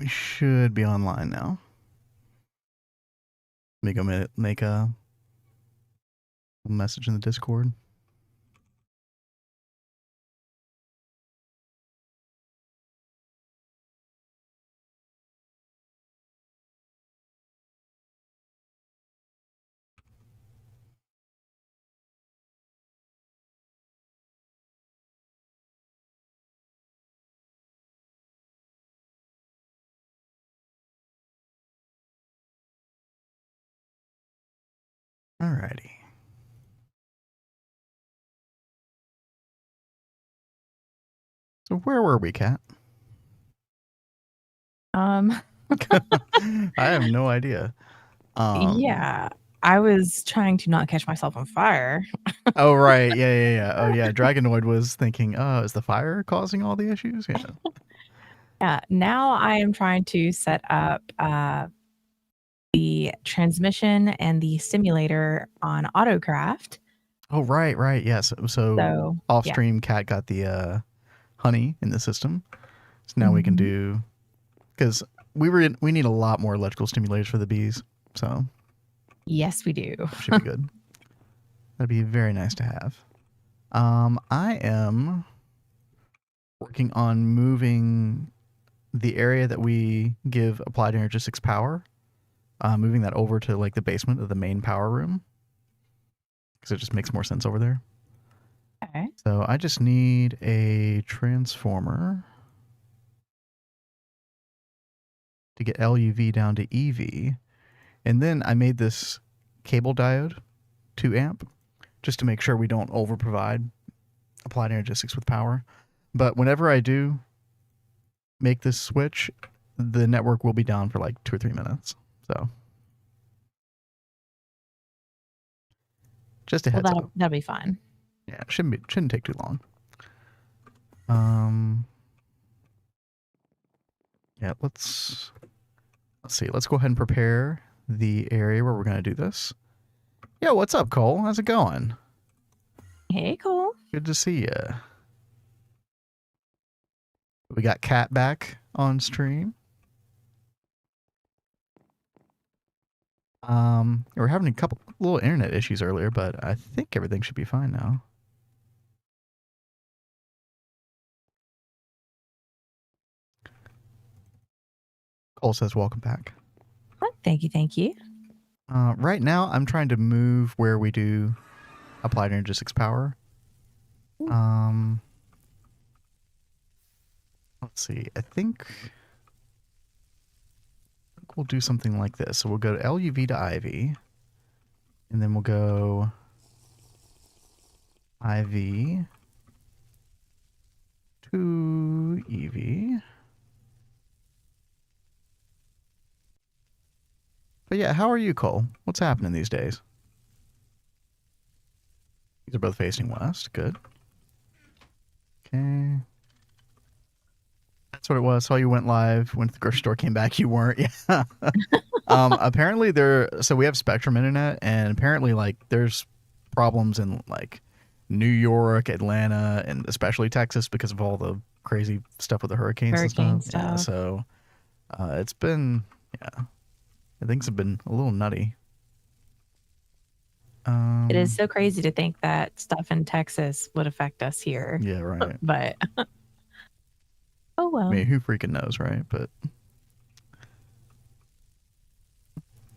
should be online now. Let me go make a message in the Discord. Alrighty. So where were we, Kat? I have no idea. Yeah, I was trying to not catch myself on fire. Oh, right. Yeah. Oh, yeah. Dragonoid was thinking, is the fire causing all the issues? Yeah. Yeah, now I am trying to set up the transmission and the simulator on Autocraft. Oh, right. Yes. So off stream, Kat got the honey in the system. So now we can do, because we need a lot more electrical stimulators for the bees. So yes, we do. Should be good. That'd be very nice to have. I am working on moving the area that we give applied energistics power, moving that over to like the basement of the main power room, because it just makes more sense over there. Okay. So I just need a transformer to get LUV down to EV. And then I made this cable diode, 2 amp, just to make sure we don't over provide applied energistics with power. But whenever I do make this switch, the network will be down for like 2 or 3 minutes. So just a heads up. That'll be fine. Yeah, it shouldn't take too long. Yeah, let's see. Let's go ahead and prepare the area where we're going to do this. Yo, what's up, Cole? How's it going? Hey, Cole. Good to see you. We got Kat back on stream. We were having a couple little internet issues earlier, but I think everything should be fine now. Cole says, welcome back. Oh, thank you. Right now, I'm trying to move where we do applied energistics power. Let's see. I think we'll do something like this. So we'll go to LUV to IV, and then we'll go IV to EV. But yeah, how are you, Cole? What's happening these days? These are both facing west. Good. Okay. That's what it was. Saw you went live. Went to the grocery store, came back. You weren't. Yeah. Apparently so we have Spectrum internet, and apparently like there's problems in like New York, Atlanta, and especially Texas because of all the crazy stuff with the hurricanes and stuff. Yeah, so it's been, things have been a little nutty. It is so crazy to think that stuff in Texas would affect us here. Yeah, right. But oh well. I mean, who freaking knows, right? But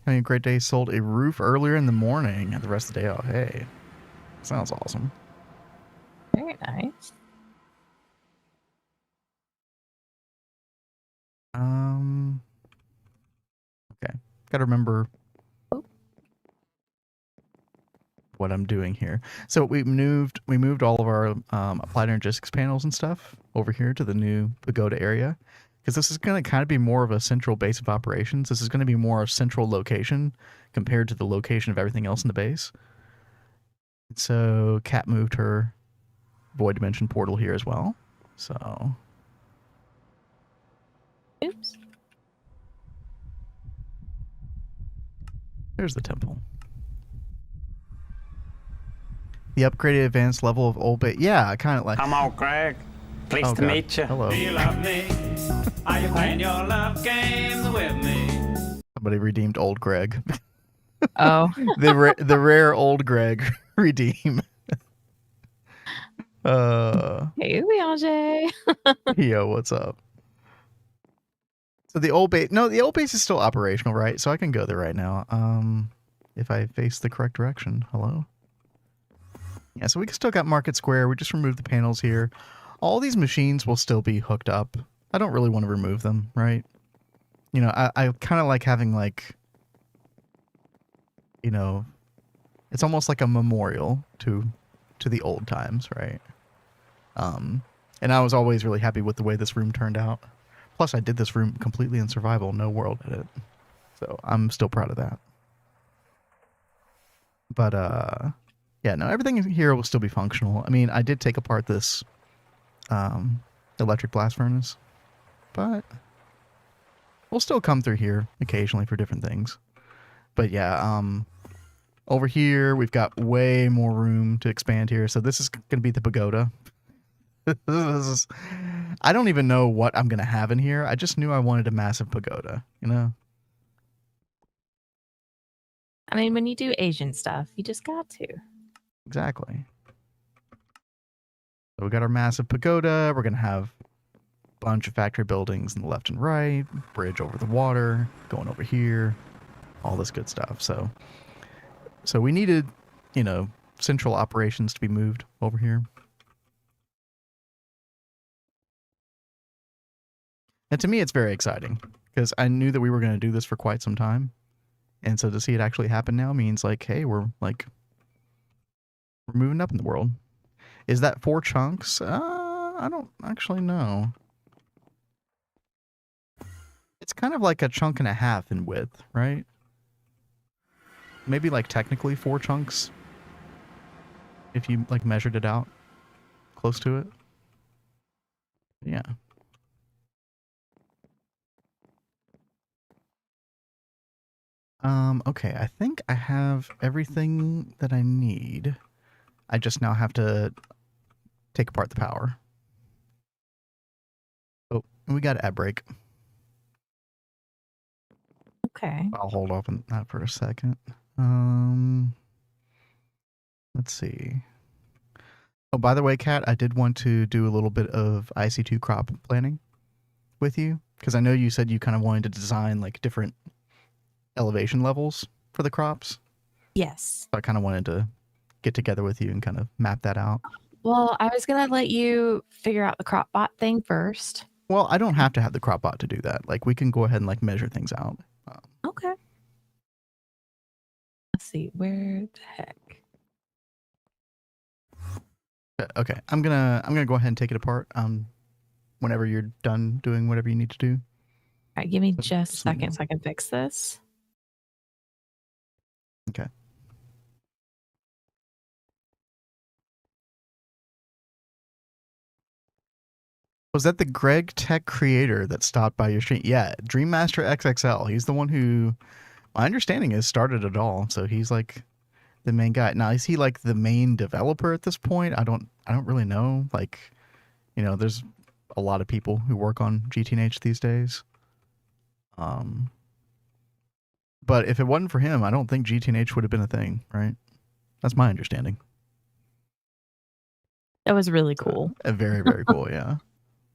having a great day. Sold a roof earlier in the morning and the rest of the day off. Hey, sounds awesome. Very nice. Okay. Gotta remember what I'm doing here. So we moved all of our applied energistics panels and stuff over here to the new pagoda area, because this is going to kind of be more of a central base of operations. This is going to be more a central location compared to the location of everything else in the base. So Kat moved her void dimension portal here as well. So oops. There's the temple. The upgraded advanced level of old bait. Yeah, kind of like. I'm all Greg. Pleased to meet you. Hello. Do you love me? Are you playing your love games with me? Somebody redeemed old Greg. Oh, the rare old Greg redeem. hey, Bianche. Yo, what's up? So the old base, no, the old base is still operational, right? So I can go there right now. If I face the correct direction. Hello? Yeah, so we still got Market Square. We just removed the panels here. All these machines will still be hooked up. I don't really want to remove them, right? You know, I kind of like having like, you know, it's almost like a memorial to the old times, right? And I was always really happy with the way this room turned out. Plus, I did this room completely in survival, no world edit. So I'm still proud of that. But yeah, no, everything here will still be functional. I mean, I did take apart this electric blast furnace, but we'll still come through here occasionally for different things. But yeah, over here we've got way more room to expand here. So this is going to be the pagoda. I don't even know what I'm going to have in here. I just knew I wanted a massive pagoda, you know? I mean, when you do Asian stuff, you just got to. Exactly. So we got our massive pagoda. We're going to have a bunch of factory buildings in the left and right, bridge over the water, going over here, all this good stuff. So we needed, you know, central operations to be moved over here. And to me, it's very exciting because I knew that we were going to do this for quite some time. And so to see it actually happen now means like, hey, we're moving up in the world. Is that 4 chunks? I don't actually know. It's kind of like a chunk and a half in width, right? Maybe like technically 4 chunks. If you like measured it out close to it. Yeah. Okay, I think I have everything that I need. I just now have to take apart the power. Oh, and we got an ad break. Okay. I'll hold off on that for a second. Let's see. Oh, by the way, Kat, I did want to do a little bit of IC2 crop planning with you because I know you said you kind of wanted to design like different elevation levels for the crops. Yes. So I kind of wanted to get together with you and kind of map that out. Well, I was going to let you figure out the crop bot thing first. Well, I don't have to have the crop bot to do that. Like we can go ahead and like measure things out. Okay. Let's see. Where the heck? Okay, I'm gonna go ahead and take it apart. Whenever you're done doing whatever you need to do. All right, give me just a second so I can fix this. Okay. Was that the Gregtech creator that stopped by your stream? Yeah, Dreammaster XXL. He's the one who, my understanding is, started it all. So he's like the main guy. Now, is he like the main developer at this point? I don't really know. Like, you know, there's a lot of people who work on GTNH these days. But if it wasn't for him, I don't think GTNH would have been a thing, right? That's my understanding. That was really cool. Very, very cool, yeah.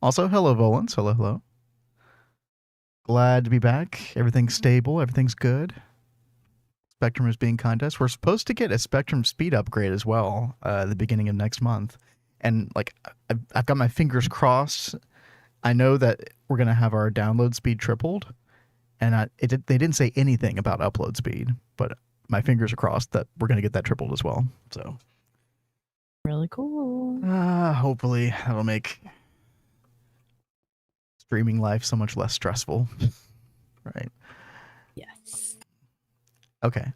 Also, hello, Volans. Hello, hello. Glad to be back. Everything's stable. Everything's good. Spectrum is being contest. We're supposed to get a Spectrum speed upgrade as well at the beginning of next month. And, like, I've got my fingers crossed. I know that we're going to have our download speed tripled. And they didn't say anything about upload speed. But my fingers are crossed that we're going to get that tripled as well. So, really cool. Hopefully that'll make streaming life so much less stressful. Right. Yes. Okay.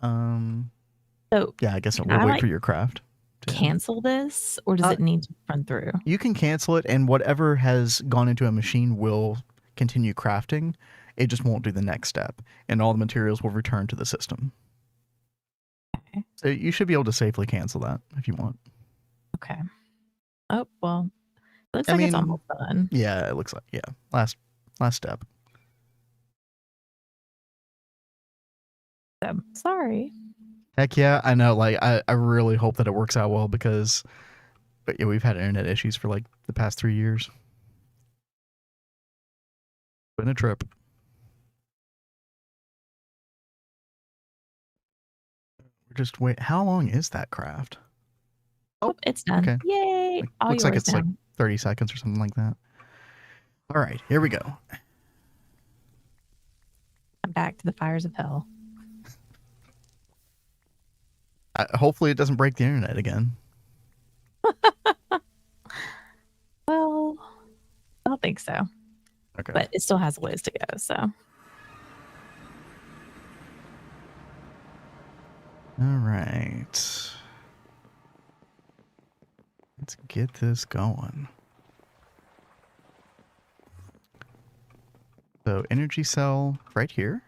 So yeah, I guess we'll wait for your craft. Cancel this, or does it need to run through? You can cancel it, and whatever has gone into a machine will continue crafting. It just won't do the next step, and all the materials will return to the system. Okay. So you should be able to safely cancel that if you want. Okay. Oh, well, looks like it's almost done. Yeah, it looks like, yeah. Last Last step. So, sorry. Heck yeah, I know. Like, I really hope that it works out well because yeah, we've had internet issues for like the past 3 years. Been a trip. We're just wait. How long is that craft? Oh, it's done. okay. Yay! Like, All looks yours like it's now. like 30 seconds or something like that. All right, here we go. I'm back to the fires of hell. Hopefully, it doesn't break the internet again. Well, I don't think so. Okay. But it still has a ways to go, so. All right. Let's get this going. So energy cell right here.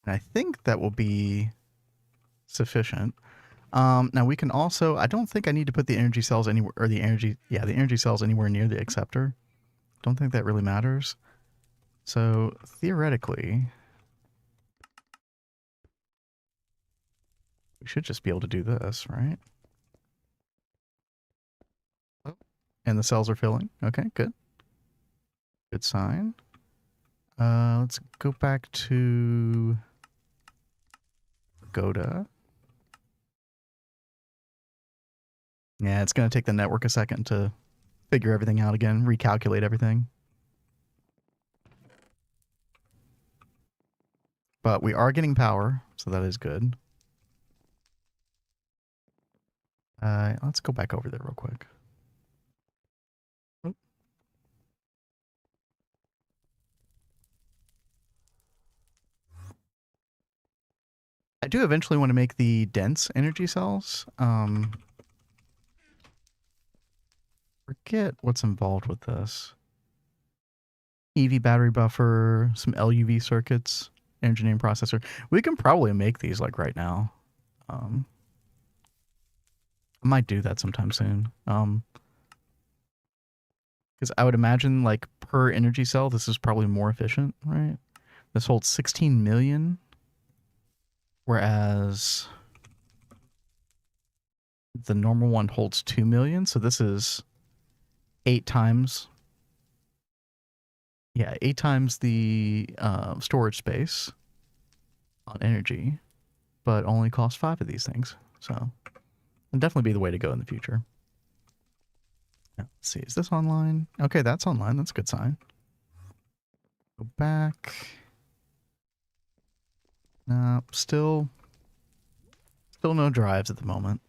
And I think that will be sufficient. Now we can also, I don't think I need to put the energy cells anywhere, or the energy cells anywhere near the acceptor. Don't think that really matters. So theoretically, we should just be able to do this, right? Oh, and the cells are filling. Okay, good. Good sign. Let's go back to Pagoda. Yeah, it's going to take the network a second to figure everything out again, recalculate everything. But we are getting power, so that is good. Let's go back over there real quick. Oop. I do eventually want to make the dense energy cells. Forget what's involved with this. EV battery buffer, some LUV circuits, engineering processor. We can probably make these like right now. I might do that sometime soon. Because I would imagine like per energy cell, this is probably more efficient, right? This holds 16 million, whereas the normal one holds 2 million. So this is 8 times. Yeah, 8 times the storage space on energy, but only costs 5 of these things. So it'll definitely be the way to go in the future. Now, let's see, is this online? Okay, that's online. That's a good sign. Go back. No, still no drives at the moment.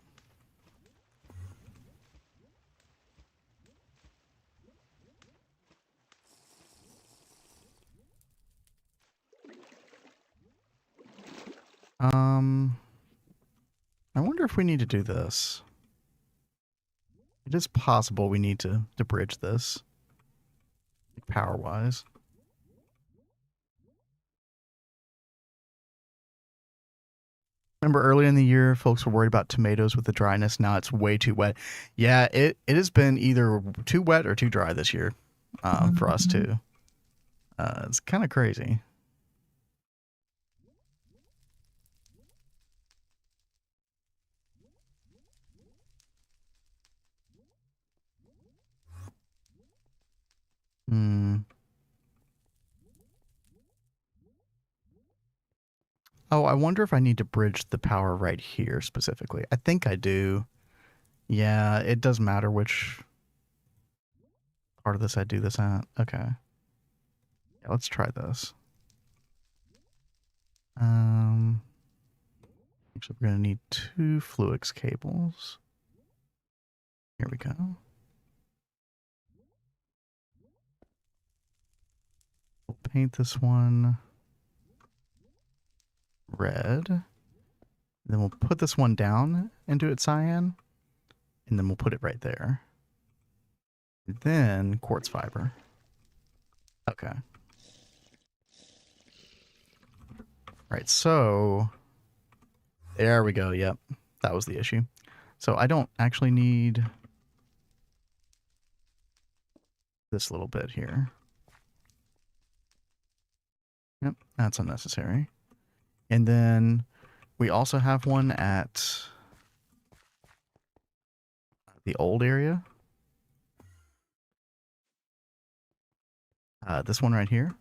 I wonder if we need to do this. It is possible we need to bridge this, power-wise. Remember earlier in the year, folks were worried about tomatoes with the dryness. Now it's way too wet. Yeah, it has been either too wet or too dry this year for us too. It's kind of crazy. Oh, I wonder if I need to bridge the power right here specifically. I think I do. Yeah, it does matter which part of this I do this at. Okay. Yeah, let's try this. Actually, we're going to need 2 Fluix cables. Here we go. We'll paint this one red. Then we'll put this one down and do it cyan. And then we'll put it right there. Then quartz fiber. Okay. Right, so there we go. Yep, that was the issue. So I don't actually need this little bit here. Yep, that's unnecessary. And then we also have one at the old area. This one right here.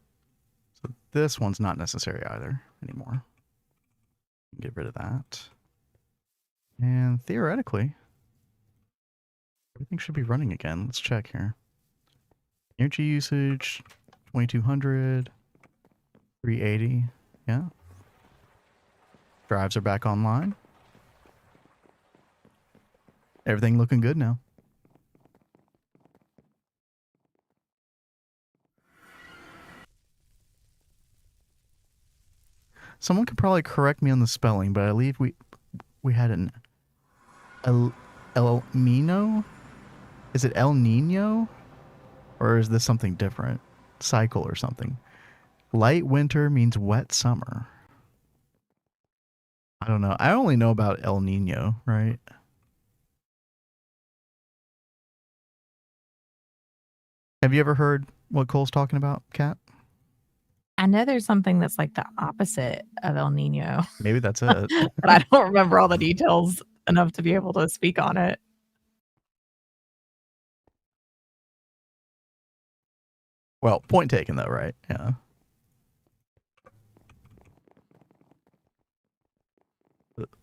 So this one's not necessary either anymore. Get rid of that. And theoretically, everything should be running again. Let's check here. Energy usage, 2200, 380. Yeah. Drives are back online. Everything looking good now. Someone could probably correct me on the spelling, but I believe we had an El Nino? Is it El Nino? Or is this something different? Cycle or something. Light winter means wet summer. I don't know. I only know about El Nino, right? Have you ever heard what Cole's talking about, Kat? I know there's something that's like the opposite of El Nino, Maybe that's it. but I don't remember all the details enough to be able to speak on it. Well, point taken though, right? Yeah.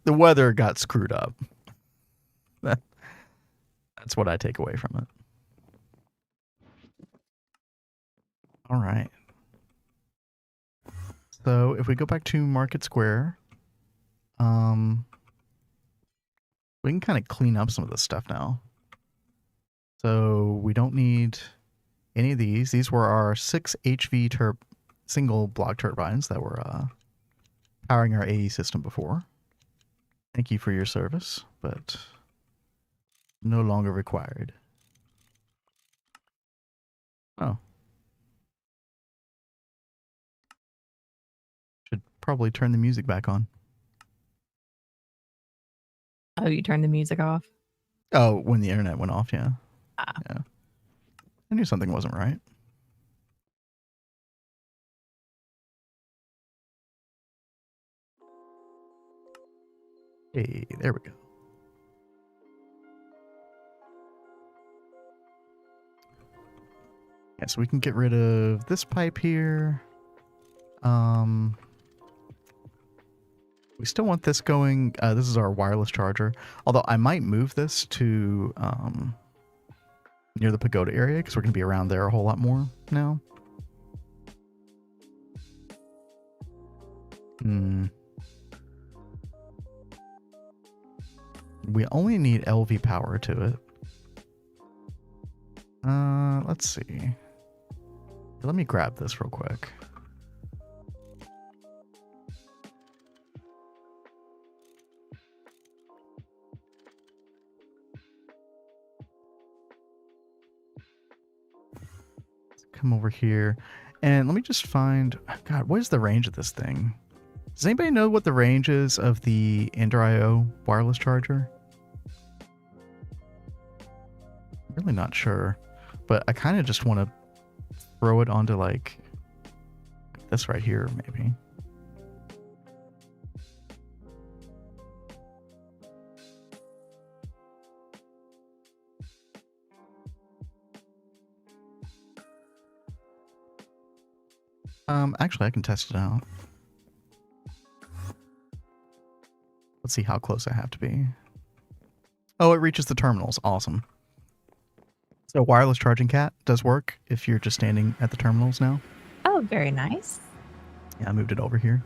The weather got screwed up. That's what I take away from it. All right. So if we go back to Market Square, we can kind of clean up some of this stuff now. So we don't need any of these. These were our 6 HV single block turbines that were powering our AE system before. Thank you for your service, but no longer required. Oh. Should probably turn the music back on. Oh, you turned the music off? Oh, when the internet went off, yeah. Ah. Yeah. I knew something wasn't right. Hey, there we go. Yeah, so we can get rid of this pipe here. We still want this going. This is our wireless charger. Although I might move this to near the pagoda area because we're going to be around there a whole lot more now. We only need LV power to it. Let's see. Let me grab this real quick. Let's come over here. And let me just find... God, what is the range of this thing? Does anybody know what the range is of the Ender.io wireless charger? I'm really not sure. But I kind of just want to throw it onto like this right here, maybe. Actually, I can test it out. Let's see how close I have to be. Oh, it reaches the terminals. Awesome. So wireless charging, Cat, does work if you're just standing at the terminals now. Oh, very nice. Yeah, I moved it over here.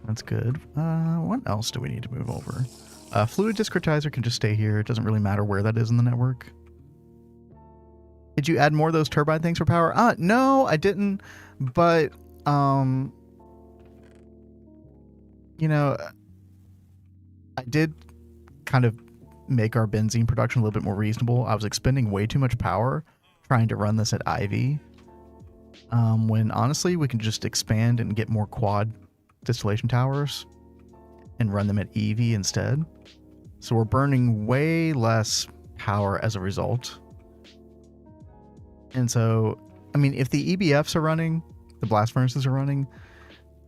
That's good. What else do we need to move over? Fluid discretizer can just stay here. It doesn't really matter where that is in the network. Did you add more of those turbine things for power? No, I didn't. But, you know, I did kind of make our benzene production a little bit more reasonable. I was expending way too much power trying to run this at IV. When honestly, we can just expand and get more quad distillation towers and run them at EV instead. So we're burning way less power as a result. And so, I mean, if the EBFs are running, the blast furnaces are running,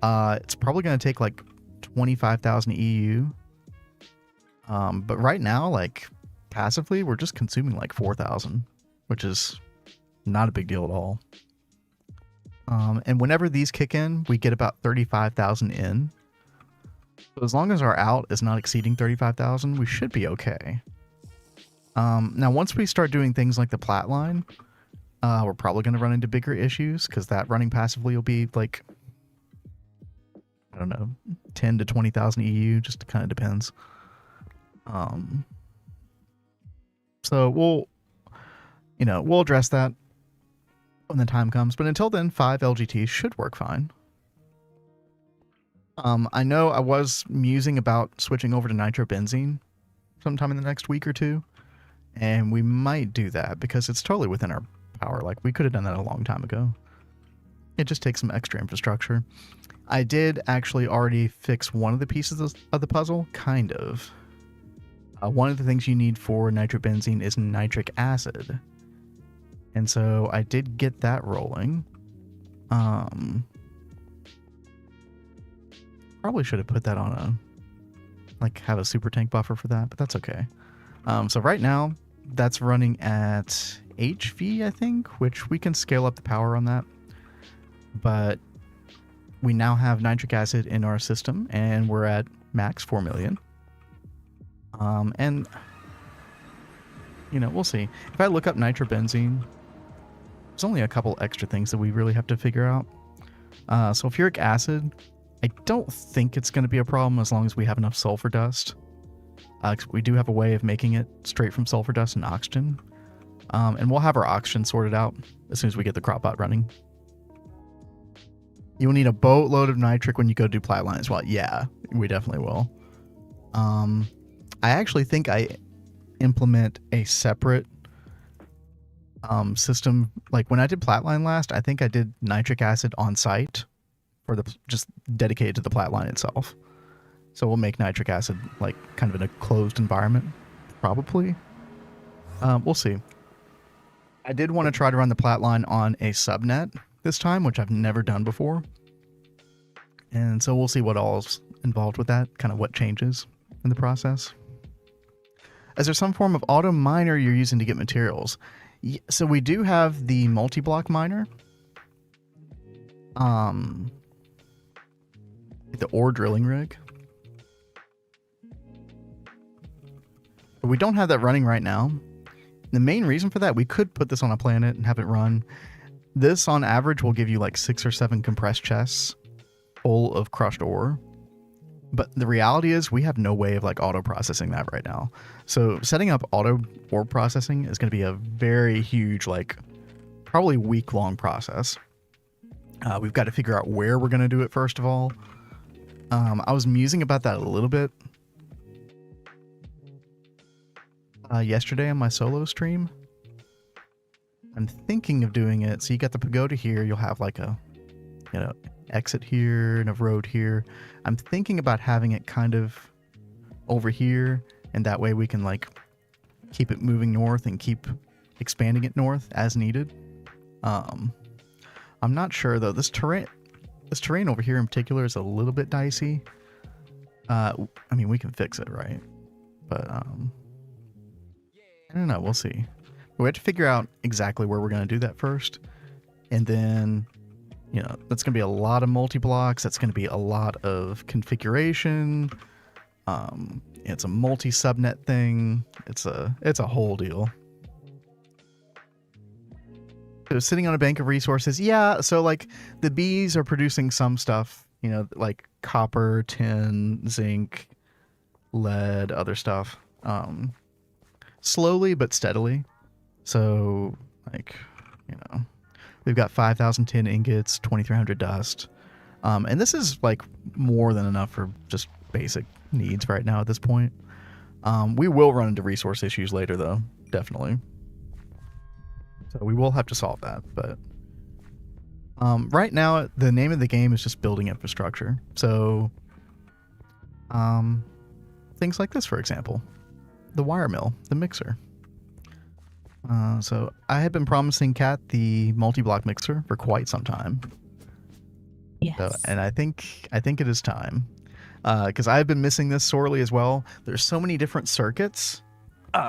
it's probably going to take like 25,000 EU. But right now, like passively, we're just consuming like 4,000, which is not a big deal at all. And whenever these kick in, we get about 35,000 in. So as long as our out is not exceeding 35,000, we should be okay. Now, once we start doing things like the plat line, we're probably going to run into bigger issues because that running passively will be like, I don't know, 10 to 20,000 EU, just kind of depends. So we'll address that when the time comes. But until then, 5 LGTs should work fine. I know I was musing about switching over to nitrobenzene sometime in the next week or two. And we might do that because it's totally within our power. Like, we could have done that a long time ago. It just takes some extra infrastructure. I did actually already fix one of the pieces of the puzzle, kind of. One of the things you need for nitrobenzene is nitric acid. And so I did get that rolling. Probably should have put that on have a super tank buffer for that, but that's okay. So right now, that's running at HV, I think, which we can scale up the power on that. But we now have nitric acid in our system, and we're at max 4 million. And, we'll see. If I look up nitrobenzene, there's only a couple extra things that we really have to figure out. Sulfuric acid, I don't think it's going to be a problem as long as we have enough sulfur dust. We do have a way of making it straight from sulfur dust and oxygen. And we'll have our oxygen sorted out as soon as we get the crop bot running. You will need a boatload of nitric when you go do plat line as well. Yeah, we definitely will. I actually think I implement a separate system. Like when I did plat line last, I think I did nitric acid on site for just dedicated to the plat line itself. So we'll make nitric acid like kind of in a closed environment, probably. We'll see. I did want to try to run the plat line on a subnet this time, which I've never done before. And so we'll see what all's involved with that, kind of what changes in the process. Is there some form of auto miner you're using to get materials? So we do have the multi-block miner. The ore drilling rig. But we don't have that running right now. The main reason for that, we could put this on a planet and have it run. This, on average, will give you like 6 or 7 compressed chests full of crushed ore. But the reality is we have no way of like auto processing that right now. So setting up auto ore processing is going to be a very huge, like probably week-long process. We've got to figure out where we're going to do it first of all. I was musing about that a little bit yesterday on my solo stream. I'm thinking of doing it. So you got the pagoda here. You'll have like a, exit here and a road here. I'm thinking about having it kind of over here, and that way we can like keep it moving north and keep expanding it north as needed. I'm not sure though. This terrain over here in particular is a little bit dicey. I mean, we can fix it, right? But I don't know. We'll see. We have to figure out exactly where we're going to do that first, and then that's going to be a lot of multi-blocks. That's going to be a lot of configuration. It's a multi-subnet thing. It's a whole deal. So sitting on a bank of resources. Yeah. So like the bees are producing some stuff, like copper, tin, zinc, lead, other stuff. Slowly but steadily. So like, we've got 5,000 tin ingots, 2,300 dust. And this is like more than enough for just basic needs right now at this point. We will run into resource issues later though, definitely. So we will have to solve that, but right now the name of the game is just building infrastructure. So things like this, for example, the wire mill, the mixer. So I had been promising Kat the multi-block mixer for quite some time. So, Yes. and I think it is time, because I've been missing this sorely as well. There's so many different circuits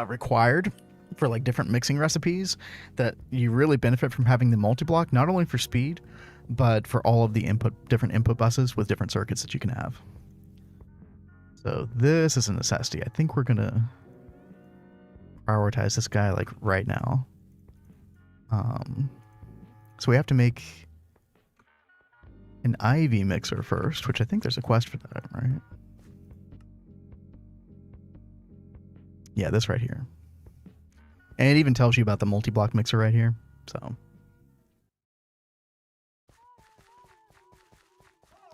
required for like different mixing recipes that you really benefit from having the multi-block, not only for speed, but for all of the different input buses with different circuits that you can have. So this is a necessity. I think we're gonna prioritize this guy like right now. So we have to make an IV mixer first, which I think there's a quest for that, right? Yeah, this right here. And it even tells you about the multi-block mixer right here. So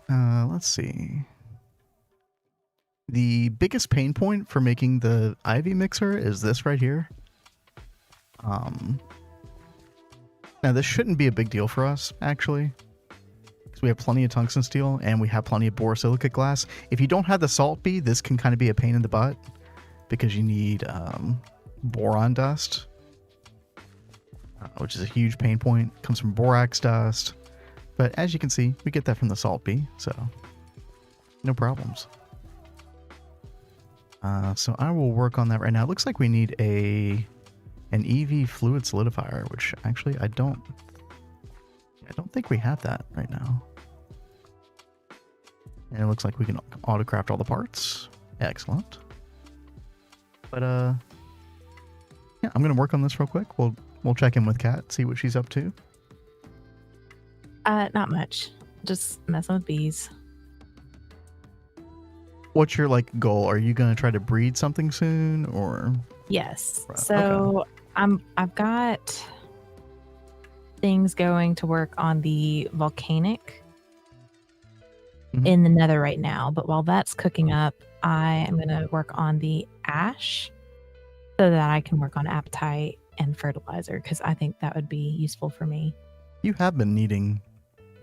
let's see. The biggest pain point for making the IV mixer is this right here. Now this shouldn't be a big deal for us, actually, because we have plenty of tungsten steel and we have plenty of borosilicate glass. If you don't have the salt bee, this can kind of be a pain in the butt because you need boron dust, which is a huge pain point. It comes from borax dust, but as you can see, we get that from the salt bee, so no problems. So I will work on that right now. It looks like we need an EV fluid solidifier, which actually I don't think we have that right now. And it looks like we can autocraft all the parts. Excellent. But yeah, I'm gonna work on this real quick. We'll check in with Kat, see what she's up to. Not much. Just messing with bees. What's your like goal? Are you gonna try to breed something soon, or? Yes. Right, So I've got things going to work on the volcanic Mhm. in the nether right now, but while that's cooking up, I am going to work on the ash so that I can work on appetite and fertilizer, because I think that would be useful for me. You have been needing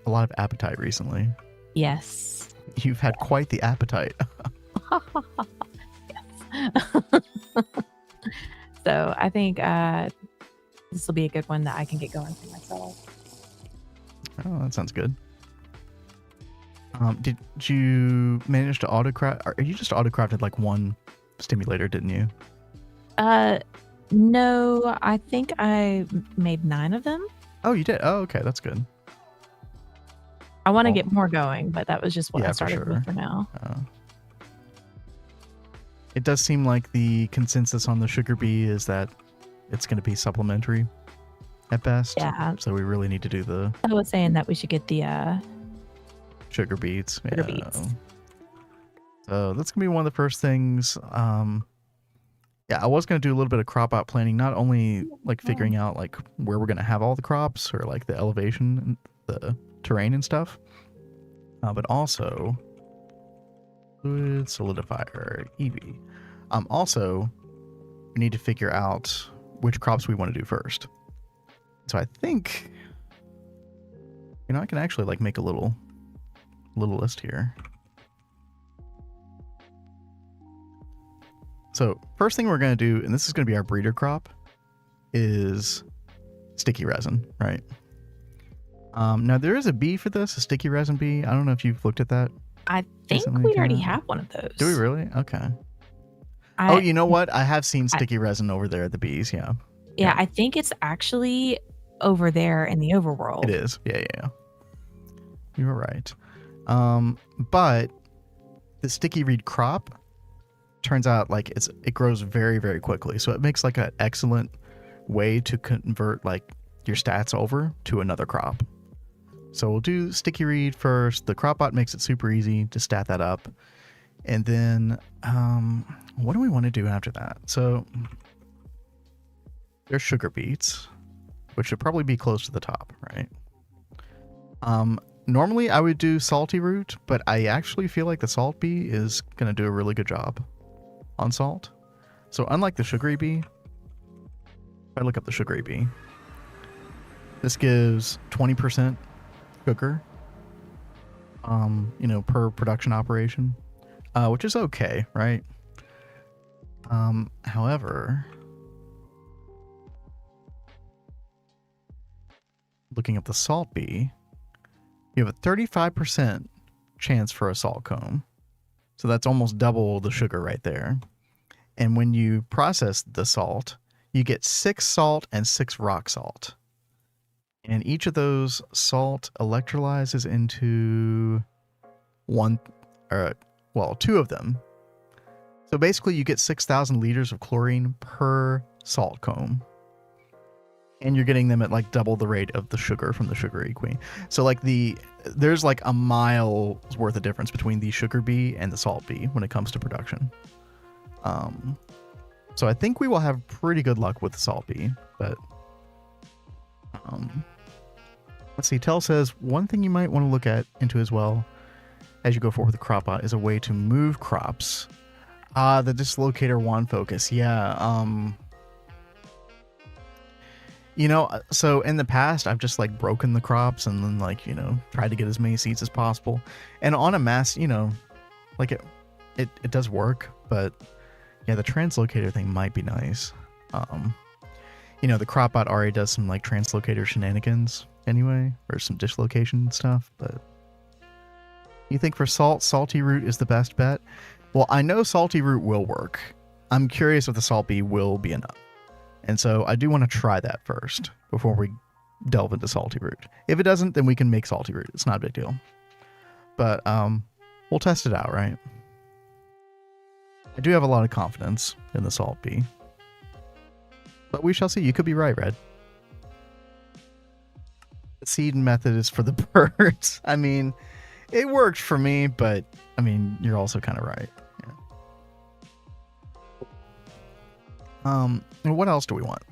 a lot of appetite recently. Yes. You've had quite the appetite. Yes. So I think this will be a good one that I can get going for myself. Oh, that sounds good. Did you manage to autocraft? Or you just autocrafted like one stimulator, didn't you? No, I think I made 9 of them. Oh, you did. Oh, okay, that's good. I want to Well, get more going, but that was just what yeah, I for started sure. with for now. It does seem like the consensus on the sugar bee is that it's going to be supplementary at best. Yeah. So we really need to do the I was saying that we should get the sugar beets. Sugar beets. So that's going to be one of the first things. Yeah, I was going to do a little bit of crop out planning, not only like figuring out like where we're going to have all the crops or like the elevation and the terrain and stuff, but also fluid solidifier, EV. Also, we need to figure out which crops we want to do first. So I think, I can actually like make a little list here. So first thing we're going to do, and this is going to be our breeder crop, is sticky resin, right? Now there is a bee for this, a sticky resin bee. I don't know if you've looked at that. I think Recently, we already Kat? have one of those. Do we really? Okay. I, Oh, you know what? I have seen sticky resin over there at the bees. Yeah. yeah, I think it's actually over there in the overworld. It is. Yeah. You were right. But the sticky reed crop turns out like it grows very, very quickly. So it makes like an excellent way to convert like your stats over to another crop. So we'll do sticky reed first. The crop bot makes it super easy to stat that up. And then what do we want to do after that? So there's sugar beets, which should probably be close to the top, right? Normally I would do salty root, but I actually feel like the salt bee is going to do a really good job on salt. So unlike the sugary bee, if I look up the sugary bee, this gives 20% sugar, per production operation, which is okay, right? However, looking at the salt bee, you have a 35% chance for a salt cone. So that's almost double the sugar right there. And when you process the salt, you get 6 salt and 6 rock salt. And each of those salt electrolyzes into 2 of them. So basically you get 6,000 liters of chlorine per salt cone. And you're getting them at like double the rate of the sugar from the sugary queen. So like there's like a mile's worth of difference between the sugar bee and the salt bee when it comes to production. So I think we will have pretty good luck with the salt bee, but let's see. Tell says one thing you might want to look into as well as you go forward with the crop bot is a way to move crops. The dislocator wand focus. Yeah. You know, so in the past, I've just like broken the crops and then like, you know, tried to get as many seeds as possible. And on a mass, you know, like it does work, but yeah, the translocator thing might be nice. You know, the crop bot already does some like translocator shenanigans anyway, or some dislocation stuff, but you think for salty root is the best bet? Well, I know salty root will work. I'm curious if the salt bee will be enough. And so I do want to try that first before we delve into salty root. If it doesn't, then we can make salty root. It's not a big deal. But we'll test it out, right? I do have a lot of confidence in the salt bee. But we shall see. You could be right, Red. The seed method is for the birds. I mean, it worked for me, but I mean, you're also kind of right. And what else do we want?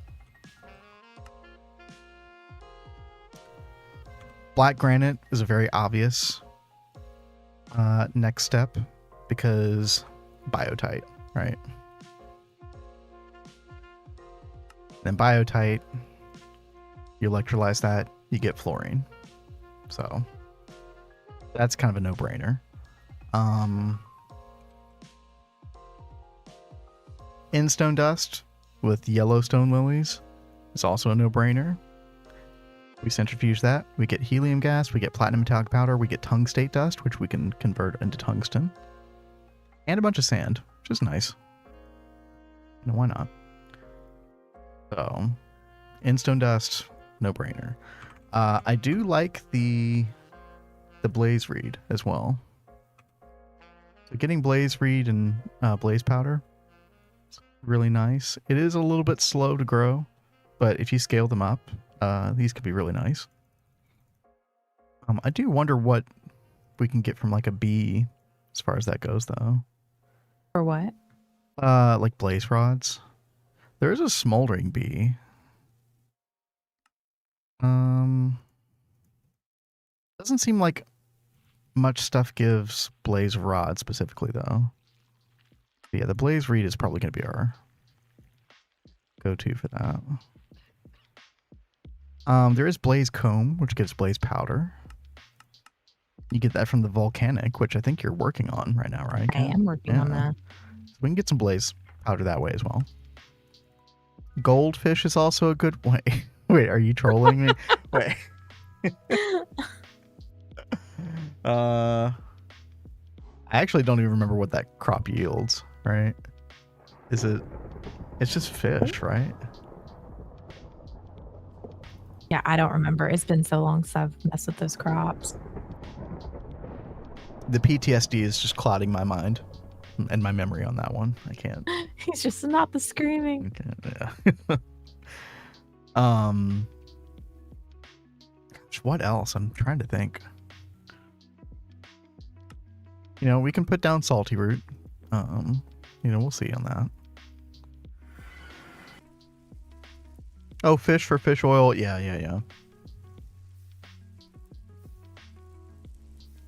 Black granite is a very obvious next step because biotite, right? Then biotite, you electrolyze that, you get fluorine. So that's kind of a no-brainer. Instone dust with Yellowstone lilies is also a no-brainer. We centrifuge that. We get helium gas. We get platinum metallic powder. We get tungstate dust, which we can convert into tungsten. And a bunch of sand, which is nice. You know, why not? So, instone dust, no-brainer. I do like the blaze reed as well. So getting blaze reed and blaze powder, really nice. It is a little bit slow to grow, but if you scale them up, these could be really nice. I do wonder what we can get from like a bee as far as that goes, though. For what? Like blaze rods. There is a smoldering bee. Doesn't seem like much stuff gives blaze rod specifically, though. But yeah, the blaze reed is probably going to be our go-to for that. There is blaze comb, which gives blaze powder. You get that from the volcanic, which I think you're working on right now, right? I am working on that. So we can get some blaze powder that way as well. Goldfish is also a good way. Wait, are you trolling me? Wait. I actually don't even remember what that crop yields, right? It's just fish, right? Yeah, I don't remember. It's been so long since I've messed with those crops. The PTSD is just clouding my mind and my memory on that one. I can't. He's just not the screaming. Yeah. What else? I'm trying to think. You know, we can put down salty root. You know, we'll see on that. Oh, fish for fish oil. Yeah.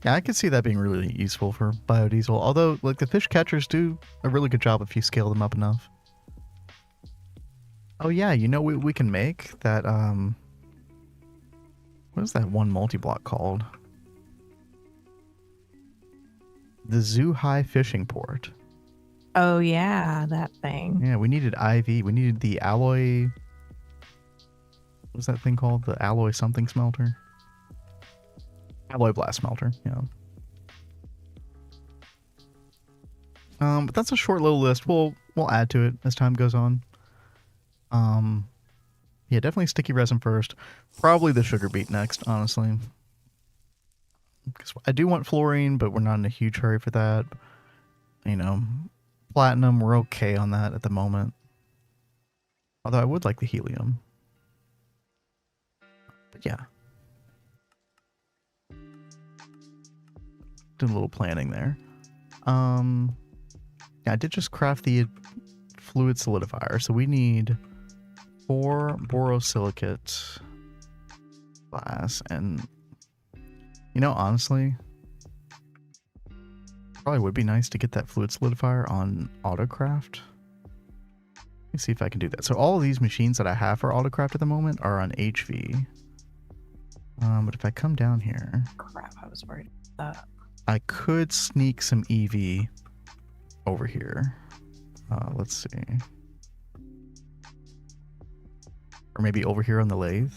Yeah, I could see that being really useful for biodiesel. Although, like, the fish catchers do a really good job if you scale them up enough. Oh, yeah, you know, we can make that, what is that one multi-block called? The Zoo High Fishing Port. Oh, yeah, that thing. Yeah, we needed IV. We needed the alloy... What was that thing called? The alloy something smelter? Alloy blast smelter, yeah. But that's a short little list. We'll add to it as time goes on. Yeah, definitely sticky resin first. Probably the sugar beet next, honestly. Because I do want fluorine, but we're not in a huge hurry for that. You know, platinum, we're okay on that at the moment. Although I would like the helium. But yeah. Doing a little planning there. Yeah, I did just craft the fluid solidifier, so we need 4 borosilicate glass, and you know, honestly, probably would be nice to get that fluid solidifier on Autocraft. Let me see if I can do that. So all of these machines that I have for Autocraft at the moment are on HV. But if I come down here, Crap, I was worried about that. I could sneak some EV over here. Let's see. Or maybe over here on the lathe.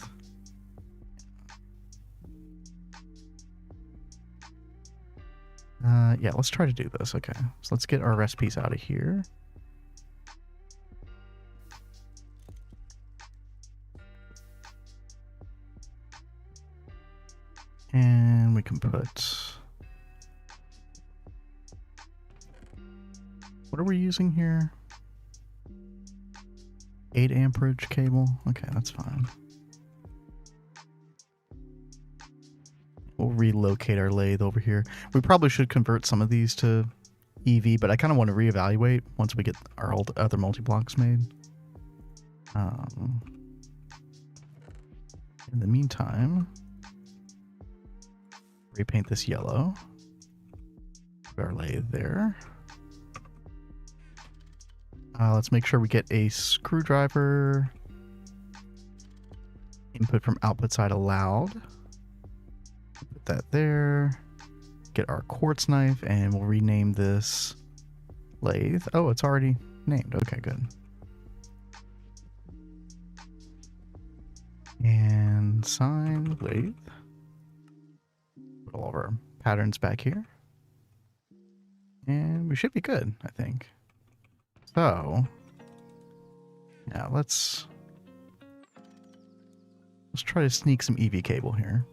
Yeah, let's try to do this. Okay, so let's get our recipes out of here. And we can put... What are we using here? 8 amperage cable. Okay, that's fine. We'll relocate our lathe over here. We probably should convert some of these to EV, but I kind of want to reevaluate once we get our other multi-blocks made. In the meantime, repaint this yellow. Put our lathe there. Let's make sure we get a screwdriver. Input from output side allowed. Put that there. Get our quartz knife, and we'll rename this lathe. Oh, it's already named. Okay, good. And sign lathe. Put all of our patterns back here. And we should be good, I think. So, yeah, let's try to sneak some EV cable here.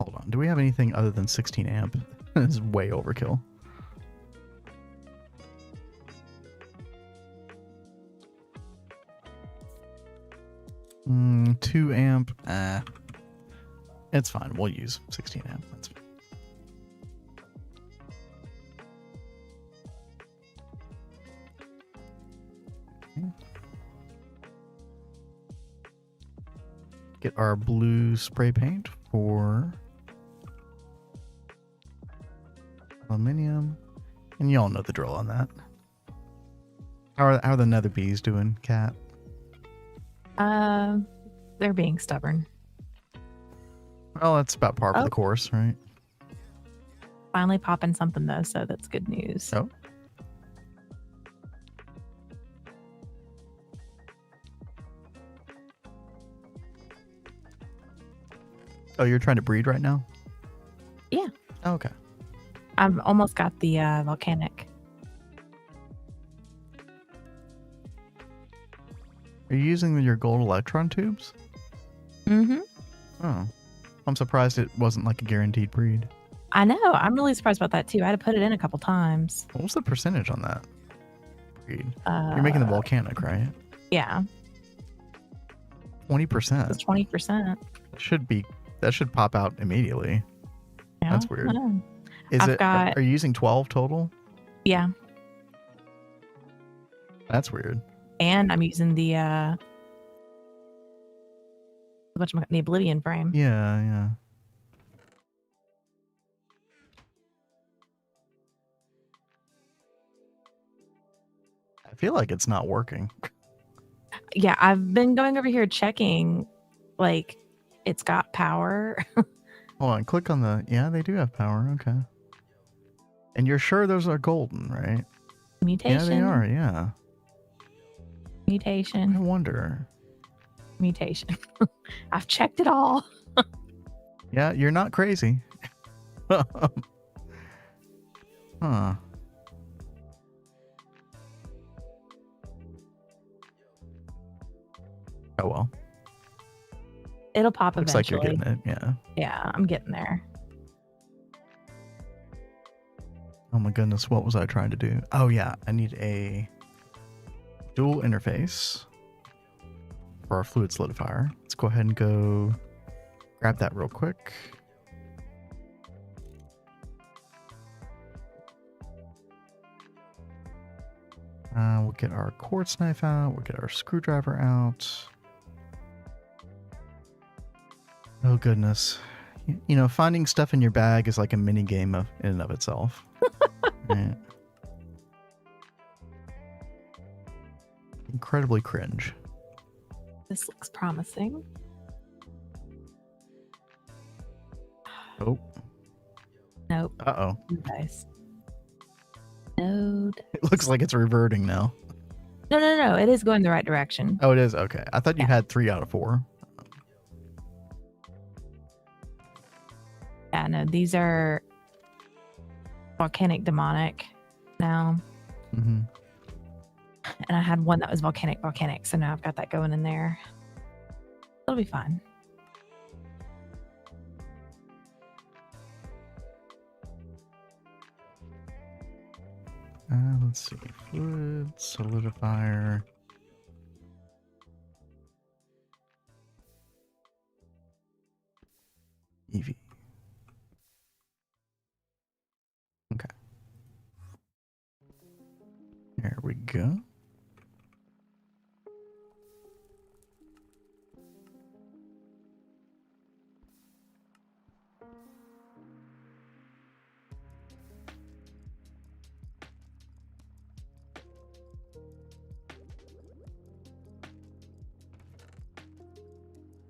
Hold on, do we have anything other than 16 amp? This is way overkill. Mm, 2 amp, it's fine. We'll use 16 amp. That's fine. Okay. Get our blue spray paint for aluminum. And y'all know the drill on that. How are the nether bees doing, Kat? They're being stubborn. Well, that's about par for the course, right? Finally popping something though, so that's good news. Oh. Oh, you're trying to breed right now? Yeah. Oh, okay. I've almost got the volcanic. Are you using your gold electron tubes? Mm-hmm. Oh. I'm surprised it wasn't like a guaranteed breed. I know. I'm really surprised about that too. I had to put it in a couple times. What was the percentage on that breed? You're making the volcanic, right? Yeah. 20%. It's 20%. That should pop out immediately. Yeah, That's weird. I've got- Are you using 12 total? Yeah. That's weird. And I'm using the the Oblivion frame. Yeah. I feel like it's not working. Yeah, I've been going over here checking, like, it's got power. Hold on, click on the... Yeah, they do have power. Okay. And you're sure those are golden, right? Mutation. Yeah, they are. Yeah. Mutation. I wonder. Mutation. I've checked it all. Yeah, you're not crazy. Huh. Oh well. It'll pop Looks like eventually. you're getting it. Yeah. Yeah, I'm getting there. Oh my goodness, what was I trying to do? Oh yeah, I need a dual interface for our fluid solidifier. Let's go ahead and go grab that real quick. We'll get our quartz knife out. We'll get our screwdriver out. Oh goodness. You know, finding stuff in your bag is like a mini game in and of itself. Right. Incredibly cringe. This looks promising. Oh. Nope. Uh-oh. Nice. Node. It looks like it's reverting now. No. It is going the right direction. Oh, it is? Okay. I thought you had 3 out of 4. Yeah, no, these are volcanic demonic now. Mm-hmm. And I had one that was volcanic, so now I've got that going in there. It'll be fine. Let's see. Fluid solidifier. EV. Okay. There we go.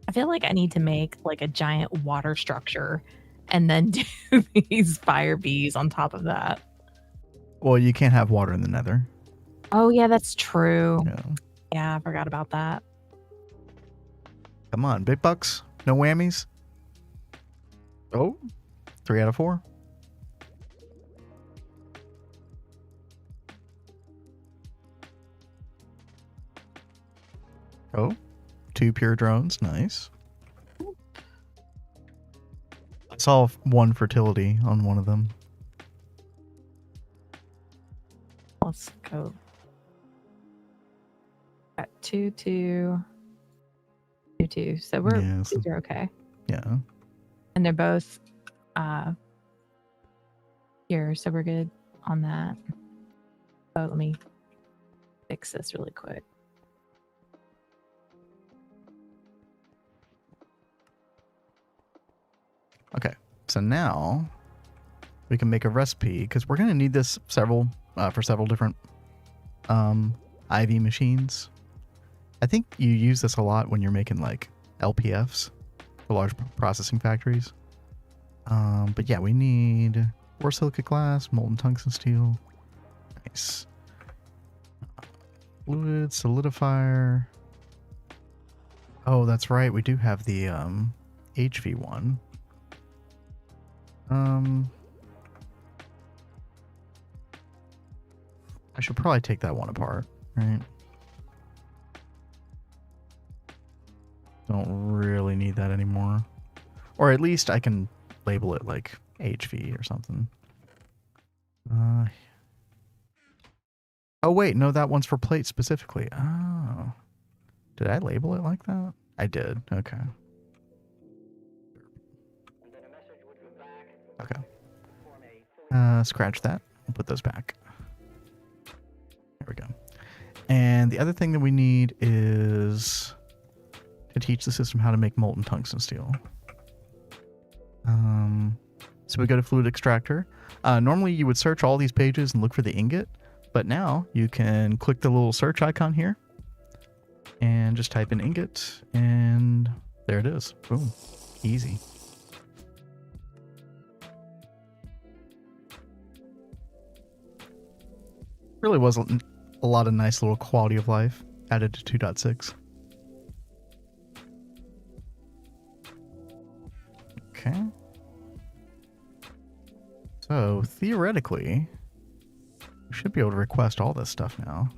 I feel like I need to make like a giant water structure and then do these fire bees on top of that. Well, you can't have water in the nether. Oh, yeah, that's true. Yeah. Yeah, I forgot about that. Come on, big bucks. No whammies. Oh, 3 out of 4. Oh, 2 pure drones. Nice. I saw 1 fertility on one of them. Let's go. Got 2, 2, 2, 2. So we're Yeah, so- these are okay. Yeah. And they're both here, so we're good on that. Oh, let me fix this really quick. Okay, so now we can make a recipe because we're gonna need this for several different IV machines. I think you use this a lot when you're making like LPFs for large processing factories. But yeah, we need borosilicate glass, molten tungsten steel. Nice. Fluid solidifier. Oh, that's right. We do have the HV one. I should probably take that one apart, right? Don't really need that anymore. Or at least I can label it like HV or something. Oh wait, no, that one's for plate specifically. Oh. Did I label it like that? I did. Okay. Okay. Scratch that and put those back. There we go. And the other thing that we need is to teach the system how to make molten tungsten steel. So we go to fluid extractor. Normally you would search all these pages and look for the ingot, but now you can click the little search icon here and just type in ingot, and there it is. Boom. Easy. Really was a lot of nice little quality of life added to 2.6. Okay. So theoretically, we should be able to request all this stuff now.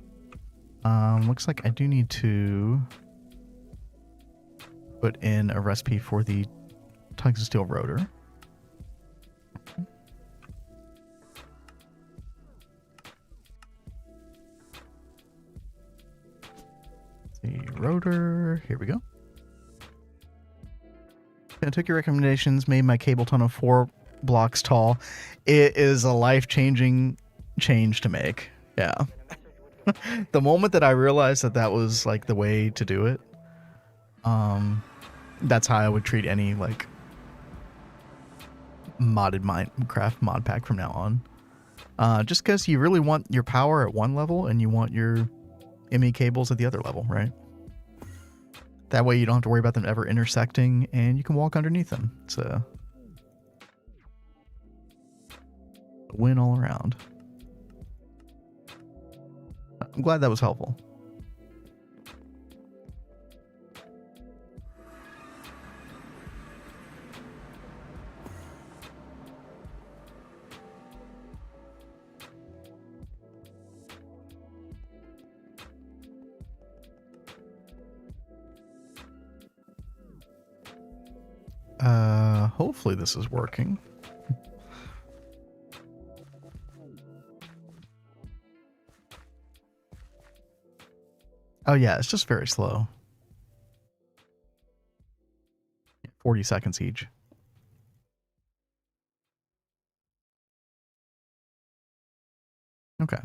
Looks like I do need to put in a recipe for the tungsten steel rotor. The rotor, here we go. I took your recommendations, made my cable tunnel 4 blocks tall. It is a life-changing change to make. Yeah. The moment that I realized that that was like the way to do it, that's how I would treat any like modded Minecraft mod pack from now on. Just because you really want your power at one level and you want your ME cables at the other level, right? That way you don't have to worry about them ever intersecting and you can walk underneath them. It's a win all around. I'm glad that was helpful. Hopefully this is working. Oh yeah, it's just very slow. 40 seconds each. Okay.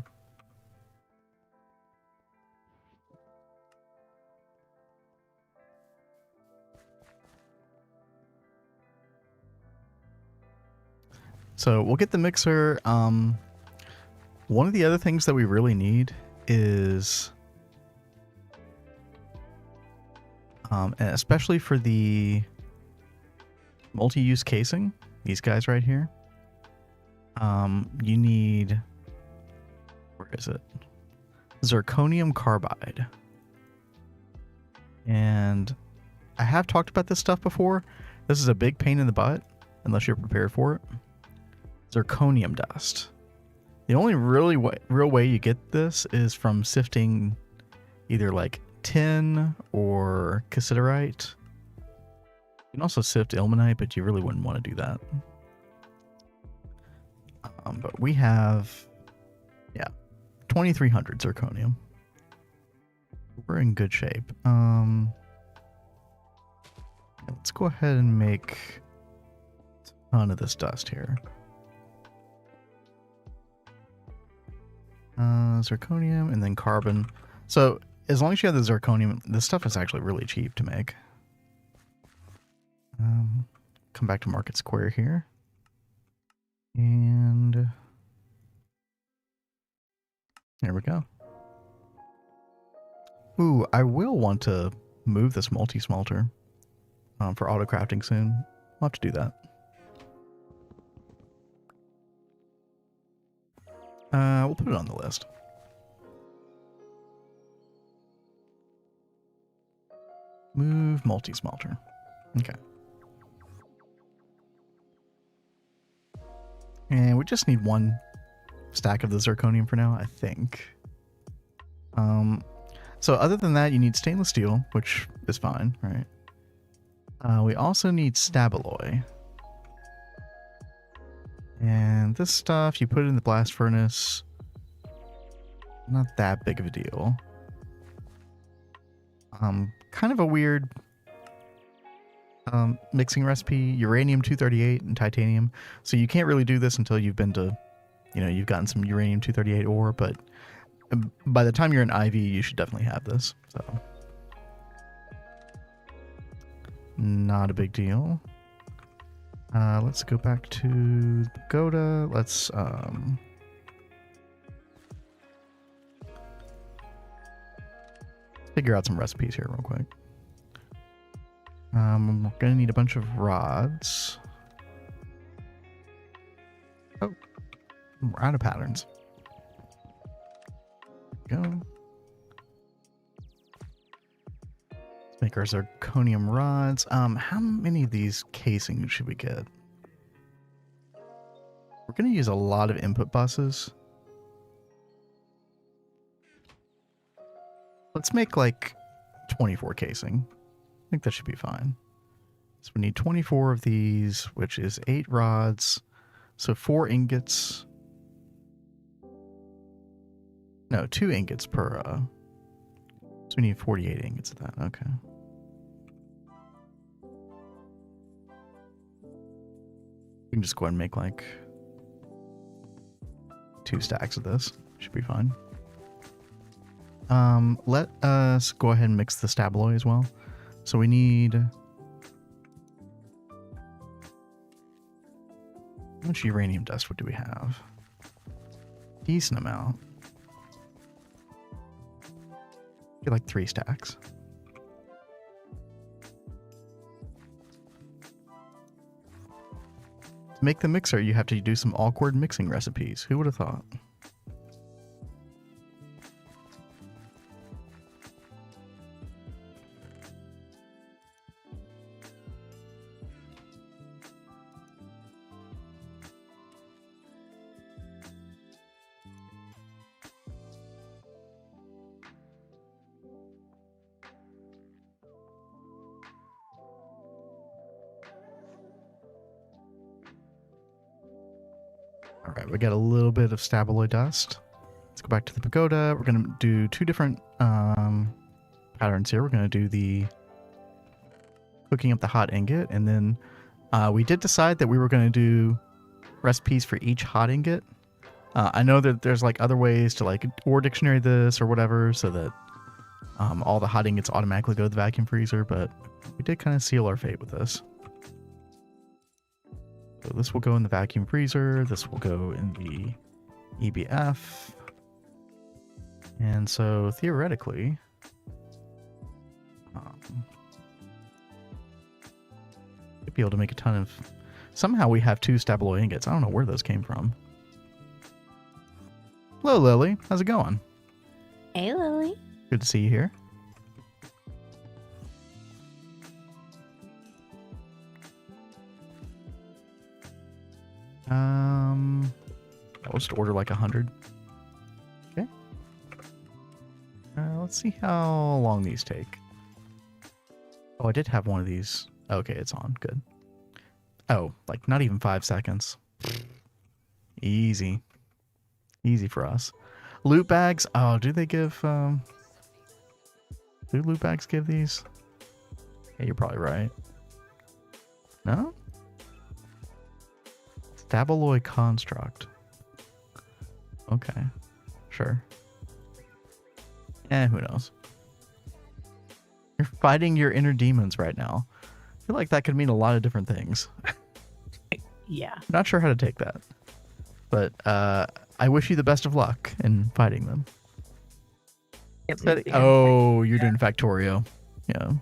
So we'll get the mixer. One of the other things that we really need is, and especially for the multi-use casing, these guys right here, you need, where is it? Zirconium carbide. And I have talked about this stuff before. This is a big pain in the butt unless you're prepared for it. Zirconium dust. The only real way you get this is from sifting either like tin or cassiterite. You can also sift ilmenite, but you really wouldn't want to do that. But we have, yeah, 2300 zirconium. We're in good shape. Let's go ahead and make a ton of this dust here. Zirconium and then carbon. So as long as you have the zirconium, this stuff is actually really cheap to make. Come back to Market Square here. And there we go. Ooh, I will want to move this multi-smelter for autocrafting soon. I'll have to do that. We'll put it on the list. Move multi-smelter. Okay. And we just need one stack of the zirconium for now, I think. So other than that, you need stainless steel, which is fine, right? We also need stabaloy. And this stuff, you put it in the blast furnace. Not that big of a deal. Kind of a weird mixing recipe. Uranium-238 and titanium. So you can't really do this until you've been to, you've gotten some uranium-238 ore, but by the time you're in IV, you should definitely have this. So not a big deal. Let's go back to Pagoda. Let's figure out some recipes here real quick. We're gonna need a bunch of rods. Oh, we're out of patterns. Go. Make our zirconium rods. How many of these casings should we get? We're going to use a lot of input buses. Let's make like 24 casing. I think that should be fine. So we need 24 of these, which is 8 rods. So 4 ingots. No, 2 ingots per. So we need 48 ingots of that. Okay. We can just go ahead and make like 2 stacks of this. Should be fine. Let us go ahead and mix the stabloy as well. So we need... How much uranium dust do we have? Decent amount. Get like 3 stacks. To make the mixer, you have to do some awkward mixing recipes. Who would have thought? All right, we got a little bit of stabloid dust. Let's go back to the pagoda. We're going to do 2 different patterns here. We're going to do the cooking up the hot ingot, and then we did decide that we were going to do recipes for each hot ingot. I know that there's like other ways to like or dictionary this or whatever so that all the hot ingots automatically go to the vacuum freezer, but we did kind of seal our fate with this. So this will go in the vacuum freezer. This will go in the EBF. And so theoretically, we'd be able to make a ton of... Somehow we have 2 stabloy ingots. I don't know where those came from. Hello, Lily. How's it going? Hey, Lily. Good to see you here. I'll just order like 100. Okay. Let's see how long these take. Oh, I did have one of these. Okay, it's on. Good. Oh, like not even 5 seconds. Easy. Easy for us. Loot bags. Oh, do they give... do loot bags give these? Yeah, you're probably right. No? Stabloy construct. Okay. Sure. Who knows? You're fighting your inner demons right now. I feel like that could mean a lot of different things. Yeah. Not sure how to take that. But I wish you the best of luck in fighting them. Oh, you're doing Factorio. Yeah.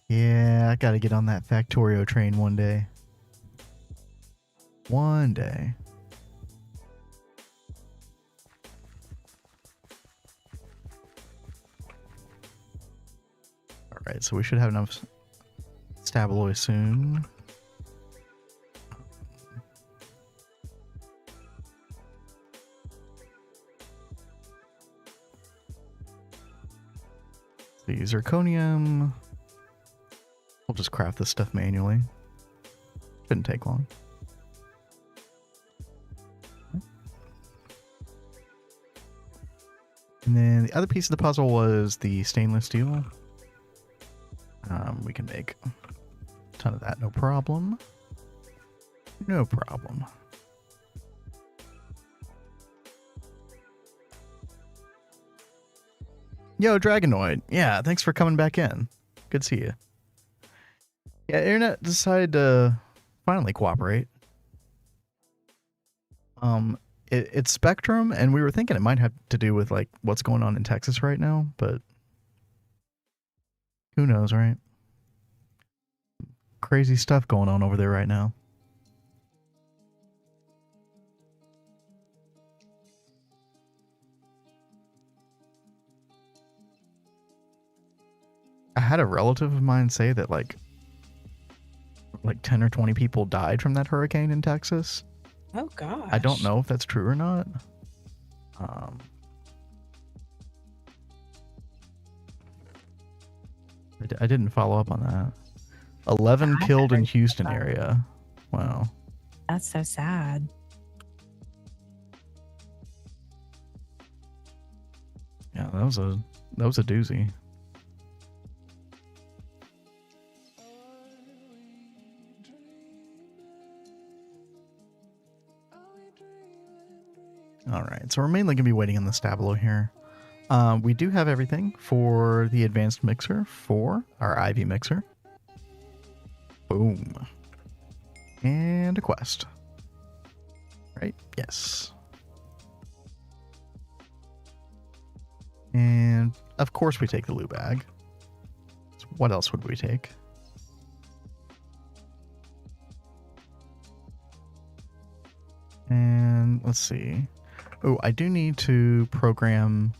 Yeah, I gotta get on that Factorio train one day. One day. Alright, so we should have enough stabloy soon. The zirconium. We'll just craft this stuff manually. Shouldn't take long. And then the other piece of the puzzle was the stainless steel. We can make a ton of that, no problem. No problem. Yo, Dragonoid. Yeah, thanks for coming back in. Good to see you. Yeah, Internet decided to finally cooperate. It's Spectrum, and we were thinking it might have to do with like what's going on in Texas right now, but who knows, right? Crazy stuff going on over there right now. had a relative of mine say that like 10 or 20 people died from that hurricane in Texas. Oh gosh. I don't know if that's true or not. I didn't follow up on that. 11 killed in Houston area. Wow. That's so sad. Yeah, that was a doozy. All right, so we're mainly gonna be waiting on the stabilo here. We do have everything for the advanced mixer for our IV mixer. Boom. And a quest. Right? Yes. And of course we take the loot bag. So what else would we take? And let's see. Oh, I do need to program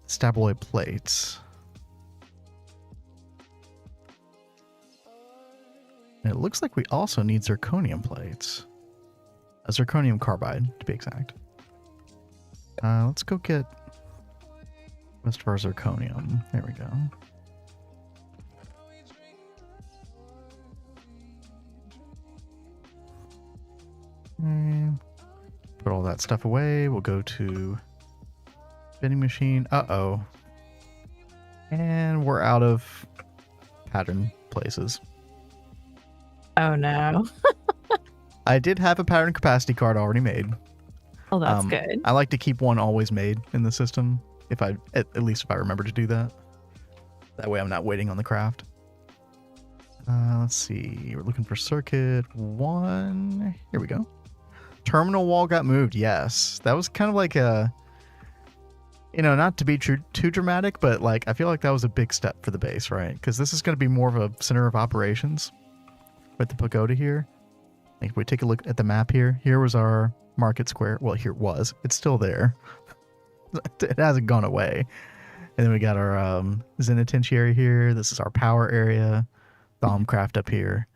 stabloid plates. And it looks like we also need zirconium plates. A zirconium carbide, to be exact. Let's go get rest of our zirconium. There we go. And put all that stuff away. We'll go to vending machine. Uh-oh. And we're out of pattern places. Oh no. I did have a pattern capacity card already made. Oh, that's good. I like to keep one always made in the system, if I at least if I remember to do that. That way I'm not waiting on the craft. Let's see. We're looking for circuit 1. Here we go. Terminal wall got moved. Yes. That was kind of like a, you know, not to be too dramatic, but like I feel like that was a big step for the base, right? Because this is going to be more of a center of operations with the pagoda here. Like if we take a look at the map here, here was our market square. Well, here it was. It's still there. It hasn't gone away. And then we got our zenitentiary here. This is our power area. Bombcraft up here.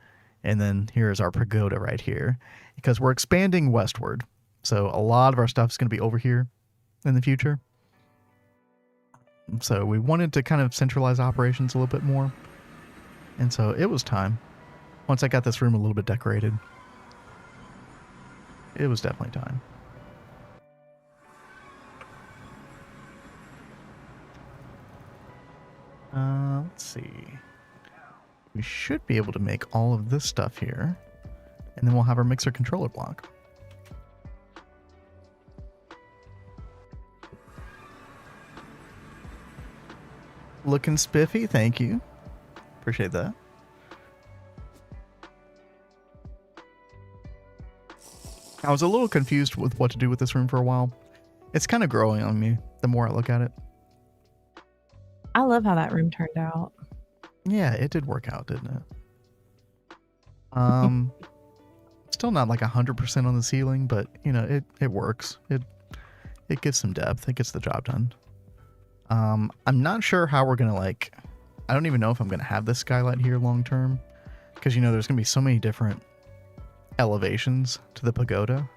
And then here's our pagoda right here. Because we're expanding westward. So a lot of our stuff is going to be over here in the future. So we wanted to kind of centralize operations a little bit more. And so it was time. Once I got this room a little bit decorated, it was definitely time. Let's see. We should be able to make all of this stuff here. And then we'll have our mixer controller block. Looking spiffy, thank you. Appreciate that. I was a little confused with what to do with this room for a while. It's kind of growing on me the more I look at it. I love how that room turned out. Yeah, it did work out, didn't it? Still not like 100% on the ceiling, but you know, it works. It gives some depth. It gets the job done. I'm not sure how we're gonna like. I don't even know if I'm gonna have this skylight here long term, because you know there's gonna be so many different elevations to the pagoda.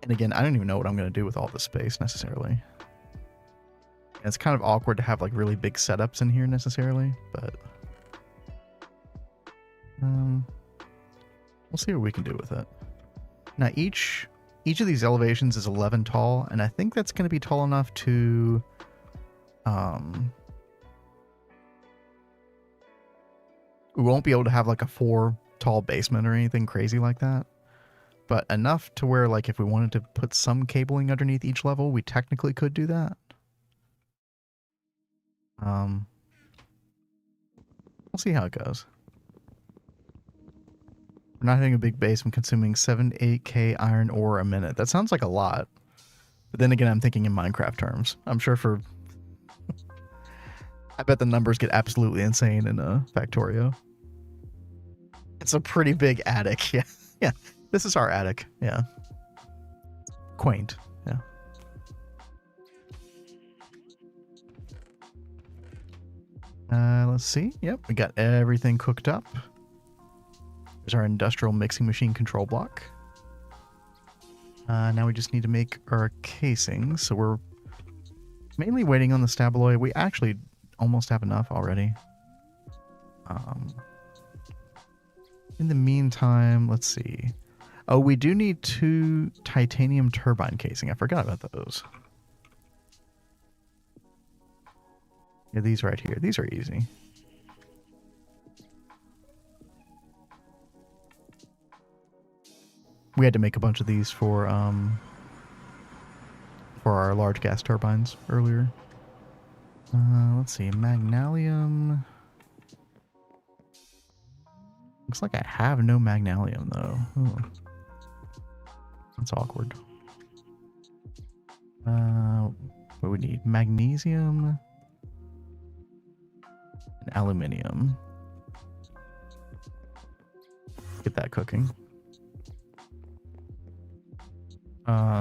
And again, I don't even know what I'm gonna do with all this space necessarily. And it's kind of awkward to have like really big setups in here necessarily, but we'll see what we can do with it. Now each of these elevations is 11 tall, and I think that's going to be tall enough to we won't be able to have like a 4 tall basement or anything crazy like that, but enough to where like if we wanted to put some cabling underneath each level, we technically could do that. We'll see how it goes. We're not hitting a big base. I'm consuming 7 to 8k iron ore a minute. That sounds like a lot. But then again, I'm thinking in Minecraft terms. I'm sure for... I bet the numbers get absolutely insane in Factorio. It's a pretty big attic. Yeah. Yeah. This is our attic. Yeah. Quaint. Yeah. Let's see. Yep, we got everything cooked up. There's our industrial mixing machine control block. Now we just need to make our casings. So we're mainly waiting on the stabaloid. We actually almost have enough already. In the meantime, let's see. Oh, we do need 2 titanium turbine casing. I forgot about those. Yeah, these right here. These are easy. We had to make a bunch of these for our large gas turbines earlier. Let's see, magnesium. Looks like I have no magnesium though. Ooh. That's awkward. What we need? Magnesium and aluminium. Get that cooking.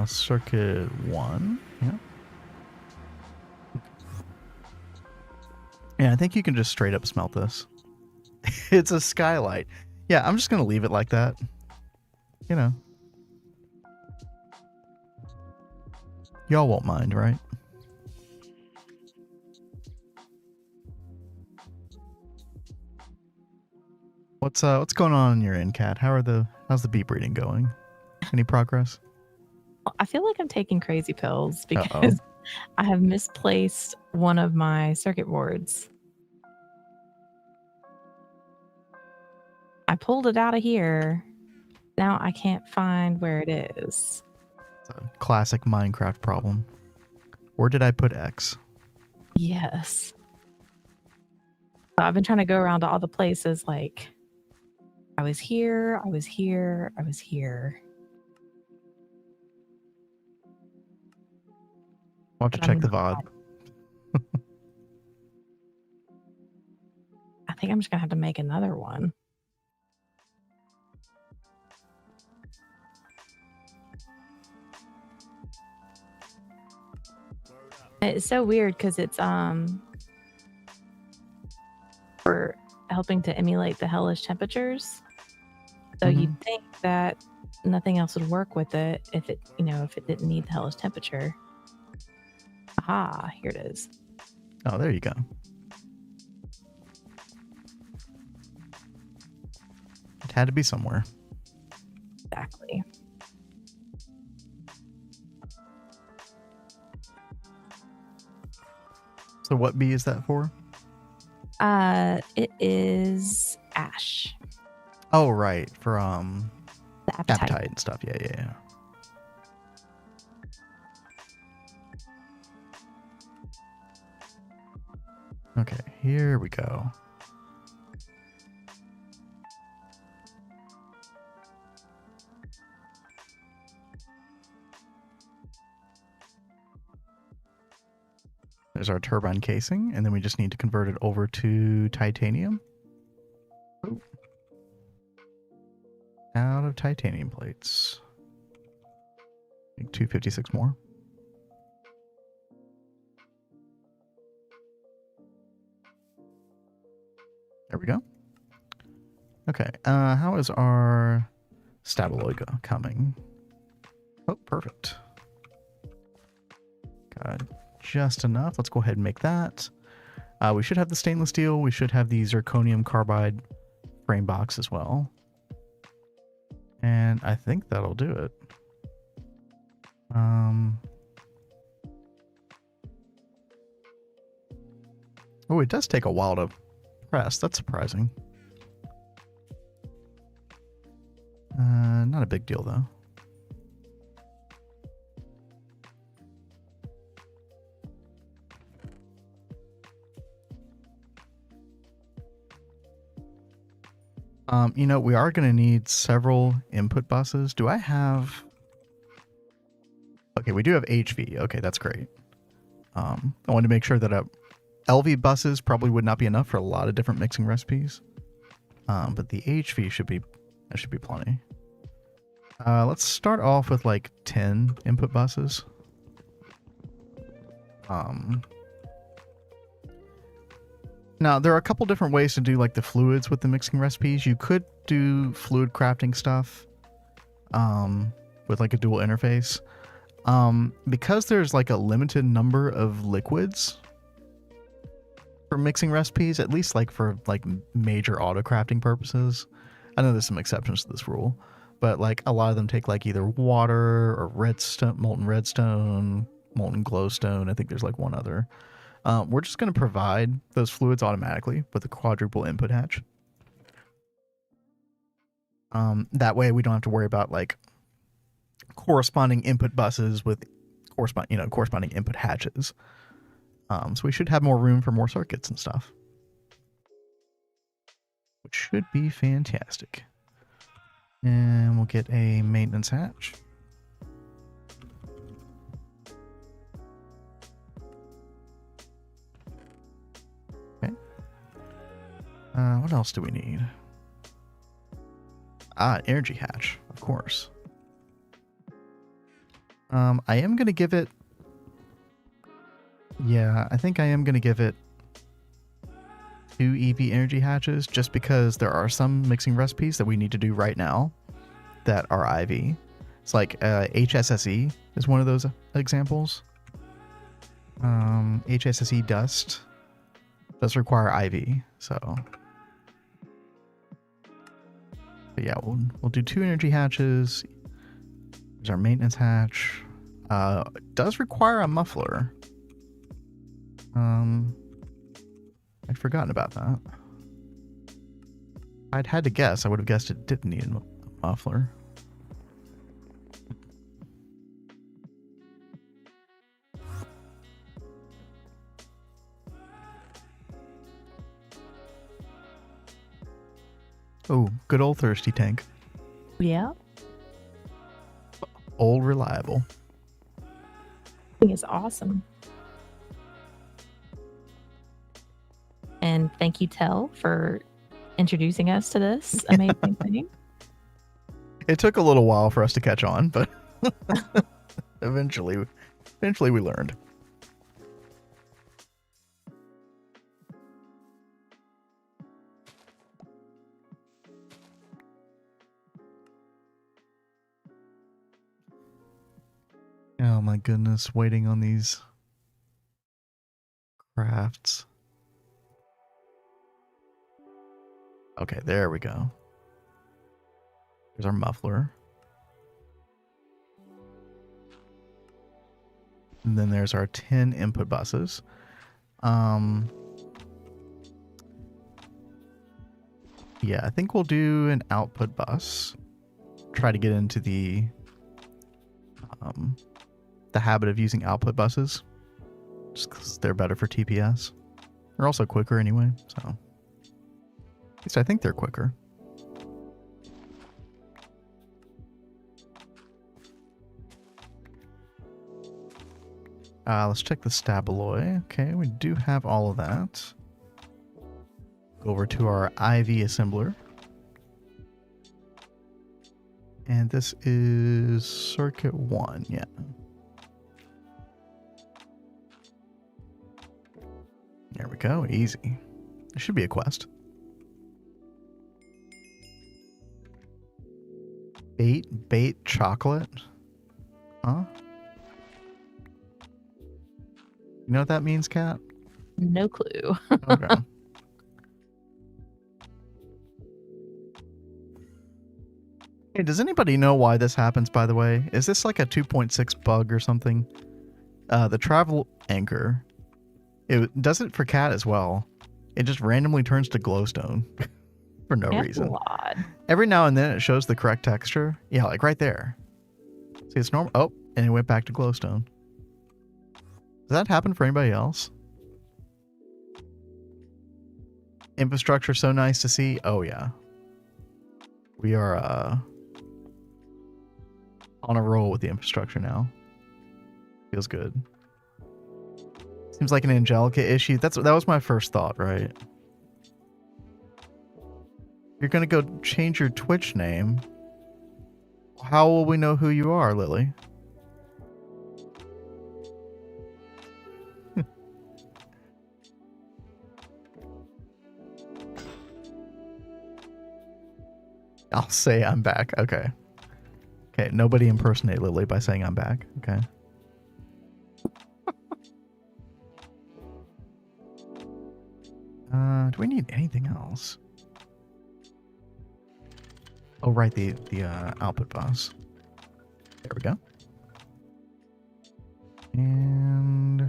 Circuit 1. Yeah. Yeah, I think you can just straight up smelt this. It's a skylight. Yeah, I'm just going to leave it like that. You know. Y'all won't mind, right? What's going on in your end, Cat? How's the bee breeding going? Any progress? I feel like I'm taking crazy pills because I have misplaced one of my circuit boards. I pulled it out of here. Now I can't find where it is. It's a classic Minecraft problem. Where did I put X? Yes. So I've been trying to go around to all the places like I was here, I was here, I was here. I'll have to check the VOD. I think I'm just gonna have to make another one. It's so weird because it's for helping to emulate the hellish temperatures. So you'd think that nothing else would work with it if it didn't need the hellish temperature. Aha, here it is. Oh, there you go. It had to be somewhere. Exactly. So what bee is that for? It is ash. Oh, right. For The appetite and stuff. Yeah. Okay, here we go. There's our turbine casing, and then we just need to convert it over to titanium. Oh. Out of titanium plates. Make 256 more. There we go. Okay, how is our stabaloid coming? Oh, perfect. Got just enough. Let's go ahead and make that. We should have the stainless steel. We should have the zirconium carbide frame box as well. And I think that'll do it. Oh, it does take a while to press. That's surprising. Not a big deal though. You know, we are going to need several input buses. Do I have... Okay, we do have HV. Okay, that's great. I wanted to make sure that LV buses probably would not be enough for a lot of different mixing recipes. But the HV should be plenty. Let's start off with like 10 input buses. Now, there are a couple different ways to do like the fluids with the mixing recipes. You could do fluid crafting stuff with like a dual interface. Because there's like a limited number of liquids for mixing recipes, at least like for like major auto crafting purposes. I know there's some exceptions to this rule, but like a lot of them take like either water or redstone, molten glowstone. I think there's like one other. We're just going to provide those fluids automatically with a quadruple input hatch. That way we don't have to worry about like corresponding input buses with corresponding input hatches. So we should have more room for more circuits and stuff, which should be fantastic. And we'll get a maintenance hatch. Okay. What else do we need? Energy hatch, of course. I am going to give it... Yeah, I think I am going to give it 2 EV energy hatches just because there are some mixing recipes that we need to do right now that are IV. It's like HSSE is one of those examples. HSSE dust does require IV, so... But yeah, we'll do 2 energy hatches. There's our maintenance hatch. Does require a muffler. I'd forgotten about that. I'd had to guess. I would have guessed it didn't need a muffler. Oh, good old thirsty tank. Yeah. Old reliable. Thing is awesome. And thank you, Tell, for introducing us to this amazing thing. It took a little while for us to catch on, but eventually we learned. Oh my goodness, waiting on these crafts. Okay, there we go. Here's our muffler. And then there's our 10 input buses. Yeah, I think we'll do an output bus. Try to get into the habit of using output buses, just because they're better for TPS. They're also quicker anyway, so at least I think they're quicker. Let's check the stabaloy. Okay, we do have all of that. Go over to our IV assembler. And this is circuit 1, yeah. There we go, easy. It should be a quest. Bait chocolate? Huh? You know what that means, Kat? No clue. Okay. Hey, does anybody know why this happens, by the way? Is this like a 2.6 bug or something? The travel anchor, it does it for Cat as well. It just randomly turns to glowstone for no reason. Odd. Every now and then it shows the correct texture. Yeah, like right there. See, it's normal. Oh, and it went back to glowstone. Does that happen for anybody else? Infrastructure so nice to see. Oh yeah. We are on a roll with the infrastructure now. Feels good. Seems like an Angelica issue. That was my first thought, right? You're gonna go change your Twitch name. How will we know who you are, Lily? I'll say I'm back. Okay. Okay, nobody impersonate Lily by saying I'm back. Okay. Do we need anything else? Oh, right, the output bus. There we go. And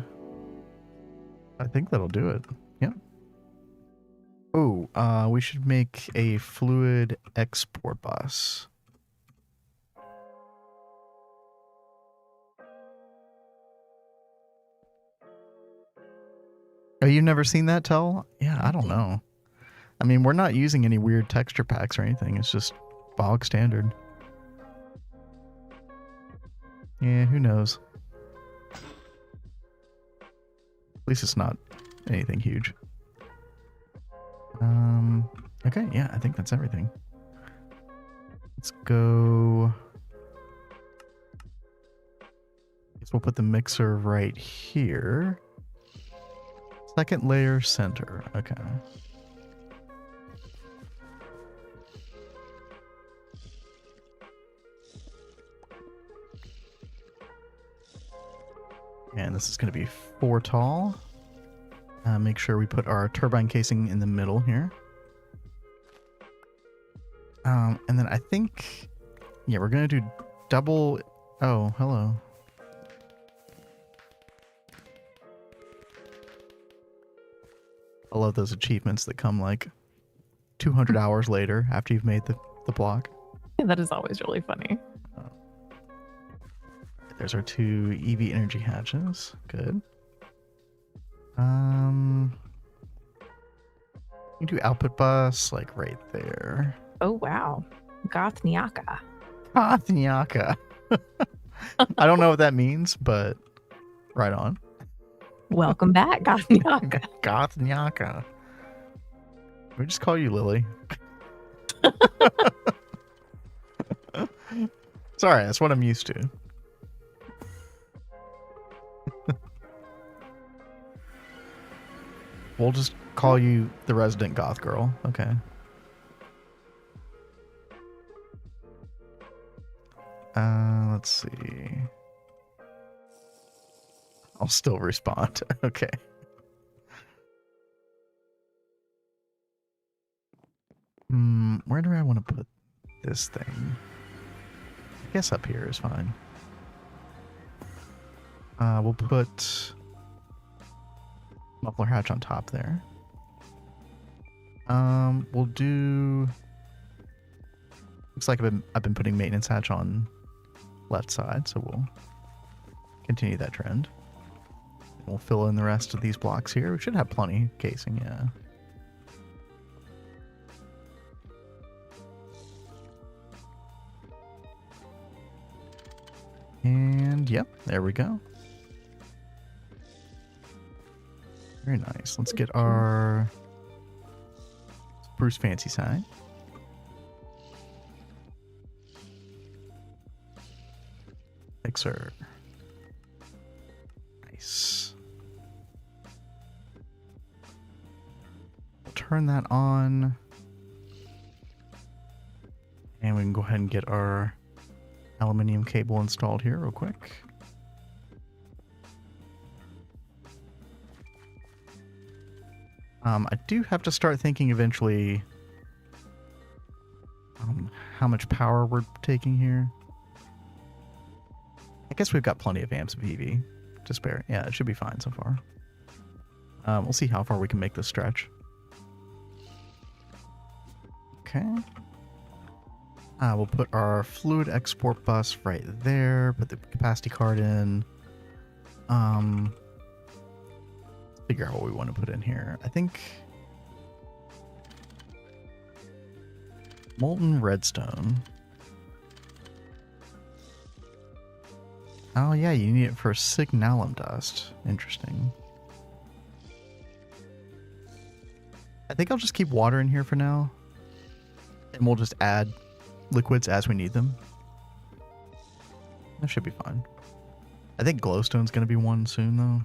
I think that'll do it. Yep. Oh, we should make a fluid export bus. Oh, you've never seen that, Tell? Yeah, I don't know. I mean, we're not using any weird texture packs or anything. It's just bog standard. Yeah, who knows? At least it's not anything huge. Okay, yeah, I think that's everything. Let's go. Guess we'll put the mixer right here. Second layer center. Okay. And this is going to be 4 tall. Make sure we put our turbine casing in the middle here. And then I think, yeah, we're going to do double. Oh, hello. I love those achievements that come like 200 hours later after you've made the block. That is always really funny. There's our 2 EV energy hatches. Good. You do output bus like right there. Oh, wow. Gothniaka. Gothniaka. I don't know what that means, but right on. Welcome back, Gothniaka. Gothniaka. We just call you Lily. Sorry, that's what I'm used to. We'll just call you the resident goth girl. Okay. Let's see. I'll still respond. Okay. Where do I want to put this thing? I guess up here is fine. We'll put muffler hatch on top there. We'll do. Looks like I've been putting maintenance hatch on left side, so we'll continue that trend. We'll fill in the rest of these blocks here. We should have plenty casing, yeah. And yep, there we go. Very nice. Let's get our spruce fancy sign. Mixer. Nice. We'll turn that on. And we can go ahead and get our aluminum cable installed here real quick. I do have to start thinking eventually how much power we're taking here. I guess we've got plenty of amps of EV to spare. Yeah, it should be fine so far. We'll see how far we can make this stretch. Okay. We'll put our fluid export bus right there. Put the capacity card in. Figure out what we want to put in here. I think molten redstone. Oh yeah, you need it for signalum dust. Interesting. I think I'll just keep water in here for now. And we'll just add liquids as we need them. That should be fine. I think glowstone's going to be one soon though.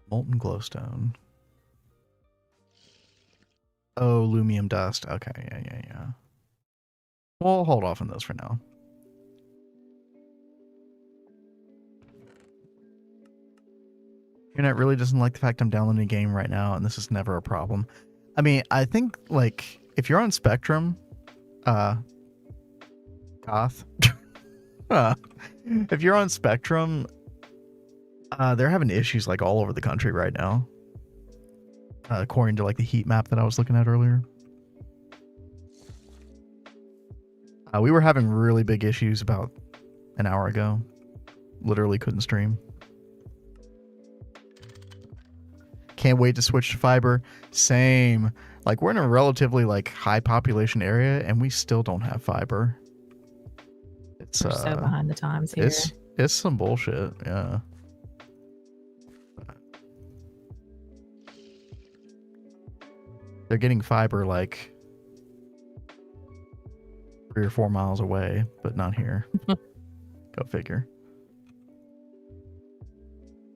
Molten glowstone. Oh, lumium dust. Okay, yeah. We'll hold off on those for now. Internet really doesn't like the fact I'm downloading a game right now, and this is never a problem. I mean, I think, like, if you're on Spectrum, Goth, if you're on Spectrum, they're having issues, like, all over the country right now. According to, like, the heat map that I was looking at earlier. We were having really big issues about an hour ago. Literally couldn't stream. Can't wait to switch to fiber. Same. Like, we're in a relatively, like, high population area, and we still don't have fiber. It's We're so behind the times here. It's some bullshit, yeah. They're getting fiber, like, 3 or 4 miles away, but not here. Go figure.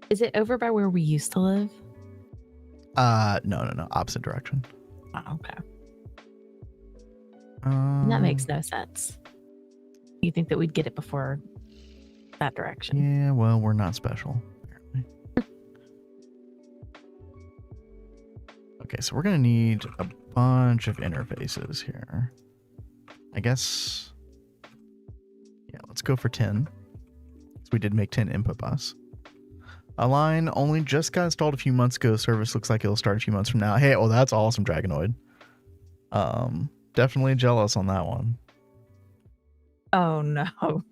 Is it over by where we used to live? No. Opposite direction. Oh, okay. That makes no sense. You think that we'd get it before that direction? Yeah, well, we're not special, apparently. Okay, so we're gonna need a bunch of interfaces here. I guess. Yeah, let's go for 10. So we did make 10 input bus. A line only just got installed a few months ago. Service looks like it'll start a few months from now. Hey, well, that's awesome, Dragonoid. Definitely jealous on that one. Oh no.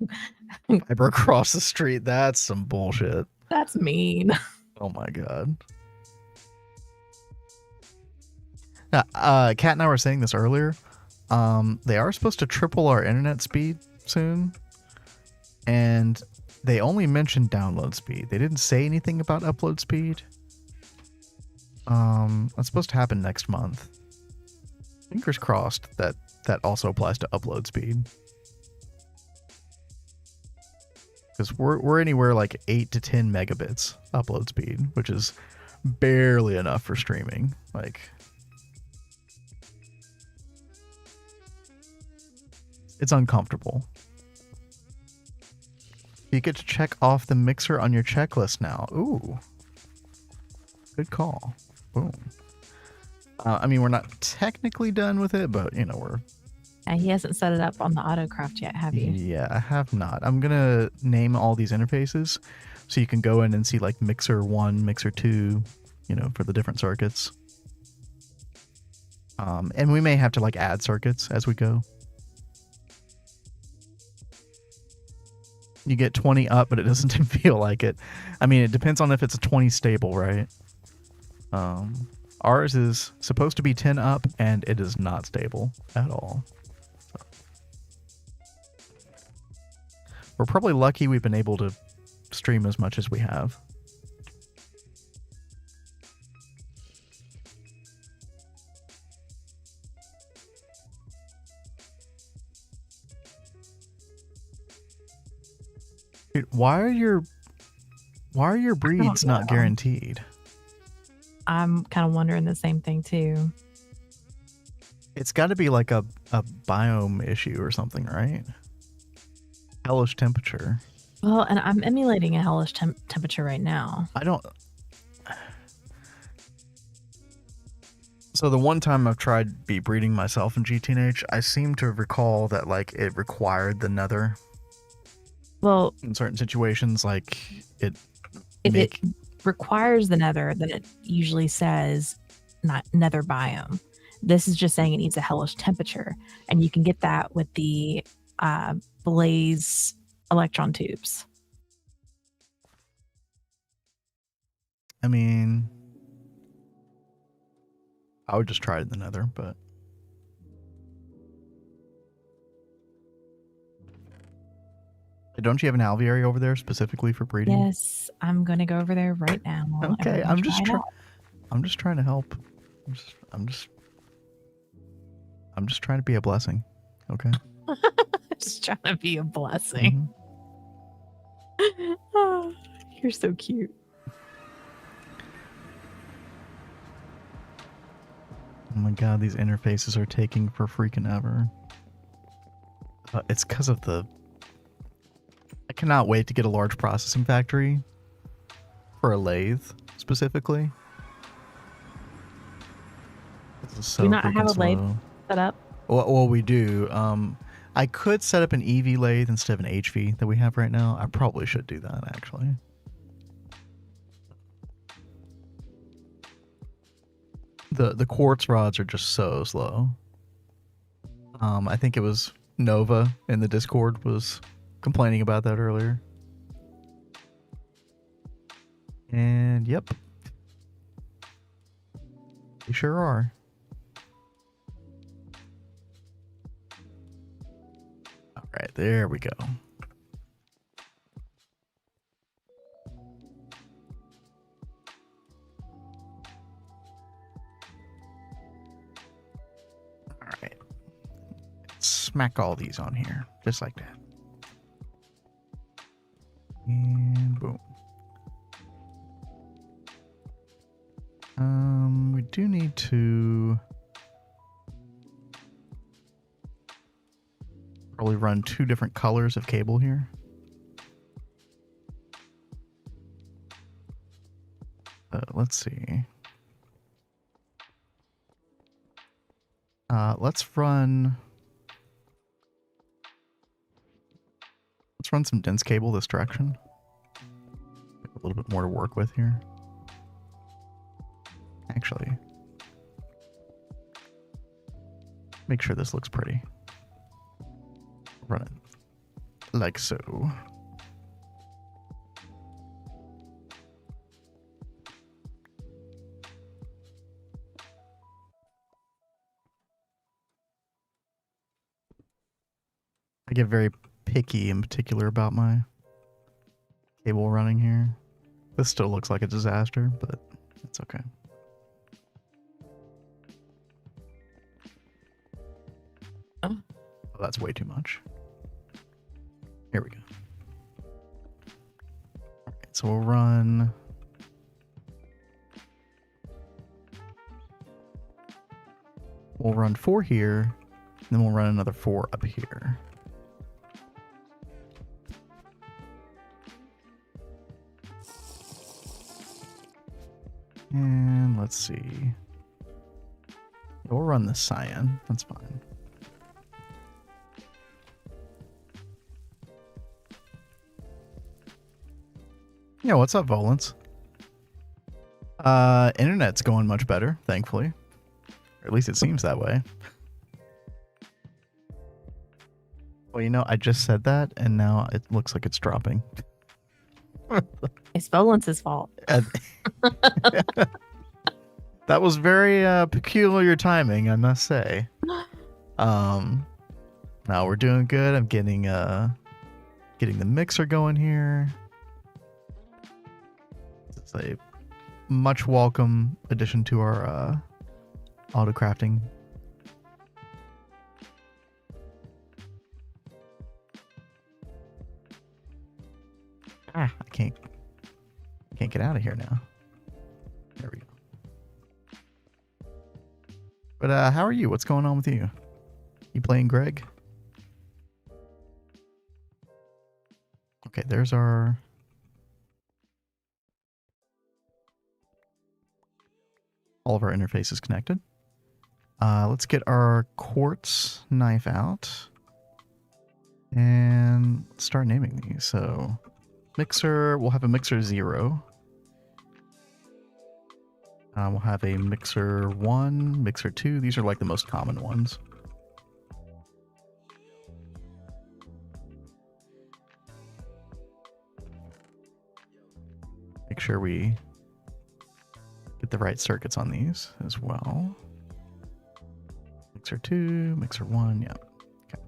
Fiber across the street. That's some bullshit. That's mean. Oh my god. Now, Kat and I were saying this earlier. They are supposed to triple our internet speed soon. And they only mentioned download speed. They didn't say anything about upload speed. That's supposed to happen next month. Fingers crossed that that also applies to upload speed. Because we're anywhere like 8 to 10 megabits upload speed, which is barely enough for streaming. Like, it's uncomfortable. You get to check off the mixer on your checklist now. Ooh. Good call. Boom. I mean, we're not technically done with it, but, you know, we're... He hasn't set it up on the Autocraft yet, have you? Yeah, I have not. I'm going to name all these interfaces so you can go in and see, like, Mixer 1, Mixer 2, you know, for the different circuits. And we may have to, like, add circuits as we go. You get 20 up, but it doesn't feel like it. I mean, it depends on if it's a 20 stable, right? Ours is supposed to be 10 up, and it is not stable at all. So. We're probably lucky we've been able to stream as much as we have. Dude, why are your breeds not guaranteed? I'm kind of wondering the same thing too. It's got to be like a biome issue or something, right? Hellish temperature. Well, and I'm emulating a hellish temperature right now. I don't... So the one time I've tried bee breeding myself in GTNH, I seem to recall that, like, it required the nether. Well, in certain situations, like, if it requires the nether, then it usually says not nether biome. This is just saying it needs a hellish temperature, and you can get that with the Blaze electron tubes. I mean, I would just try it in the nether, but don't you have an alveary over there specifically for breeding? Yes, I'm going to go over there right now. Okay, I'm just trying to help. I'm just trying to be a blessing. Okay. Just trying to be a blessing. Mm-hmm. Oh, you're so cute. my god, these interfaces are taking for freaking ever. It's because of the... I cannot wait to get a large processing factory for a lathe, specifically. This is so Do you not freaking have a lathe slow. set up? Well, we do. I could set up an EV lathe instead of an HV that we have right now. I probably should do that, actually. The quartz rods are just so slow. I think it was Nova in the Discord was complaining about that earlier. And yep. They sure are. Alright, there we go. Alright. Smack all these on here, just like that. And boom. We do need to probably run 2 different colors of cable here. Let's see. Let's run some dense cable this direction. A little bit more to work with here. Actually, make sure this looks pretty. Run it like so. I get very picky in particular about my cable running here. This still looks like a disaster, but it's okay. Oh, that's way too much. Here we go. Alright, so we'll run... We'll run 4 here, and then we'll run another 4 up here. And let's see. Yeah, we'll run the cyan. That's fine. Yeah, what's up, Volans? Internet's going much better, thankfully. Or at least it seems that way. Well, you know, I just said that, and now it looks like it's dropping. It's Volance's fault. That was very peculiar timing, I must say. Now we're doing good. I'm getting the mixer going here. It's a much welcome addition to our Autocrafting. I can't get out of here now. There we go. But how are you? What's going on with you? You playing Greg? Okay, there's our... all of our interfaces connected. Let's get our quartz knife out and start naming these. So mixer, we'll have a mixer 0. We'll have a mixer 1, mixer 2. These are like the most common ones. Make sure we get the right circuits on these as well. Mixer 2, mixer 1, yeah. Okay.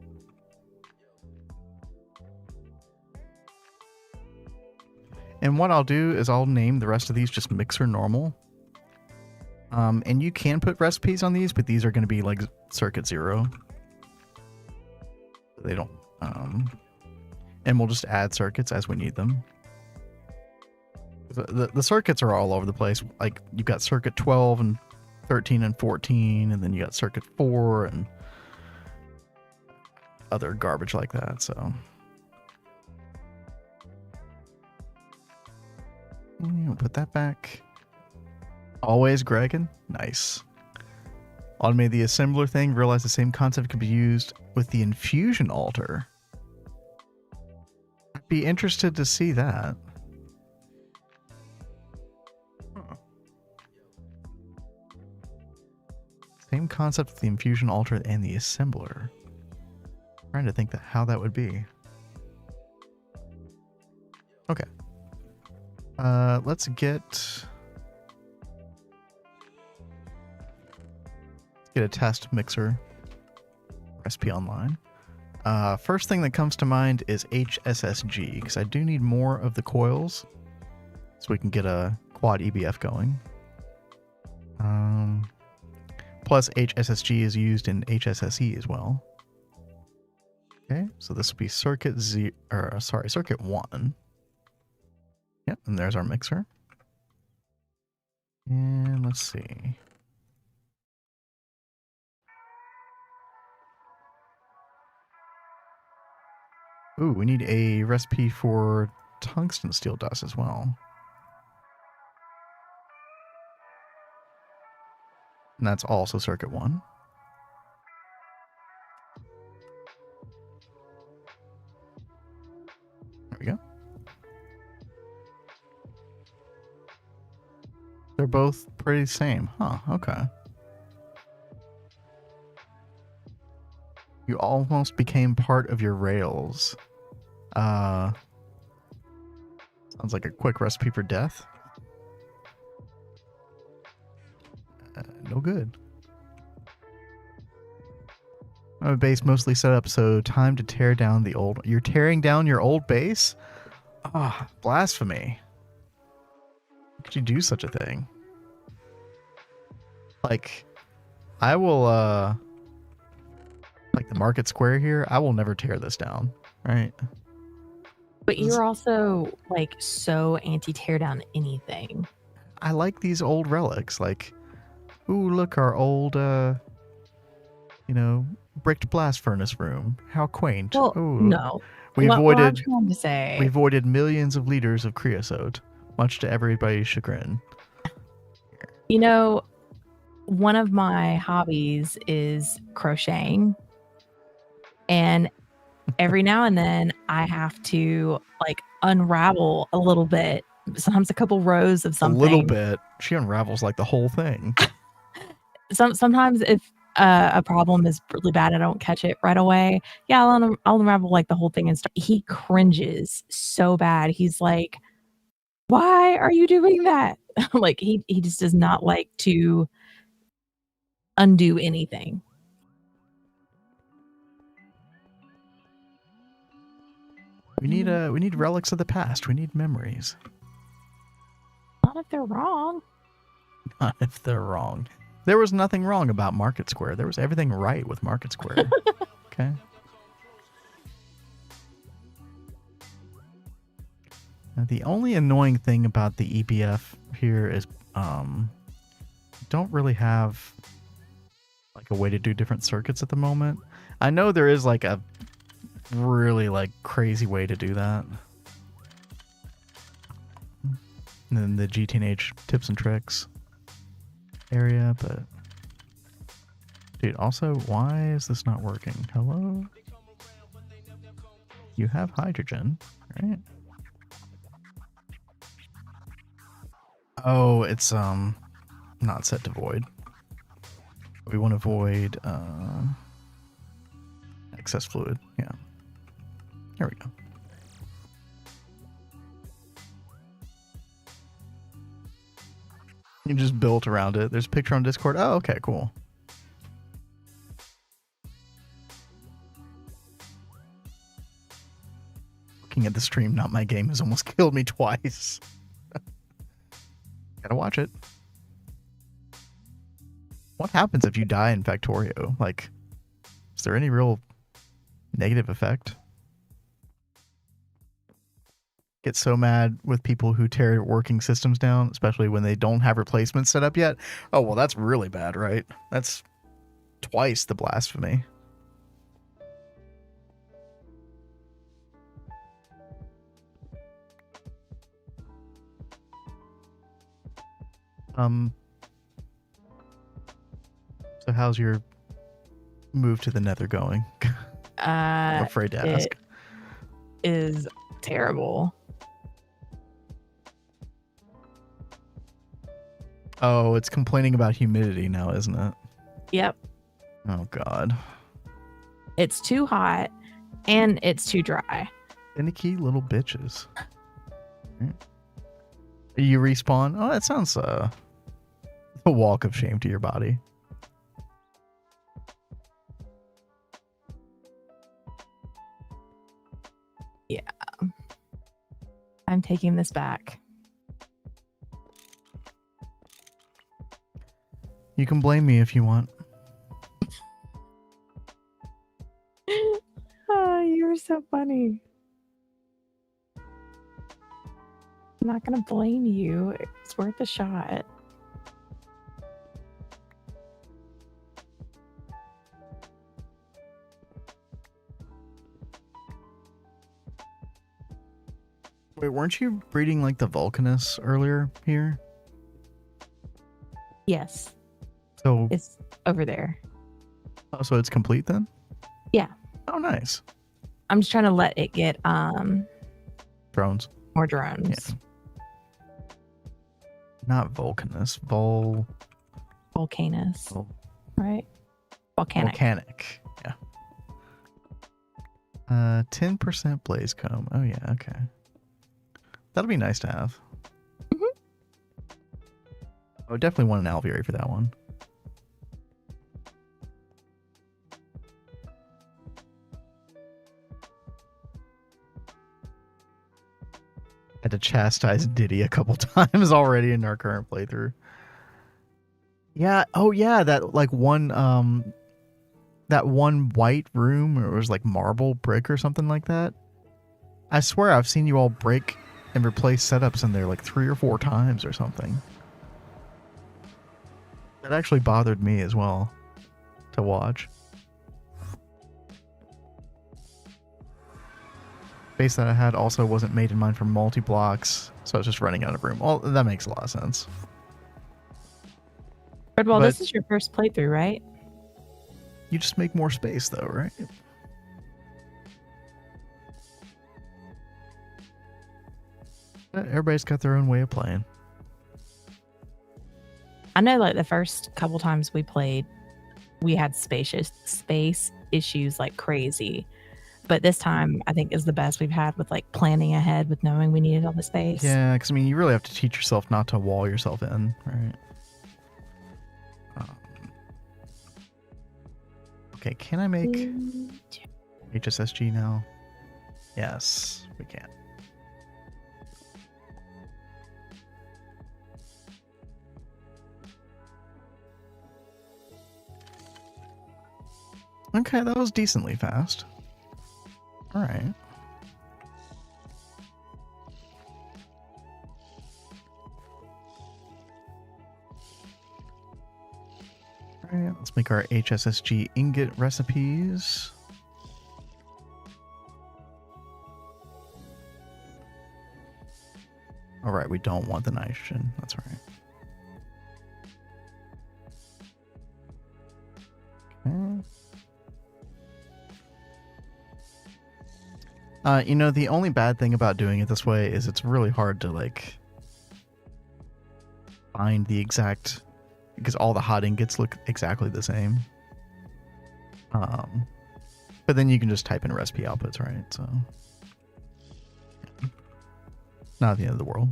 And what I'll do is I'll name the rest of these just mixer normal. And you can put recipes on these, but these are going to be like circuit 0. They don't, and we'll just add circuits as we need them. The circuits are all over the place. Like you've got circuit 12 and 13 and 14, and then you got circuit 4 and other garbage like that. So we'll put that back. Always Gregan. Nice. Automate the assembler thing. Realize the same concept can be used with the infusion altar. I'd be interested to see that. Huh. Same concept with the infusion altar and the assembler. Trying to think how that would be. Okay. Let's get a test mixer recipe online. First thing that comes to mind is HSSG, because I do need more of the coils so we can get a quad EBF going. Plus HSSG is used in HSSE as well. Okay, so this will be circuit circuit 1. Yep, and there's our mixer. And let's see. Ooh, we need a recipe for tungsten steel dust as well. And that's also circuit 1. There we go. They're both pretty same. Huh, okay. You almost became part of your rails. Sounds like a quick recipe for death. No good. My base mostly set up, so time to tear down the old... You're tearing down your old base? Ah, blasphemy. How could you do such a thing? Like, I will, like the market square here, I will never tear this down, right? But you're also, like, so anti-tear down anything. I like these old relics, like, ooh, look, our old, you know, bricked blast furnace room. How quaint. Well, ooh. no. We what I'm avoided trying to say, we avoided millions of liters of creosote, much to everybody's chagrin. you know, one of my hobbies is crocheting. And every now and then I have to like unravel a little bit, sometimes a couple rows of something. A little bit. She unravels like the whole thing. Sometimes if a problem is really bad, I don't catch it right away. Yeah, I'll unravel like the whole thing and start. He cringes so bad. He's like, "Why are you doing that?" Like he just does not like to undo anything. We need relics of the past. We need memories. Not if they're wrong. Not if they're wrong. There was nothing wrong about Market Square. There was everything right with Market Square. Okay. Now, the only annoying thing about the EBF here is don't really have like a way to do different circuits at the moment. I know there is like a really like crazy way to do that. And then the GTNH tips and tricks area, but dude, also, why is this not working? Hello? You have hydrogen, right? Oh, it's not set to void. We want to void excess fluid. Yeah. There we go. You just built around it. There's a picture on Discord. Oh, okay, cool. Looking at the stream, not my game, has almost killed me twice. Gotta watch it. What happens if you die in Factorio? Like, is there any real negative effect? get so mad with people who tear working systems down, especially when they don't have replacements set up yet. Oh, well, that's really bad, right? That's twice the blasphemy. So how's your move to the Nether going? I'm afraid to ask. It is terrible. Oh, it's complaining about humidity now, isn't it? Yep. Oh, God. It's too hot and it's too dry. Finicky little bitches. You respawn? Oh, that sounds a walk of shame to your body. Yeah. I'm taking this back. You can blame me if you want. Oh, you're so funny. I'm not going to blame you. It's worth a shot. Wait, weren't you breeding like the Vulcanus earlier here? Yes. So It's over there. Oh, so it's complete then? Yeah. Oh, nice. I'm just trying to let it get Drones. more drones. Yeah. Not Vulcanus. Volcanus. Right? Volcanic. Volcanic. Yeah. 10% blaze comb. Oh yeah, okay. That'll be nice to have. Mm-hmm. I would definitely want an alveary for that one. Had to chastise Diddy a couple times already in our current playthrough. Yeah, oh yeah, that like one that one white room, or it was like marble brick or something like that. I swear I've seen you all break and replace setups in there like 3 or 4 times or something. That actually bothered me as well to watch. Base that I had also wasn't made in mind for multi-blocks, so I was just running out of room. Well, that makes a lot of sense. Redwall, But- this is your first playthrough, right? You just make more space though, right? Everybody's got their own way of playing. I know like the first couple times we played, we had space issues like crazy. But this time I think is the best we've had with like planning ahead with knowing we needed all the space. Yeah, because I mean, you really have to teach yourself not to wall yourself in, right? Okay, can I make HSSG now? Yes, we can. Okay, that was decently fast. All right. All right, let's make our HSSG ingot recipes. All right, we don't want the nitrogen. That's right. Okay. You know, the only bad thing about doing it this way is it's really hard to like find the exact, because all the hot ingots look exactly the same. But then you can just type in recipe outputs, right? So not the end of the world.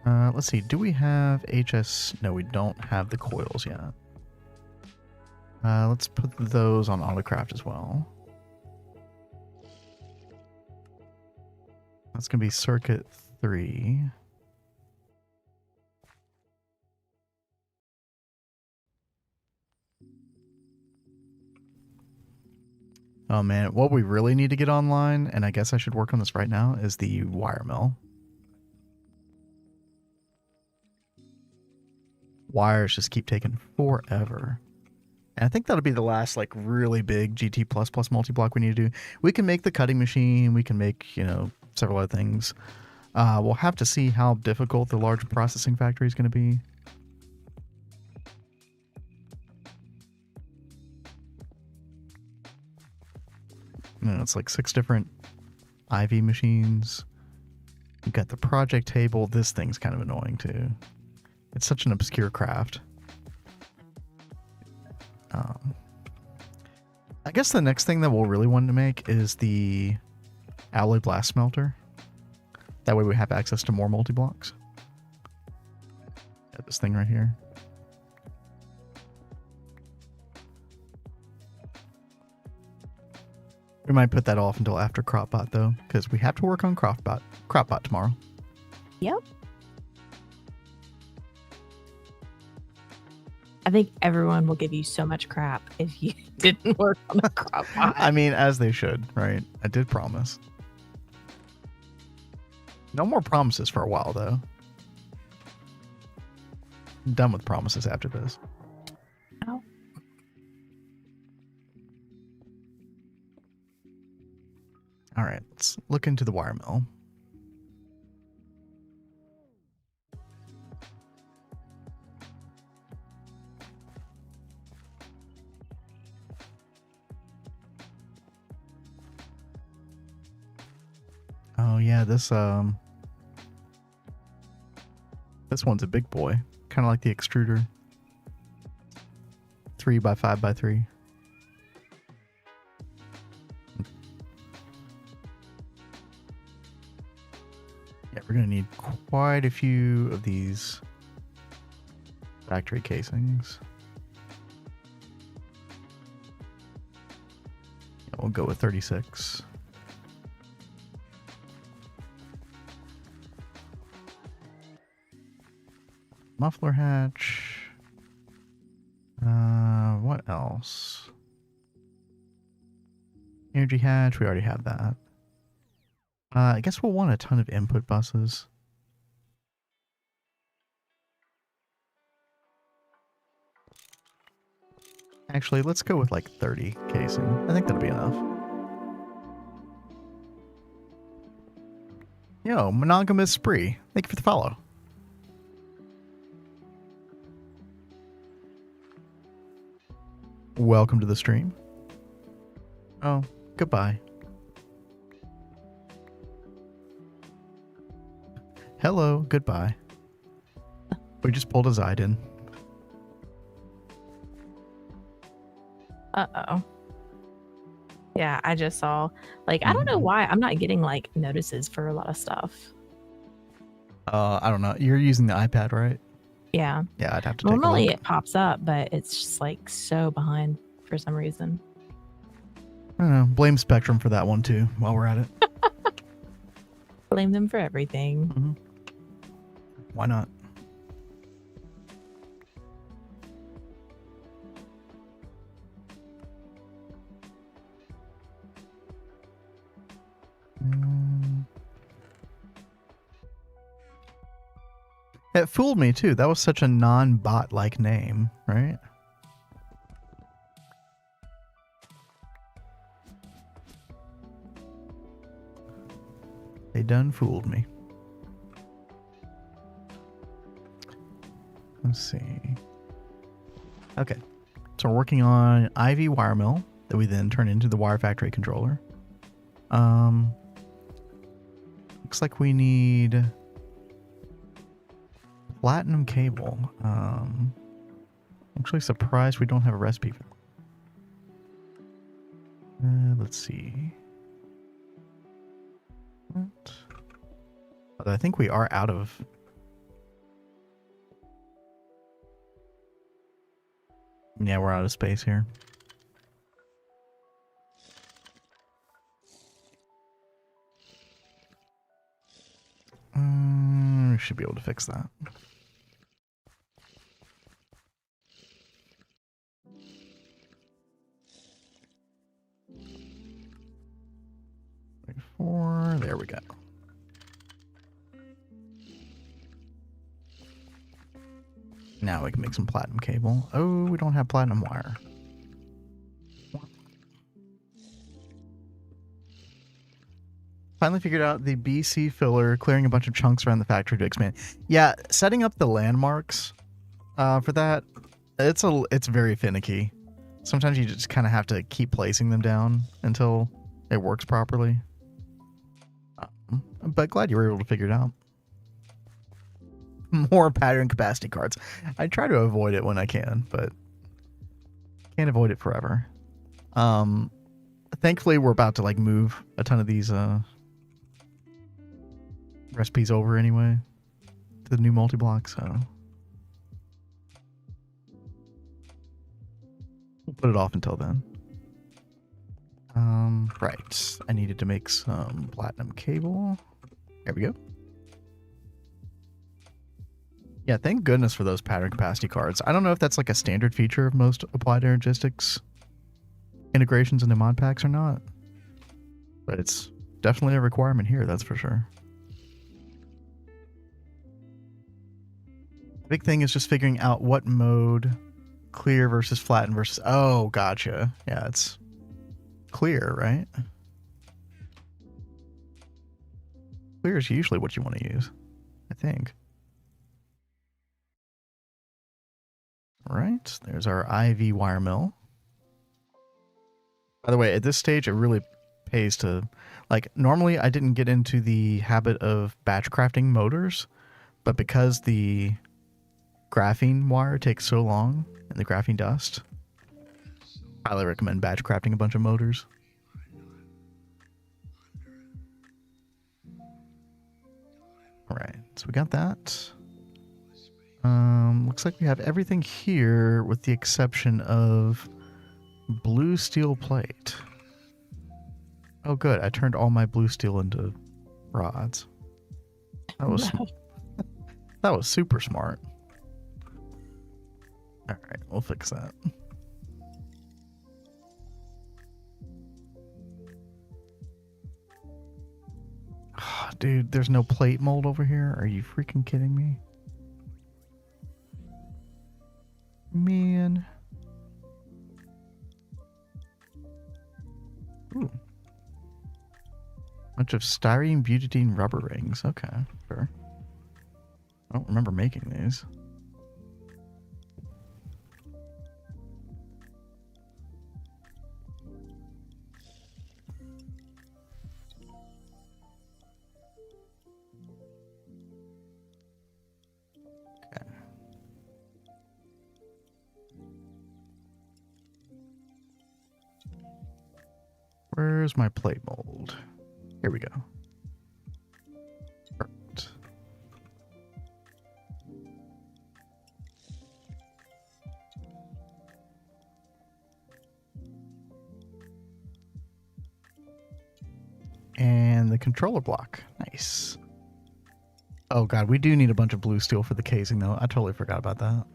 Let's see. Do we have HS? No, we don't have the coils yet. Let's put those on Autocraft as well. That's going to be circuit 3. Oh man, what we really need to get online, and I guess I should work on this right now, is the wire mill. Wires just keep taking forever. And I think that'll be the last like really big GT++ multi-block we need to do. We can make the cutting machine, we can make, you know, several other things. We'll have to see how difficult the large processing factory is going to be. You know, it's like 6 different IV machines. You've got the project table. This thing's kind of annoying too. It's such an obscure craft. I guess the next thing that we'll really want to make is the alloy blast smelter. That way we have access to more multi-blocks. Got this thing right here. We might put that off until after CropBot though, because we have to work on CropBot tomorrow. Yep. I think everyone will give you so much crap if you didn't work on the crop pot. I mean, as they should, right? I did promise. No more promises for a while, though. I'm done with promises after this. Oh. All right, let's look into the wire mill. Oh yeah, this one's a big boy, kind of like the extruder. 3x5x3. Yeah, we're gonna need quite a few of these factory casings. Yeah, we'll go with 36. Muffler hatch. What else? Energy hatch, we already have that. I guess we'll want a ton of input buses. Actually, let's go with like 30 casing. I think that'll be enough. Yo, Monogamous Spree. Thank you for the follow. Welcome to the stream. Oh, goodbye. Hello, goodbye. We just pulled a Zidin. Uh-oh. Yeah, I just saw, like, I don't know why I'm not getting, like, notices for a lot of stuff. I don't know. You're using the iPad, right? Yeah. Yeah, I'd have to take a Normally look. it pops up, but it's just, like, so behind for some reason. I don't know. Blame Spectrum for that one, too, while we're at it. Blame them for everything. Mm-hmm. Why not? It fooled me too. That was such a non-bot like name, right? They done fooled me. Let's see. Okay. So we're working on IV wire mill that we then turn into the wire factory controller. Looks like we need platinum cable. I'm actually surprised we don't have a recipe for that. Let's see. What? Although I think we are out of. Yeah, we're out of space here. We should be able to fix that. 4. There we go. Now we can make some platinum cable. Oh, we don't have platinum wire. Finally figured out the BC filler, clearing a bunch of chunks around the factory to expand. Yeah, setting up the landmarks for that, it's very finicky. Sometimes you just kind of have to keep placing them down until it works properly. But glad you were able to figure it out. More pattern capacity cards. I try to avoid it when I can, but can't avoid it forever. Thankfully, we're about to like move a ton of these recipes over anyway to the new multi-block, so we'll put it off until then. Right. I needed to make some platinum cable. There we go. Yeah, thank goodness for those pattern capacity cards. I don't know if that's like a standard feature of most applied energistics integrations into mod packs or not, but it's definitely a requirement here, that's for sure. The big thing is just figuring out what mode clear versus flatten versus... Oh, gotcha. Yeah, it's clear, right? Clear is usually what you want to use, I think. Right, there's our IV wire mill. By the way, at this stage, it really pays to... Like, normally I didn't get into the habit of batch crafting motors, but because the graphene wire takes so long and the graphene dust, highly recommend batch crafting a bunch of motors. Alright, so we got that. Looks like we have everything here with the exception of blue steel plate. Oh good, I turned all my blue steel into rods. That was that was super smart. Alright, we'll fix that. Oh, dude, there's no plate mold over here? Are you freaking kidding me? Man. Ooh. Bunch of styrene butadiene rubber rings. Okay, sure. I don't remember making these. Okay. Where's my plate mold? Here we go. Perfect. And the controller block. Nice. Oh god, we do need a bunch of blue steel for the casing though. I totally forgot about that.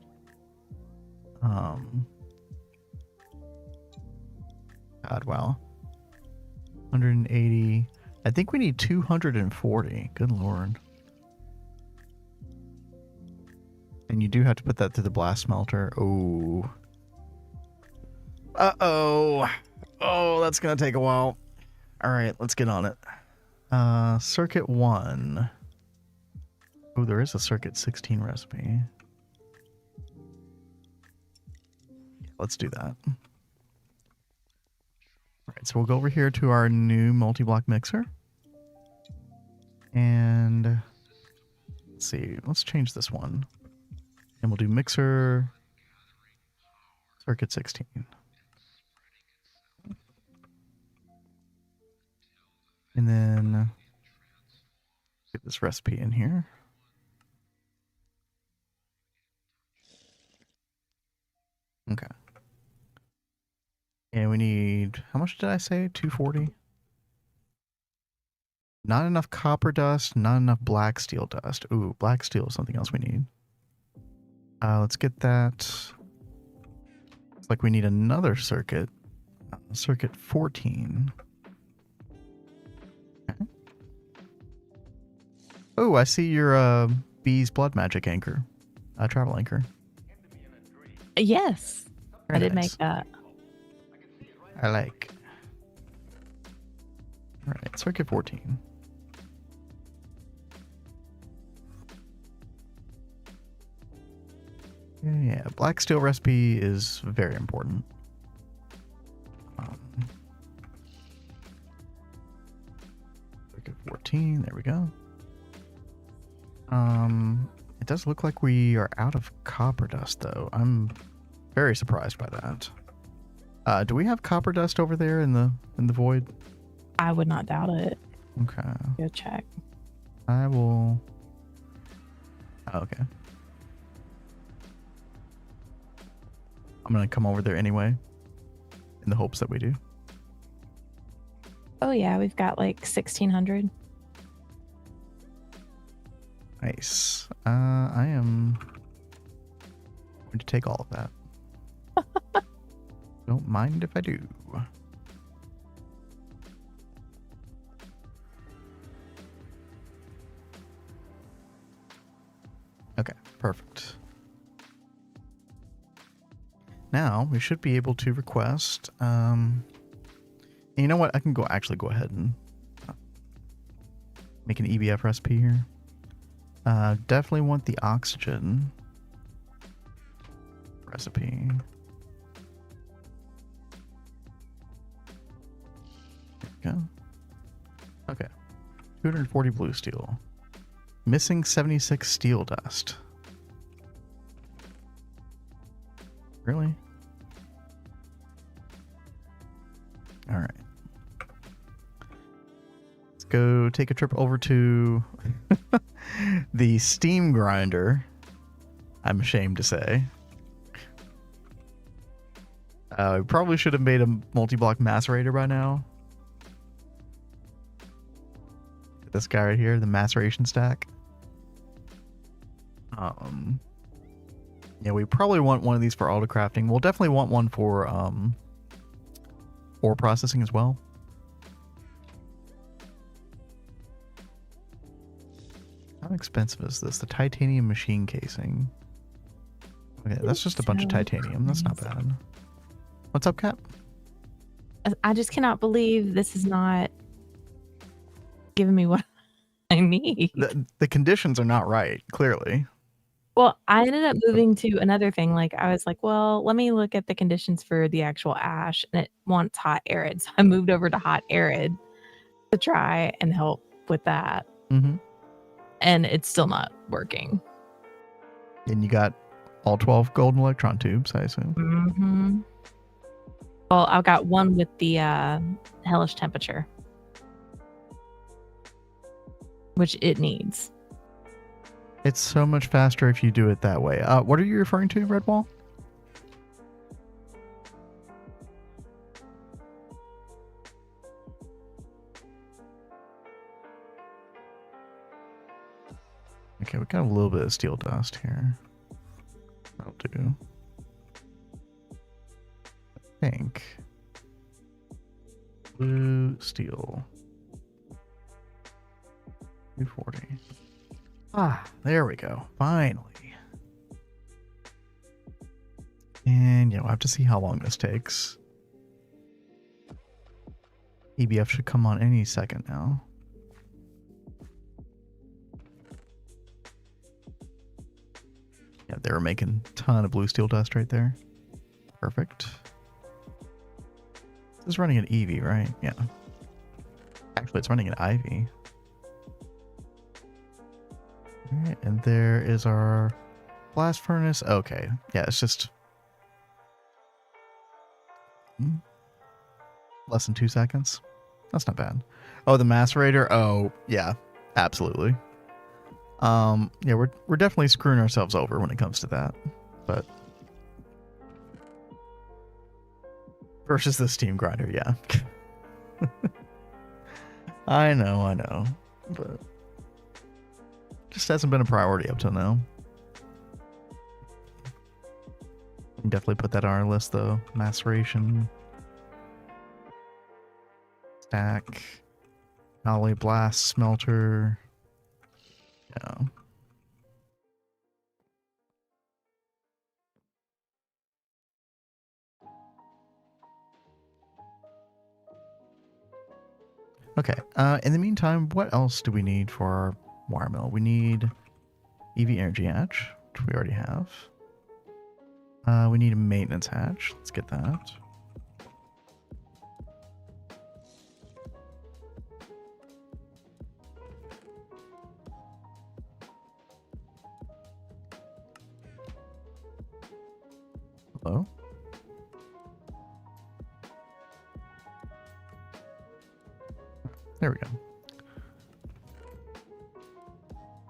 God, wow. 180. I think we need 240. Good lord. And you do have to put that through the blast smelter. Oh. Uh-oh. Oh, that's going to take a while. All right, let's get on it. Circuit 1. Oh, there is a circuit 16 recipe. Let's do that. All right, so we'll go over here to our new multi-block mixer. And let's see, let's change this one. And we'll do mixer circuit 16. And then get this recipe in here. Okay. And we need, how much did I say? 240? Not enough copper dust, not enough black steel dust. Ooh, black steel is something else we need. Let's get that. Looks like we need another circuit. Circuit 14. Okay. Oh, I see your bee's blood magic anchor, travel anchor. Yes, Very I did nice. make that. I like. All right, circuit 14. Yeah, black steel recipe is very important. Circuit 14, there we go. It does look like we are out of copper dust, though. I'm very surprised by that. Do we have copper dust over there in the void? I would not doubt it. Okay. Go check. I will. Oh, okay. I'm gonna come over there anyway, in the hopes that we do. Oh yeah, we've got like 1,600. Nice. I am going to take all of that. Don't mind if I do. Okay, perfect. Now we should be able to request. You know what? I can actually go ahead and make an EBF recipe here. Definitely want the oxygen recipe. There we go. Okay. 240 blue steel. Missing 76 steel dust. Really? All right. Let's go take a trip over to the steam grinder. I'm ashamed to say. We probably should have made a multi-block macerator by now. This guy right here, the maceration stack. Yeah, we probably want one of these for autocrafting. We'll definitely want one for ore processing as well. How expensive is this? The titanium machine casing. Okay, that's just a bunch of titanium. That's not bad. What's up, Cap? I just cannot believe this is not giving me what I need. The conditions are not right, clearly. Well, I ended up moving to another thing. Like, I was like, well, let me look at the conditions for the actual ash, and it wants hot arid. So I moved over to hot arid to try and help with that. Mm-hmm. And it's still not working. And you got all 12 golden electron tubes, I assume. Mm-hmm. Well, I've got one with the hellish temperature, which it needs. It's so much faster if you do it that way. What are you referring to, Redwall? Okay, we got a little bit of steel dust here. That'll do. I think. Blue steel. 240. Ah, there we go. Finally. And yeah, we'll have to see how long this takes. EBF should come on any second now. Yeah, they were making a ton of blue steel dust right there. Perfect. This is running an EV, right? Yeah. Actually, it's running an IV. Alright, and there is our blast furnace. Okay, yeah, it's just less than 2 seconds. That's not bad. Oh, the macerator. Oh, yeah, absolutely. Yeah, we're definitely screwing ourselves over when it comes to that. But versus the steam grinder, yeah. I know, but just hasn't been a priority up till now. We can definitely put that on our list, though. Maceration. Stack. Alloy blast smelter. Yeah. Okay. In the meantime, what else do we need for our wire mill? We need EV energy hatch, which we already have. We need a maintenance hatch. Let's get that. Hello? There we go.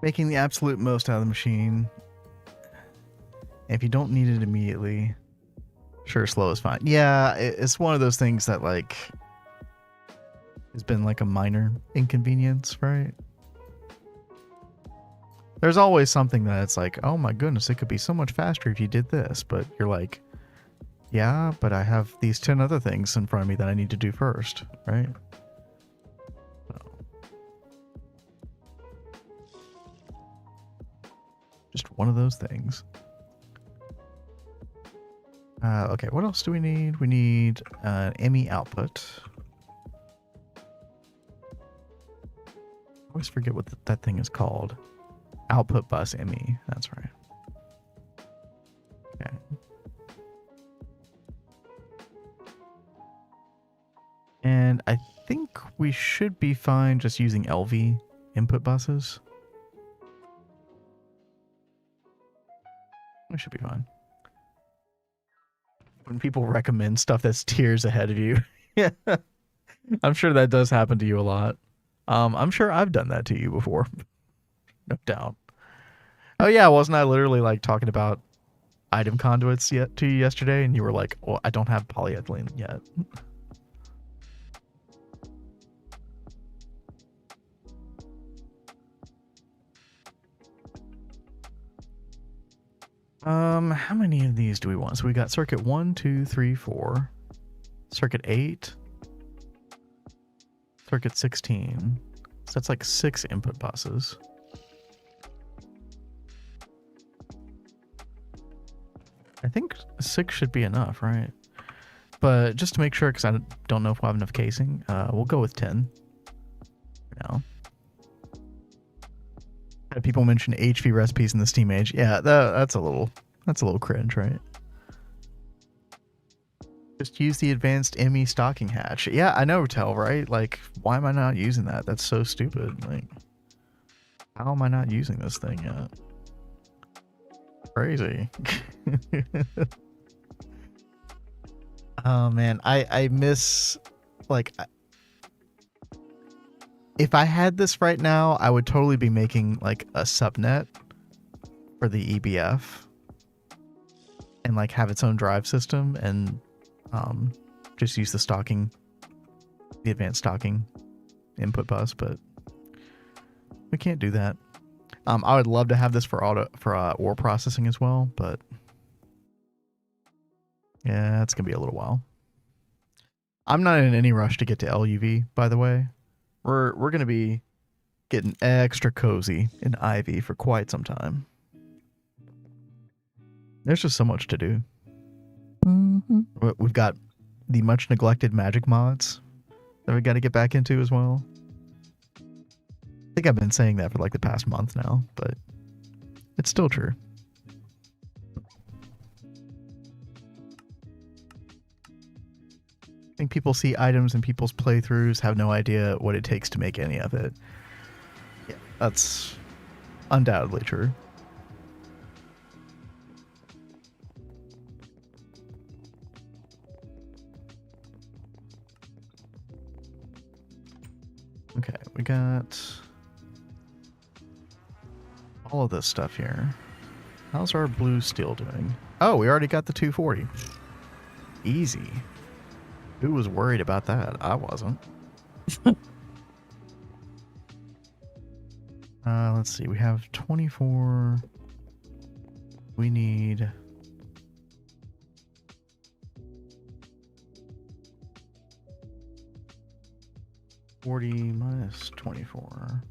Making the absolute most out of the machine. If you don't need it immediately, sure, slow is fine. Yeah, it's one of those things that, like, has been like a minor inconvenience, right? There's always something that it's like, oh my goodness, it could be so much faster if you did this. But you're like, yeah, but I have these 10 other things in front of me that I need to do first, right? Just one of those things. Okay, what else do we need? We need an ME output. I always forget what that thing is called. Output bus ME. That's right. Okay. And I think we should be fine just using LV input buses. We should be fine. When people recommend stuff that's tiers ahead of you. Yeah. I'm sure that does happen to you a lot. I'm sure I've done that to you before. No doubt. Oh yeah, wasn't I literally like talking about item conduits to you yesterday, and you were like, "Well, I don't have polyethylene yet." How many of these do we want? So we got circuit 1, 2, 3, 4, circuit 8, circuit 16. So that's like 6 input buses. I think 6 should be enough, right? But just to make sure, because I don't know if we'll have enough casing, we'll go with 10 for now. Had people mention HV recipes in the Steam Age. Yeah, that's a little cringe, right? Just use the advanced ME stocking hatch. Yeah, I know, Tel, right? Like, why am I not using that? That's so stupid. Like, how am I not using this thing yet? Crazy. Oh man, I miss, like, if I had this right now, I would totally be making like a subnet for the EBF and like have its own drive system and just use the advanced stocking input bus, but we can't do that. I would love to have this for ore processing as well, but yeah, it's gonna be a little while. I'm not in any rush to get to LUV, by the way. We're gonna be getting extra cozy in Ivy for quite some time. There's just so much to do. Mm-hmm. We've got the much neglected magic mods that we got to get back into as well. I think I've been saying that for like the past month now, but it's still true. I think people see items in people's playthroughs, have no idea what it takes to make any of it. Yeah, that's undoubtedly true. Okay, we got all of this stuff here. How's our blue steel doing? Oh, we already got the 240. Easy. Who was worried about that? I wasn't. Let's see. We have 24. We need... $40 minus 24.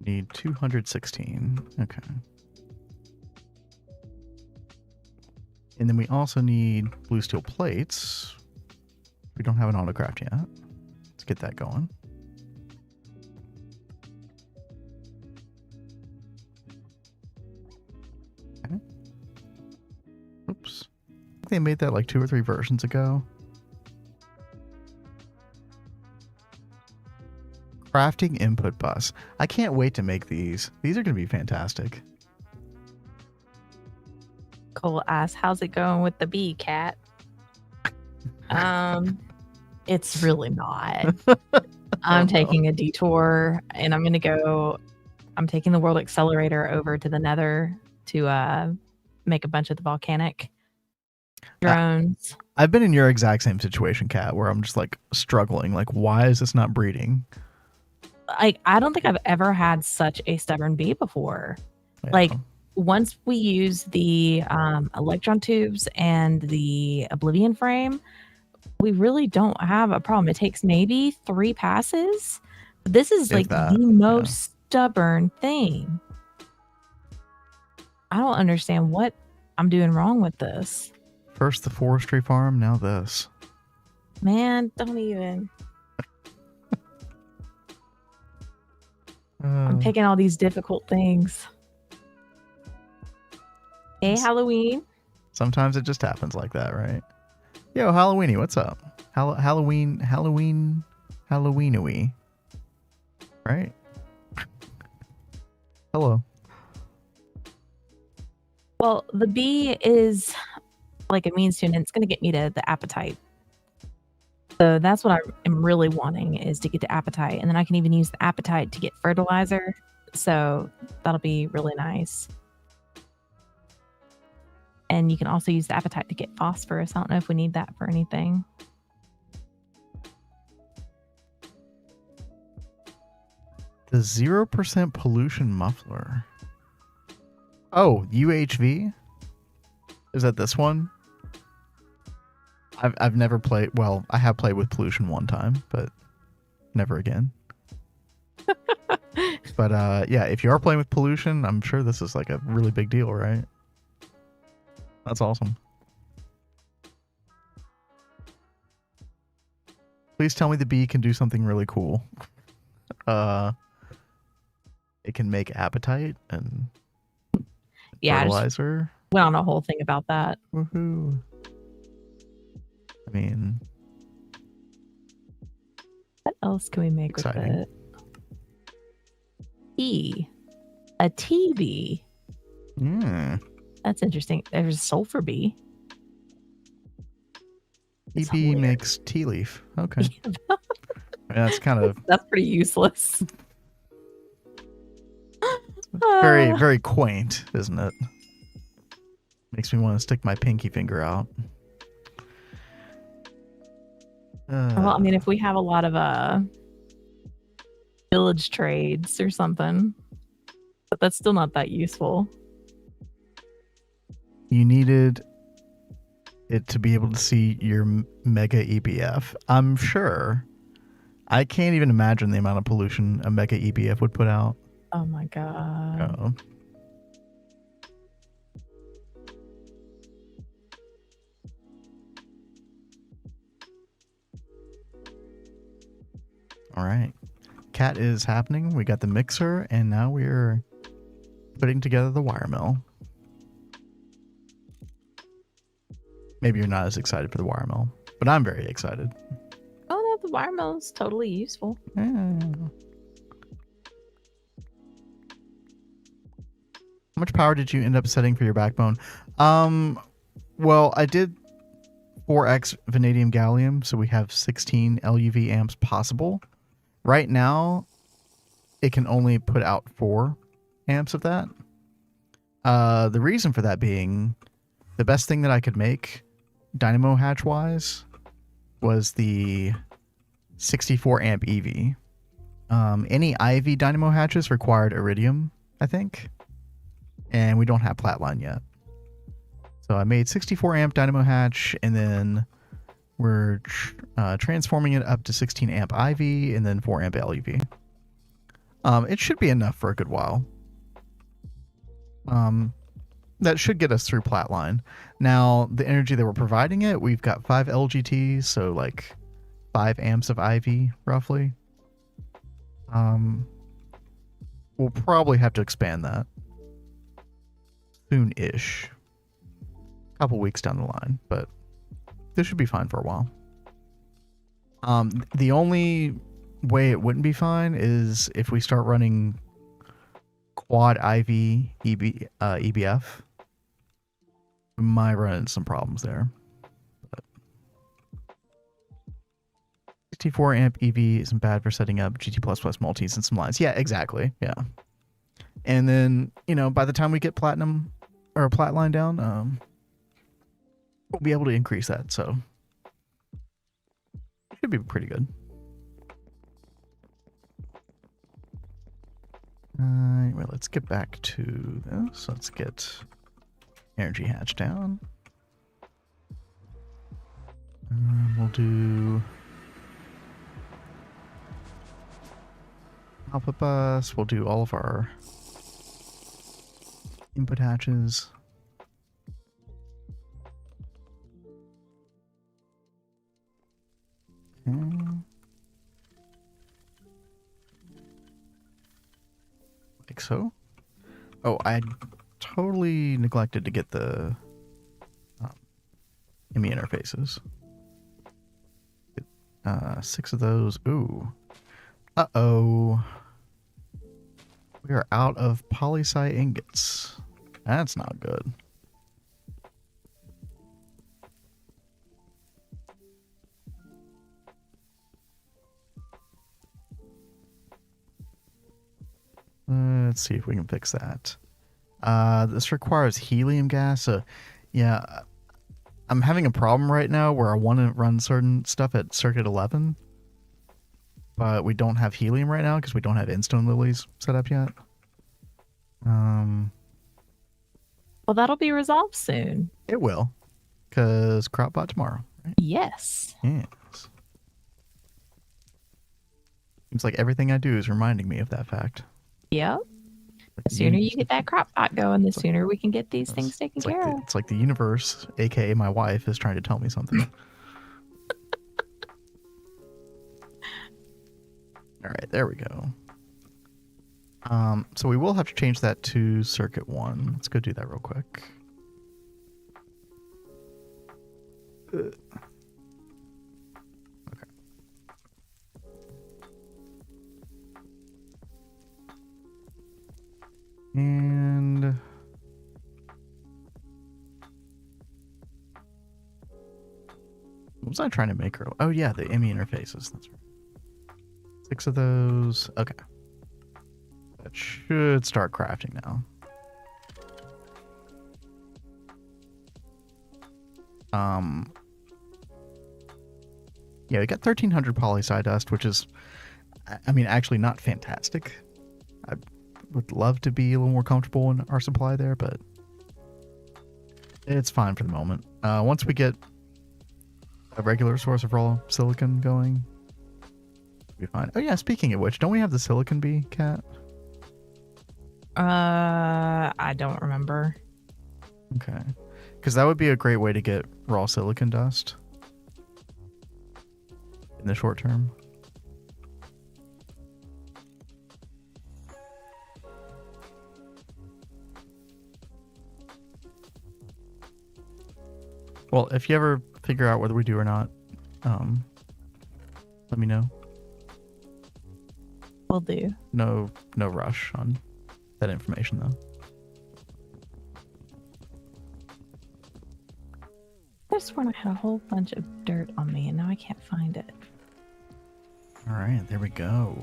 Need 216. Okay. And then we also need blue steel plates. We don't have an autocraft yet. Let's get that going. Okay. Oops. I think they made that like 2 or 3 versions ago. Crafting input bus. I can't wait to make these. These are going to be fantastic. Cole asks, "How's it going with the bee, Cat?" It's really not. I'm taking a detour, and I'm taking the World Accelerator over to the Nether to make a bunch of the volcanic drones. I've been in your exact same situation, Kat, where I'm just like struggling. Like, why is this not breeding? I don't think I've ever had such a stubborn bee before. Yeah. Like, once we use the electron tubes and the oblivion frame, we really don't have a problem. It takes maybe 3 passes. This is like the most stubborn thing. I don't understand what I'm doing wrong with this. First the forestry farm, now this. Man, don't even. I'm picking all these difficult things. Hey, Halloween. Sometimes it just happens like that, right? Yo, Halloweeny, what's up? Halloween-owy. Right? Hello. Well, the bee is like a means to, and it's going to get me to the appetite. So that's what I am really wanting, is to get the appetite. And then I can even use the appetite to get fertilizer. So that'll be really nice. And you can also use the appetite to get phosphorus. I don't know if we need that for anything. The 0% pollution muffler. Oh, UHV? Is that this one? I've never played. Well, I have played with pollution one time, but never again. But yeah, if you are playing with pollution, I'm sure this is like a really big deal, right? That's awesome. Please tell me the bee can do something really cool. It can make appetite and fertilizer. Went on a whole thing about that. Woohoo. I mean, what else can we make exciting. with it? A tea bee. That's interesting. There's a sulfur bee. Tea bee makes tea leaf. Okay. Yeah, that's kind of... That's pretty useless. Very, very quaint, isn't it? Makes me want to stick my pinky finger out. Well, I mean, if we have a lot of village trades or something, but that's still not that useful. You needed it to be able to see your mega EBF. I'm sure. I can't even imagine the amount of pollution a mega EBF would put out. Oh my god. Oh. All right. Cat is happening. We got the mixer, and now we're putting together the wire mill. Maybe you're not as excited for the wire mill, but I'm very excited. Oh no, the wire mill is totally useful. Yeah. How much power did you end up setting for your backbone? Well, I did 4x vanadium gallium, so we have 16 LUV amps possible. Right now, it can only put out 4 amps of that. The reason for that being, the best thing that I could make, dynamo hatch wise, was the 64 amp EV. Any IV dynamo hatches required iridium, I think, and we don't have Flatline yet. So I made 64 amp dynamo hatch, and then we're transforming it up to 16 amp IV and then 4 amp LUV. It should be enough for a good while. That should get us through Platline. Now, the energy that we're providing it, we've got 5 LGTs, so like 5 amps of IV, roughly. We'll probably have to expand that soon-ish. A couple weeks down the line, but this should be fine for a while. The only way it wouldn't be fine is if we start running quad IV EBF. We might run into some problems there. But 64 amp EV isn't bad for setting up GT++ multis and some lines. Yeah, exactly. Yeah. And then, by the time we get platinum or Platline down, we'll be able to increase that. So it should be pretty good. Well, let's get back to this. Let's get energy hatch down. We'll do output bus. We'll do all of our input hatches. Okay. Like so. Oh, I totally neglected to get the ME interfaces. 6 of those. Ooh. Uh-oh. We are out of poly-Si ingots. That's not good. Let's see if we can fix that. This requires helium gas. So, yeah, I'm having a problem right now where I want to run certain stuff at circuit 11, but we don't have helium right now because we don't have Instone Lilies set up yet. Well, that'll be resolved soon. It will, because CropBot tomorrow, right? Yes. Yes. Seems like everything I do is reminding me of that fact. Yep. The sooner you get that crop pot going, the sooner we can get these things taken care of. It's like the universe, aka my wife, is trying to tell me something. All right, there we go. So we will have to change that to circuit 1. Let's go do that real quick. Okay. And what was I trying to make her? Oh yeah, the ME interfaces. That's right. 6 of those. Okay. That should start crafting now. Yeah, we got 1300 poly-Si dust, which is, I mean, actually not fantastic. I would love to be a little more comfortable in our supply there, but it's fine for the moment. Once we get a regular source of raw silicon going, we'll be fine. Oh yeah, speaking of which, don't we have the silicon bee, Cat? I don't remember. Okay. Because that would be a great way to get raw silicon dust in the short term. Well, if you ever figure out whether we do or not, let me know. Will do. No rush on that information, though. This one I had a whole bunch of dirt on me, and now I can't find it. All right, there we go.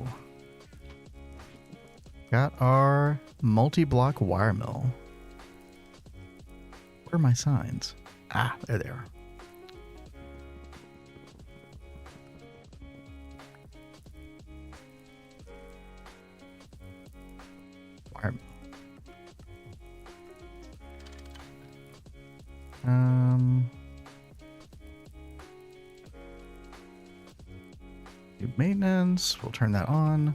Got our multi-block wire mill. Where are my signs? Ah, there they are. Wire mill. Do maintenance. We'll turn that on.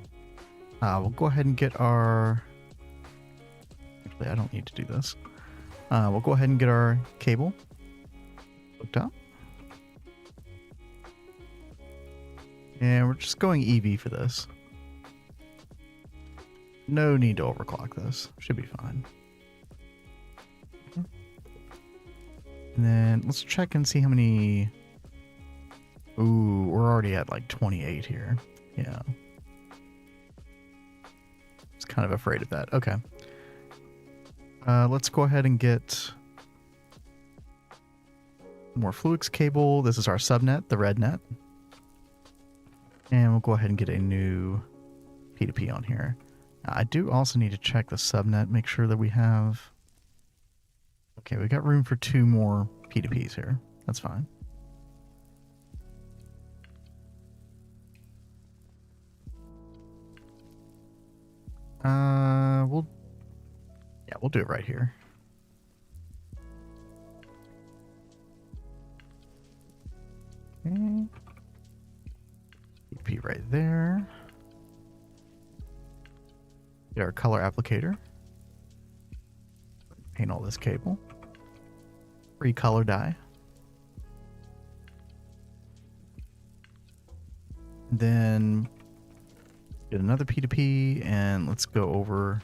We'll go ahead and get our... Actually, I don't need to do this. We'll go ahead and get our cable hooked up. And we're just going EV for this. No need to overclock this. Should be fine. And then let's check and see how many... Ooh, we're already at like 28 here. Yeah. I was kind of afraid of that. Okay. Let's go ahead and get more Fluix cable. This is our subnet, the red net. And we'll go ahead and get a new P2P on here. I do also need to check the subnet, make sure that we have... Okay, we got room for 2 more P2Ps here. That's fine. We'll do it right here. Okay. P2P right there. Get our color applicator. Paint all this cable. Free color dye. Then get another P2P and let's go over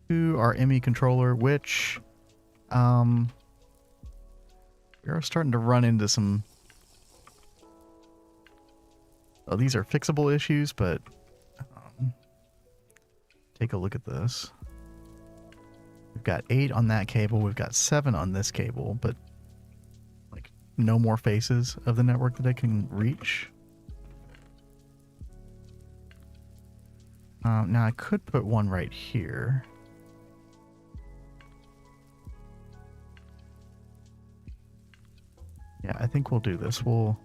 to our ME controller, which we are starting to run into some... Oh, these are fixable issues, but take a look at this. We've got 8 on that cable. We've got 7 on this cable, but like no more faces of the network that I can reach. Now I could put one right here. Yeah, I think we'll do this. We'll...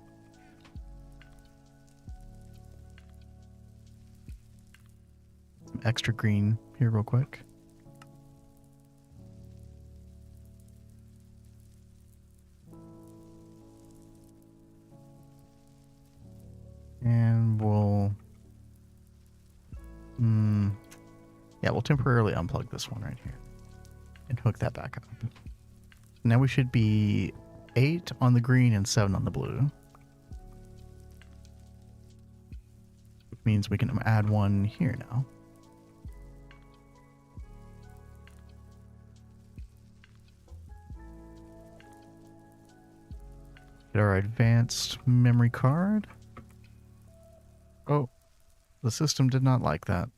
Some extra green here real quick. And we'll... yeah, we'll temporarily unplug this one right here. And hook that back up. Now we should be 8 on the green and 7 on the blue. Which means we can add one here now. Get our advanced memory card. Oh, the system did not like that.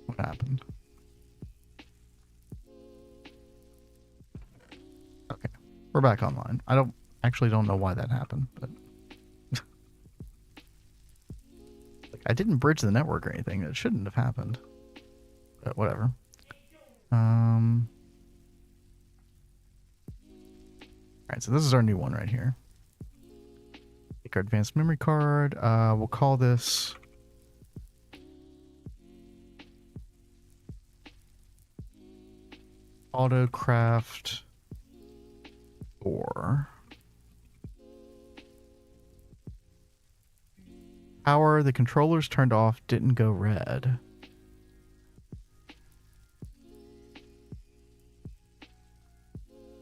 What happened? Okay, we're back online. I don't know why that happened, but like, I didn't bridge the network or anything. It shouldn't have happened, but whatever. All right, so this is our new one right here. Take our advanced memory card. We'll call this Autocraft 4. Power, the controllers turned off, didn't go red.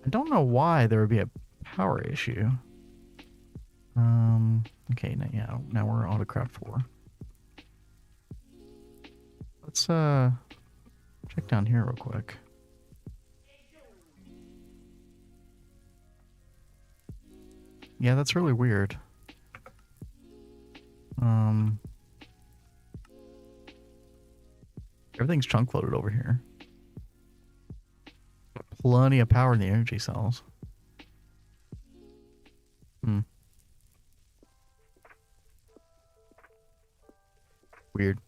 I don't know why there would be a power issue. Okay, now we're Autocraft 4. Let's check down here real quick. Yeah, that's really weird. Everything's chunk loaded over here. Plenty of power in the energy cells. Weird.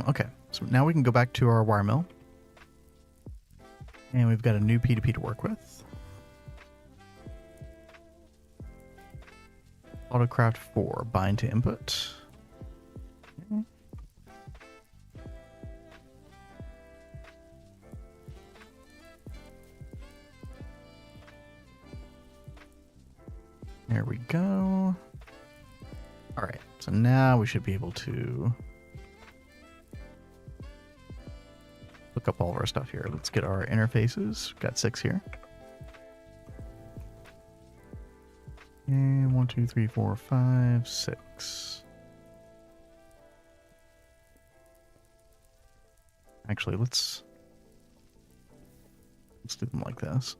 Okay, so now we can go back to our wire mill. And we've got a new P2P to work with. Autocraft 4, bind to input. There we go. All right, so now we should be able to look up all of our stuff here. Let's get our interfaces. Got 6 here. And 1, 2, 3, 4, 5, 6. Actually, let's do them like this.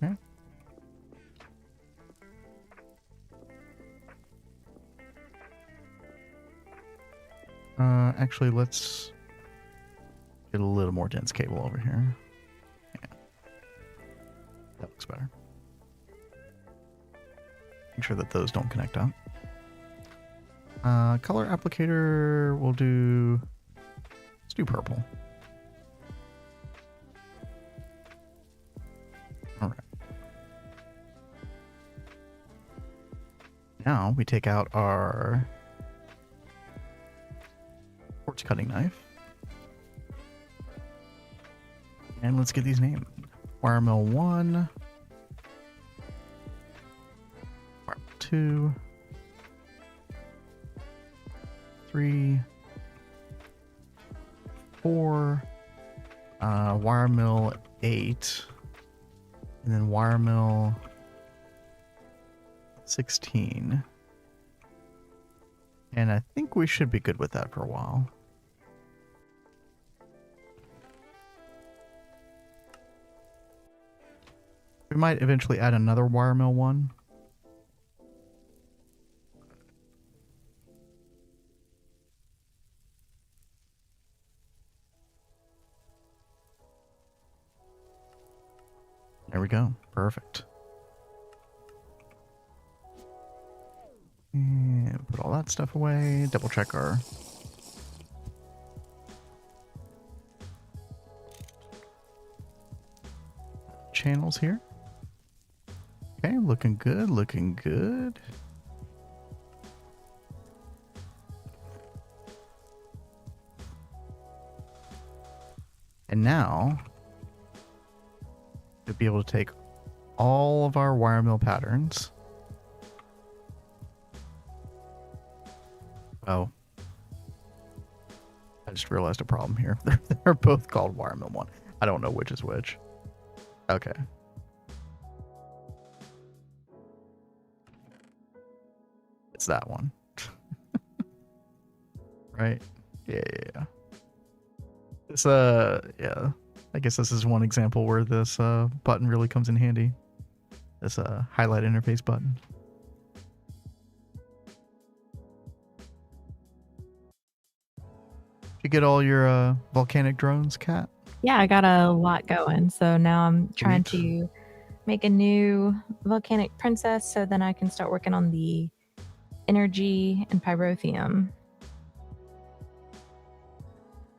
Okay. Actually, let's get a little more dense cable over here. Yeah. That looks better. Make sure that those don't connect up. Color applicator, let's do purple. All right. Now we take out our quartz cutting knife. And let's get these named. Wire mill 1. Wire mill 2. 3. 4. Wire mill 8. And then wire mill 16. And I think we should be good with that for a while. We might eventually add another wire mill 1. There we go. Perfect. And put all that stuff away. Double check our channels here. Okay, looking good, looking good. And now we'll be able to take all of our wire mill patterns. Oh, I just realized a problem here. They're both called wire mill 1. I don't know which is which. Okay. It's that one. Right? Yeah. This, yeah. I guess this is one example where this button really comes in handy. This highlight interface button. Did you get all your volcanic drones, Kat? Yeah, I got a lot going. So now I'm trying Sweet. to make a new volcanic princess so then I can start working on the energy and pyrotheum.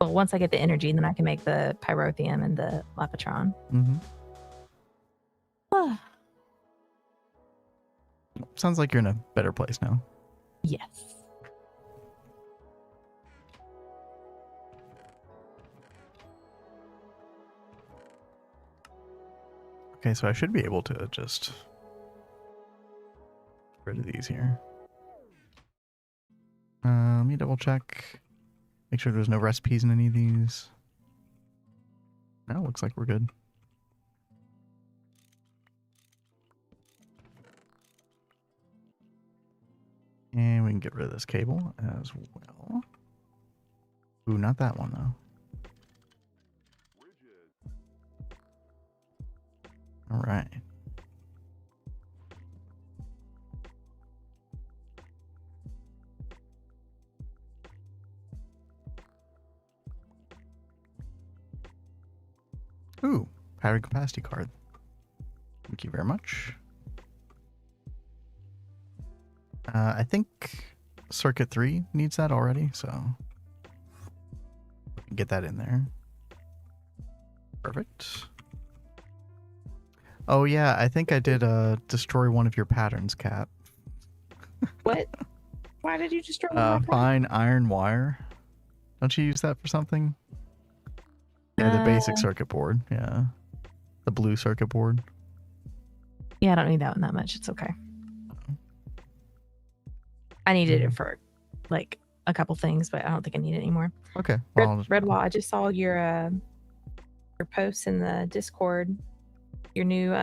Well, once I get the energy, then I can make the pyrotheum and the lapatron. Mm-hmm. Sounds like you're in a better place now. Yes. Okay, so I should be able to just get rid of these here. Let me double check. Make sure there's no recipes in any of these. No, looks like we're good. And we can get rid of this cable as well. Ooh, not that one though. All right. Ooh, battery capacity card. Thank you very much. I think circuit 3 needs that already, so we can get that in there. Perfect. Oh yeah, I think I did destroy one of your patterns, Kat. What? Why did you destroy my pattern? Fine iron wire. Don't you use that for something? Yeah, the basic circuit board. Yeah. The blue circuit board. Yeah, I don't need that one that much. It's okay. I needed it for like a couple things, but I don't think I need it anymore. Okay. Well, I'll just- Redwall, I just saw your posts in the Discord. Your new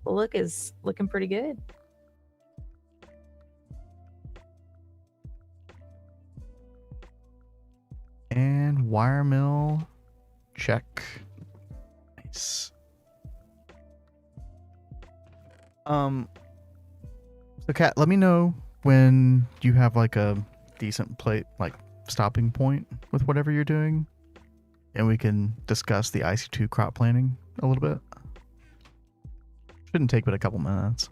look is looking pretty good. And wire mill, check. Nice. So Kat, let me know when you have like a decent stopping point with whatever you're doing, and we can discuss the IC2 crop planning a little bit. Shouldn't take but a couple minutes.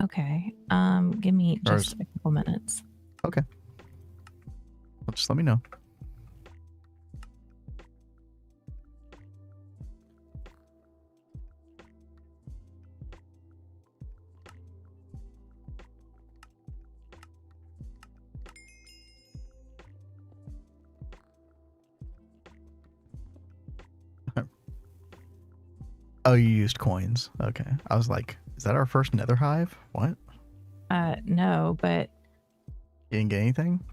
Okay. Give me just a couple minutes. Okay. Well, just let me know. Oh, you used coins. Okay. I was like, is that our first nether hive? What? No, but You didn't get anything?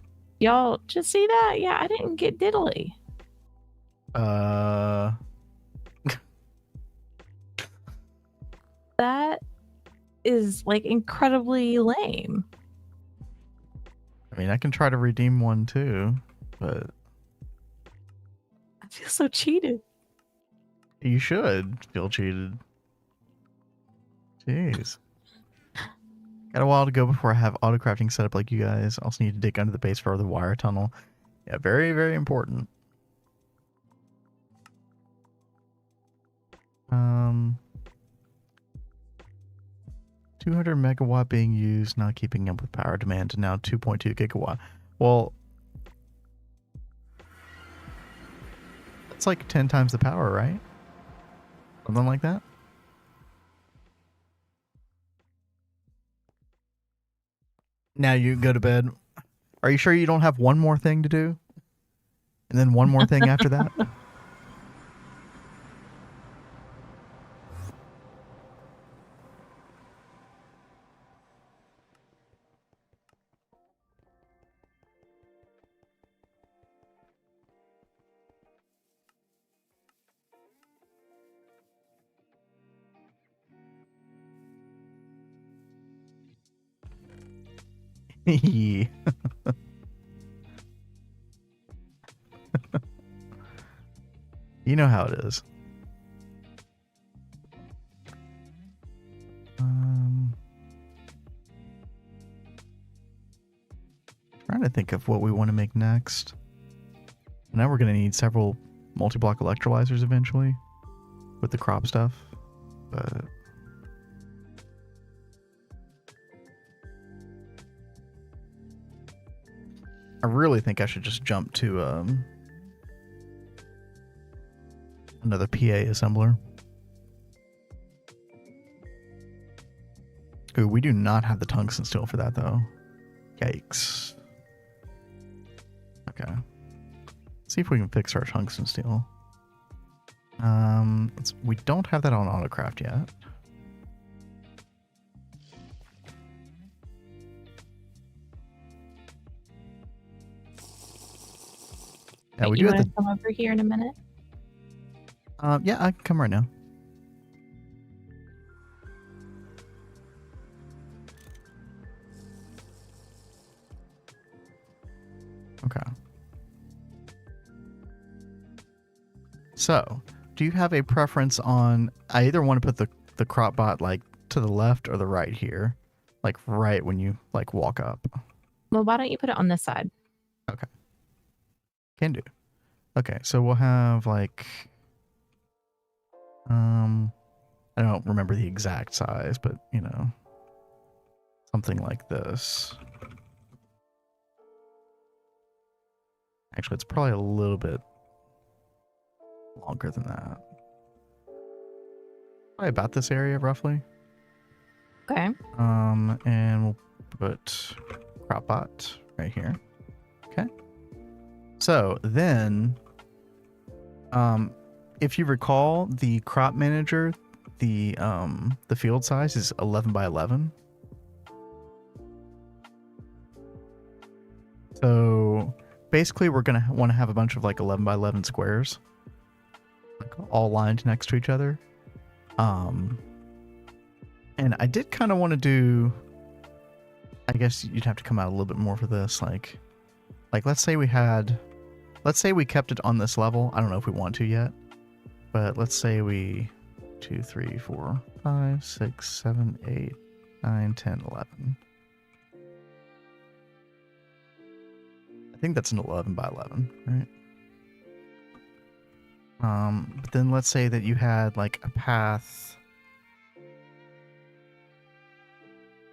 y'all just see that? Yeah, I didn't get diddly. That is like incredibly lame. I mean, I can try to redeem one too, but I feel so cheated. you should feel cheated. Jeez. Got a while to go before I have autocrafting set up like you guys. Also need to dig under the base for the wire tunnel. Yeah, very, very important. 200 megawatt being used, not keeping up with power demand, to now 2.2 gigawatt. Well, that's like 10 times the power, right? Something like that. Now you go to bed. Are you sure you don't have one more thing to do? And then one more thing after that? Yeah. You know how it is. Trying to think of what we want to make next. Now we're going to need several multi-block electrolyzers eventually with the crop stuff, but I really think I should just jump to another PA assembler. Ooh, we do not have the tungsten steel for that though. Yikes. Okay. Let's see if we can fix our tungsten steel. We don't have that on Autocraft yet. Yeah, we do have to come over here in a minute? Yeah, I can come right now. Okay. So, do you have a preference on? I either want to put the crop bot like to the left or the right here, like right when you like walk up. Well, why don't you put it on this side? Okay. Can do. Okay, so we'll have like I don't remember the exact size, but you know, something like this. Actually, it's probably a little bit longer than that. Probably about this area, roughly. Okay. And we'll put crop bot right here. Okay. So then, if you recall, the crop manager the field size is 11 by 11. So basically we're going to want to have a bunch of like 11 by 11 squares, like all lined next to each other. And I did kind of want to do, I guess you'd have to come out a little bit more for this. Like let's say we kept it on this level. I don't know if we want to yet, but let's say we 2, 3, 4, 5, 6, 7, 8, 9, 10, 11. I think that's an 11 by 11, right? But then let's say that you had like a path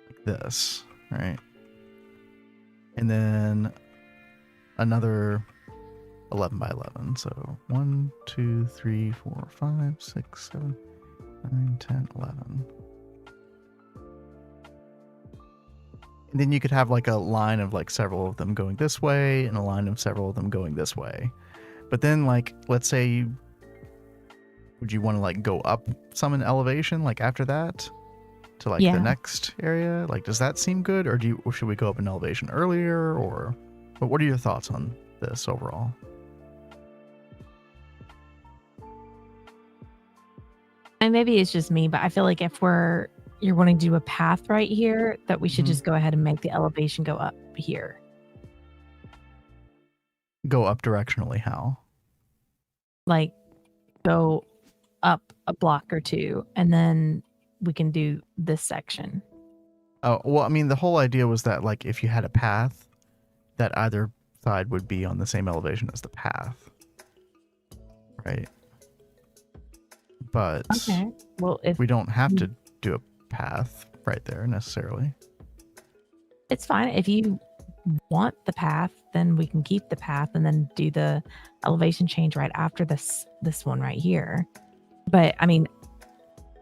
like this, right? And then another 11 by 11. So 1, 2, 3, 4, 5, 6, 7, 9, 10, 11. And then you could have like a line of like several of them going this way and a line of several of them going this way. But then like, let's say, would you want to like go up some in elevation like after that to like the next area? Like, does that seem good? Or should we go up in elevation earlier? Or but what are your thoughts on this overall? And maybe it's just me, but I feel like if you're wanting to do a path right here, that we should just go ahead and make the elevation go up here. Go up directionally how? Like go up a block or two, and then we can do this section. Oh, well, I mean, the whole idea was that like if you had a path, that either side would be on the same elevation as the path. Right? But okay. Well, if we don't have to do a path right there necessarily. It's fine. If you want the path, then we can keep the path and then do the elevation change right after this one right here. But I mean,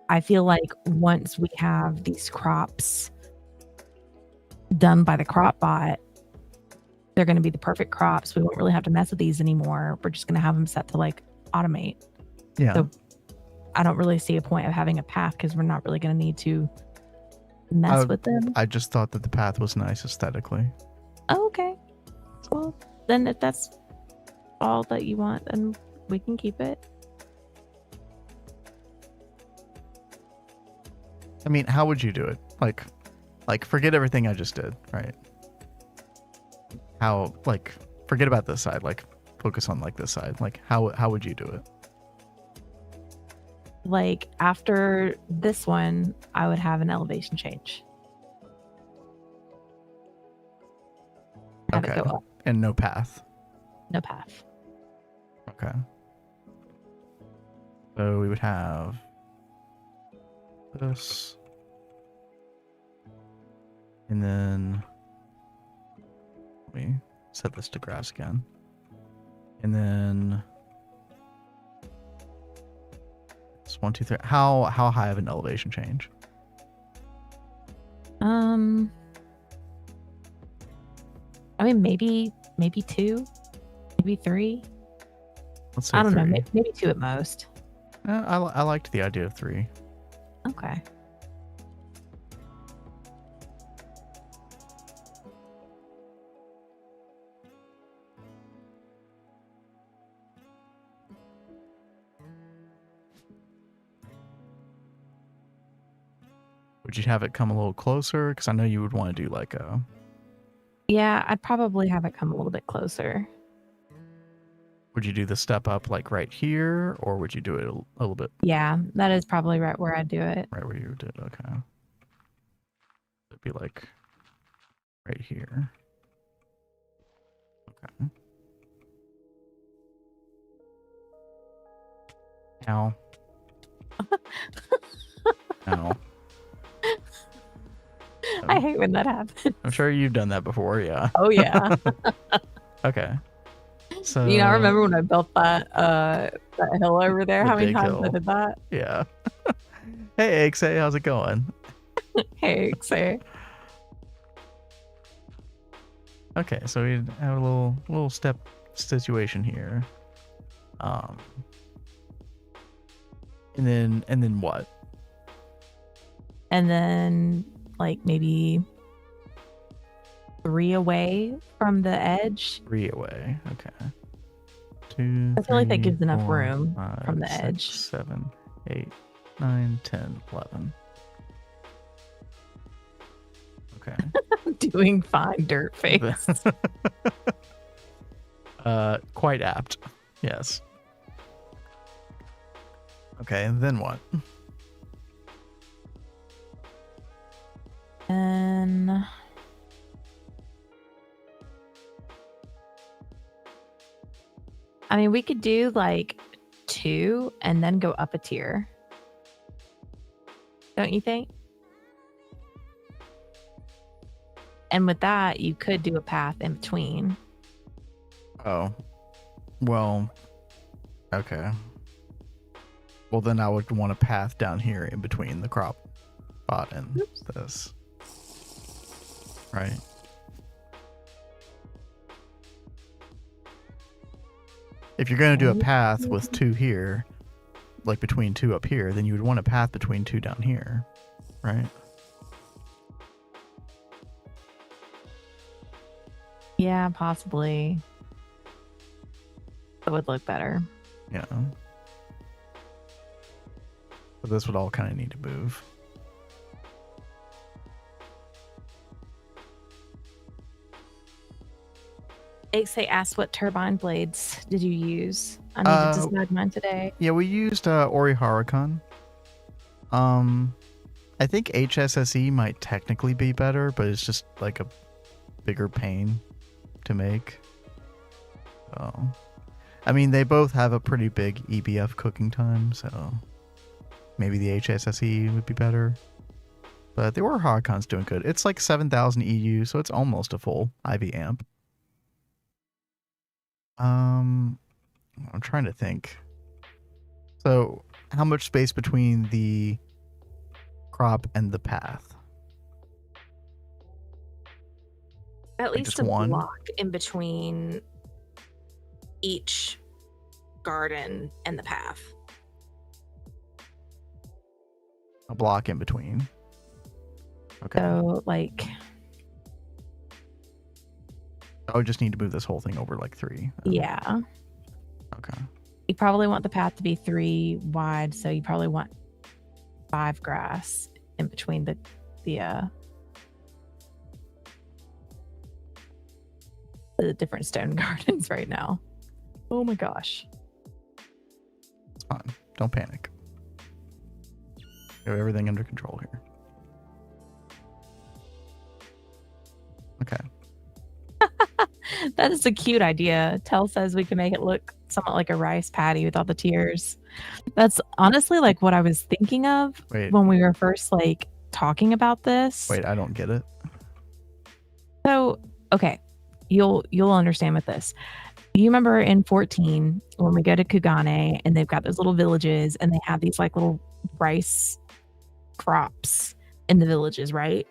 I feel like once we have these crops done by the crop bot, they're going to be the perfect crops. We won't really have to mess with these anymore. We're just going to have them set to like automate. Yeah. So I don't really see a point of having a path because we're not really going to need to mess with them. I just thought that the path was nice aesthetically. Oh, okay. Well, then if that's all that you want, then we can keep it. I mean, how would you do it? Like forget everything I just did, right? How, like, forget about this side, like focus on like this side. Like how would you do it? Like after this one, I would have an elevation change. Have it go up. And no path. No path. Okay. So we would have this. And then let me set this to grass again. And then it's 1, 2, 3. How high of an elevation change? I mean, maybe 2, maybe 3. Let's say I don't 3. know, maybe 2 at most. I liked the idea of 3. Okay. Would you have it come a little closer? Because I know you would want to do like a... Yeah, I'd probably have it come a little bit closer. Would you do the step up like right here, or would you do it a little bit? Yeah, that is probably right where I'd do it. Right where you did, okay. It'd be like right here. Okay. Ow. Ow. I hate when that happens. I'm sure you've done that before, yeah. Oh yeah. Okay. So You know, I remember when I built that hill over there, The how many big times hill. I did that? yeah. Hey Exe, how's it going? Hey, say. Okay, so we have a little step situation here. And then what? and then like maybe 3 away from the edge. 3 away. Okay. 2, I feel like that 3, gives enough 4, room 5, from the 6, edge. 7, 8, 9, 10, 11. Okay. Doing fine, dirt face. Quite apt. Yes. Okay, and then what? And I mean, we could do like 2 and then go up a tier. Don't you think? And with that, you could do a path in between. Oh. Well, okay. Well, then I would want a path down here in between the crop spot and this. Right? If you're going to do a path with 2 here, like between 2 up here, then you would want a path between 2 down here, right? Yeah, possibly. That would look better. Yeah. But this would all kind of need to move. Say asked what turbine blades did you use? I need to decide mine today. Yeah, we used Ori Huracan. I think HSSE might technically be better, but it's just like a bigger pain to make. So, I mean, they both have a pretty big EBF cooking time, so maybe the HSSE would be better. But the Ori Huracan's doing good. It's like 7,000 EU, so it's almost a full IV amp. I'm trying to think. So, how much space between the crop and the path? At Like least just a one? block in between each garden and the path. A block in between. Okay. So, like, I would just need to move this whole thing over like 3. yeah. Okay. You probably want the path to be 3 wide, so you probably want 5 grass in between the different stone gardens right now. Oh my gosh. It's fine. Don't panic. We have everything under control here. Okay. That is a cute idea. Tell says we can make it look somewhat like a rice patty with all the tiers. That's honestly like what I was thinking of when we were first like talking about this. Wait, I don't get it. So, okay, you'll understand with this. You remember in 14 when we go to Kugane and they've got those little villages and they have these like little rice crops in the villages, right?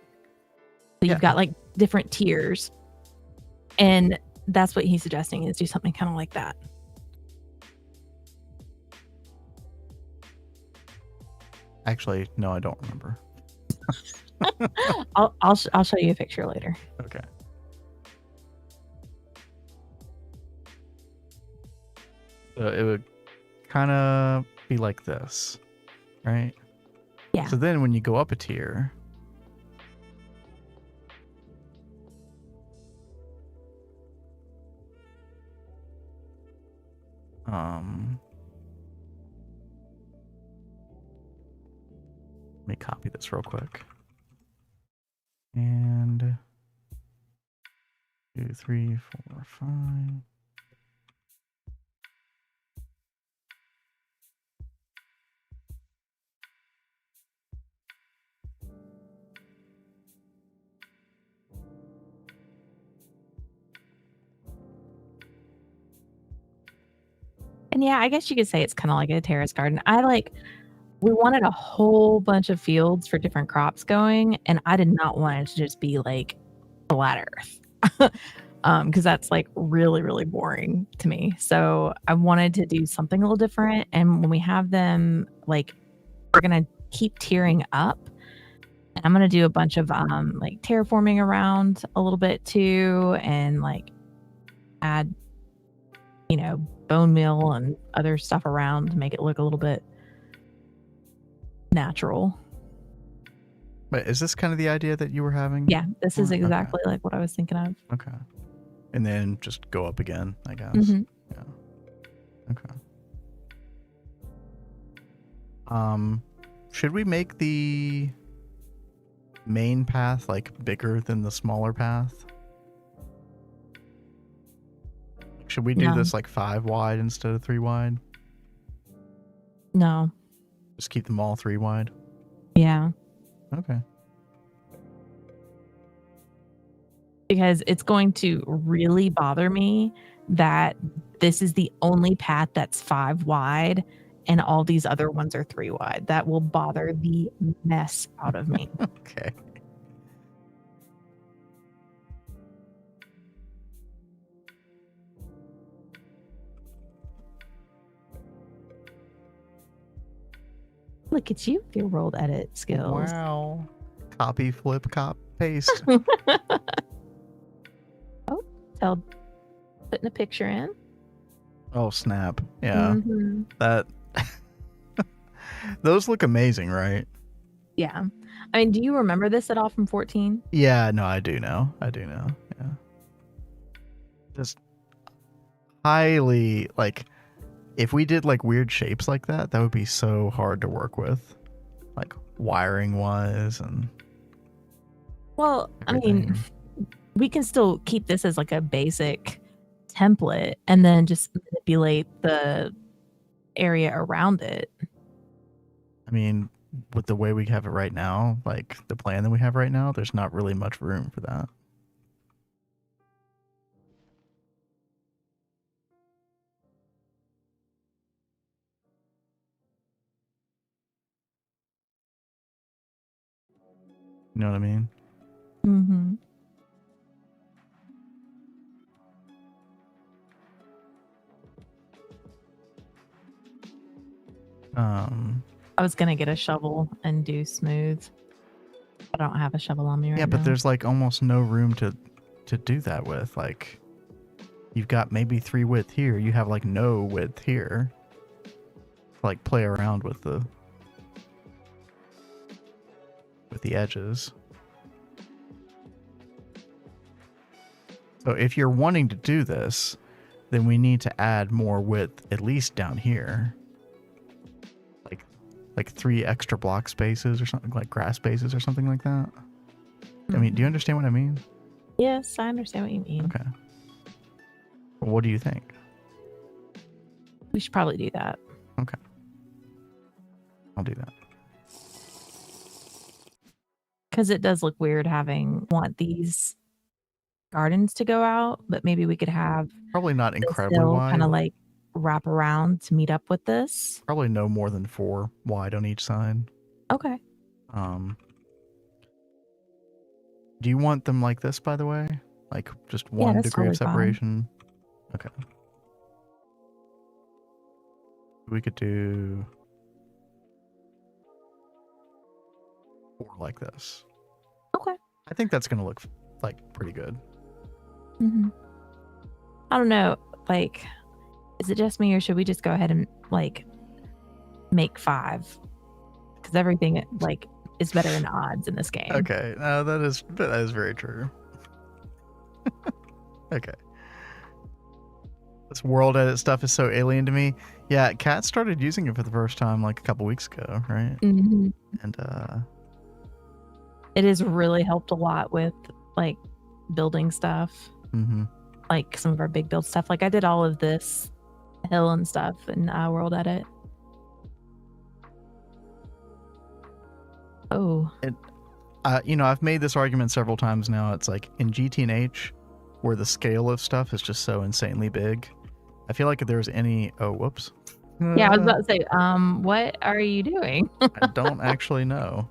So you've got like different tiers. And that's what he's suggesting is do something kind of like that. Actually, no, I don't remember. I'll show you a picture later. Okay. So it would kind of be like this, right? Yeah. So then when you go up a tier, let me copy this real quick. And 2, 3, 4, 5. And yeah, I guess you could say it's kind of like a terrace garden. We wanted a whole bunch of fields for different crops going, and I did not want it to just be like flat earth. Because that's like really, really boring to me. So I wanted to do something a little different. And when we have them, like, we're going to keep tiering up. And I'm gonna do a bunch of like terraforming around a little bit too, and like add, you know, bone meal and other stuff around to make it look a little bit natural. But is this kind of the idea that you were having? Yeah, this is Okay. exactly like what I was thinking of. Okay. And then just go up again, I guess. Mhm. Yeah. Okay. Should we make the main path like bigger than the smaller path? Should we do No. this like 5 wide instead of 3 wide? No. Just keep them all 3 wide? Yeah. Okay. Because it's going to really bother me that this is the only path that's 5 wide and all these other ones are 3 wide. That will bother the mess out of me. Okay. Look at you with your world edit skills. Wow. Copy, flip, cop, paste. Tell putting a picture in. Oh, snap. Yeah. Mhm. That. Those look amazing, right? Yeah. I mean, do you remember this at all from 14? Yeah, no, I do know. Yeah. Just highly, like, if we did like weird shapes like that, that would be so hard to work with. Like wiring wise and Well, everything. I mean, we can still keep this as like a basic template and then just manipulate the area around it. I mean, with the way we have it right now, like the plan that we have right now, there's not really much room for that. You know what I mean? Mm-hmm. I was gonna get a shovel and do smooth. I don't have a shovel on me right now. Yeah, but there's like almost no room to do that with. Like, you've got maybe 3 width here. You have like no width here. Like play around with the edges. So if you're wanting to do this, then we need to add more width at least down here. Like 3 extra block spaces or something, like grass spaces or something like that. I mean, do you understand what I mean? Yes, I understand what you mean. Okay. Well, what do you think? We should probably do that. Okay. I'll do that. Because it does look weird want these gardens to go out, but maybe we could have Probably not incredibly wide. kind of like wrap around to meet up with this. Probably no more than 4 wide on each side. Okay. Do you want them like this, by the way? Like just 1 that's degree of totally fine. separation? Okay. We could do 4 like this. Okay. I think that's going to look like pretty good. Mm-hmm. I don't know. Like, is it just me or should we just go ahead and like make 5? Because everything like is better in odds in this game. Okay. No, that is very true. Okay. This world edit stuff is so alien to me. Yeah, Kat started using it for the first time like a couple weeks ago, right? Mm-hmm. And it has really helped a lot with like building stuff. Mm-hmm. Like some of our big build stuff. Like I did all of this hill and stuff in world edit. Oh. You know, I've made this argument several times now. It's like in GTNH, where the scale of stuff is just so insanely big. I feel like if there's any... Oh, whoops. Yeah, I was about to say, what are you doing? I don't actually know.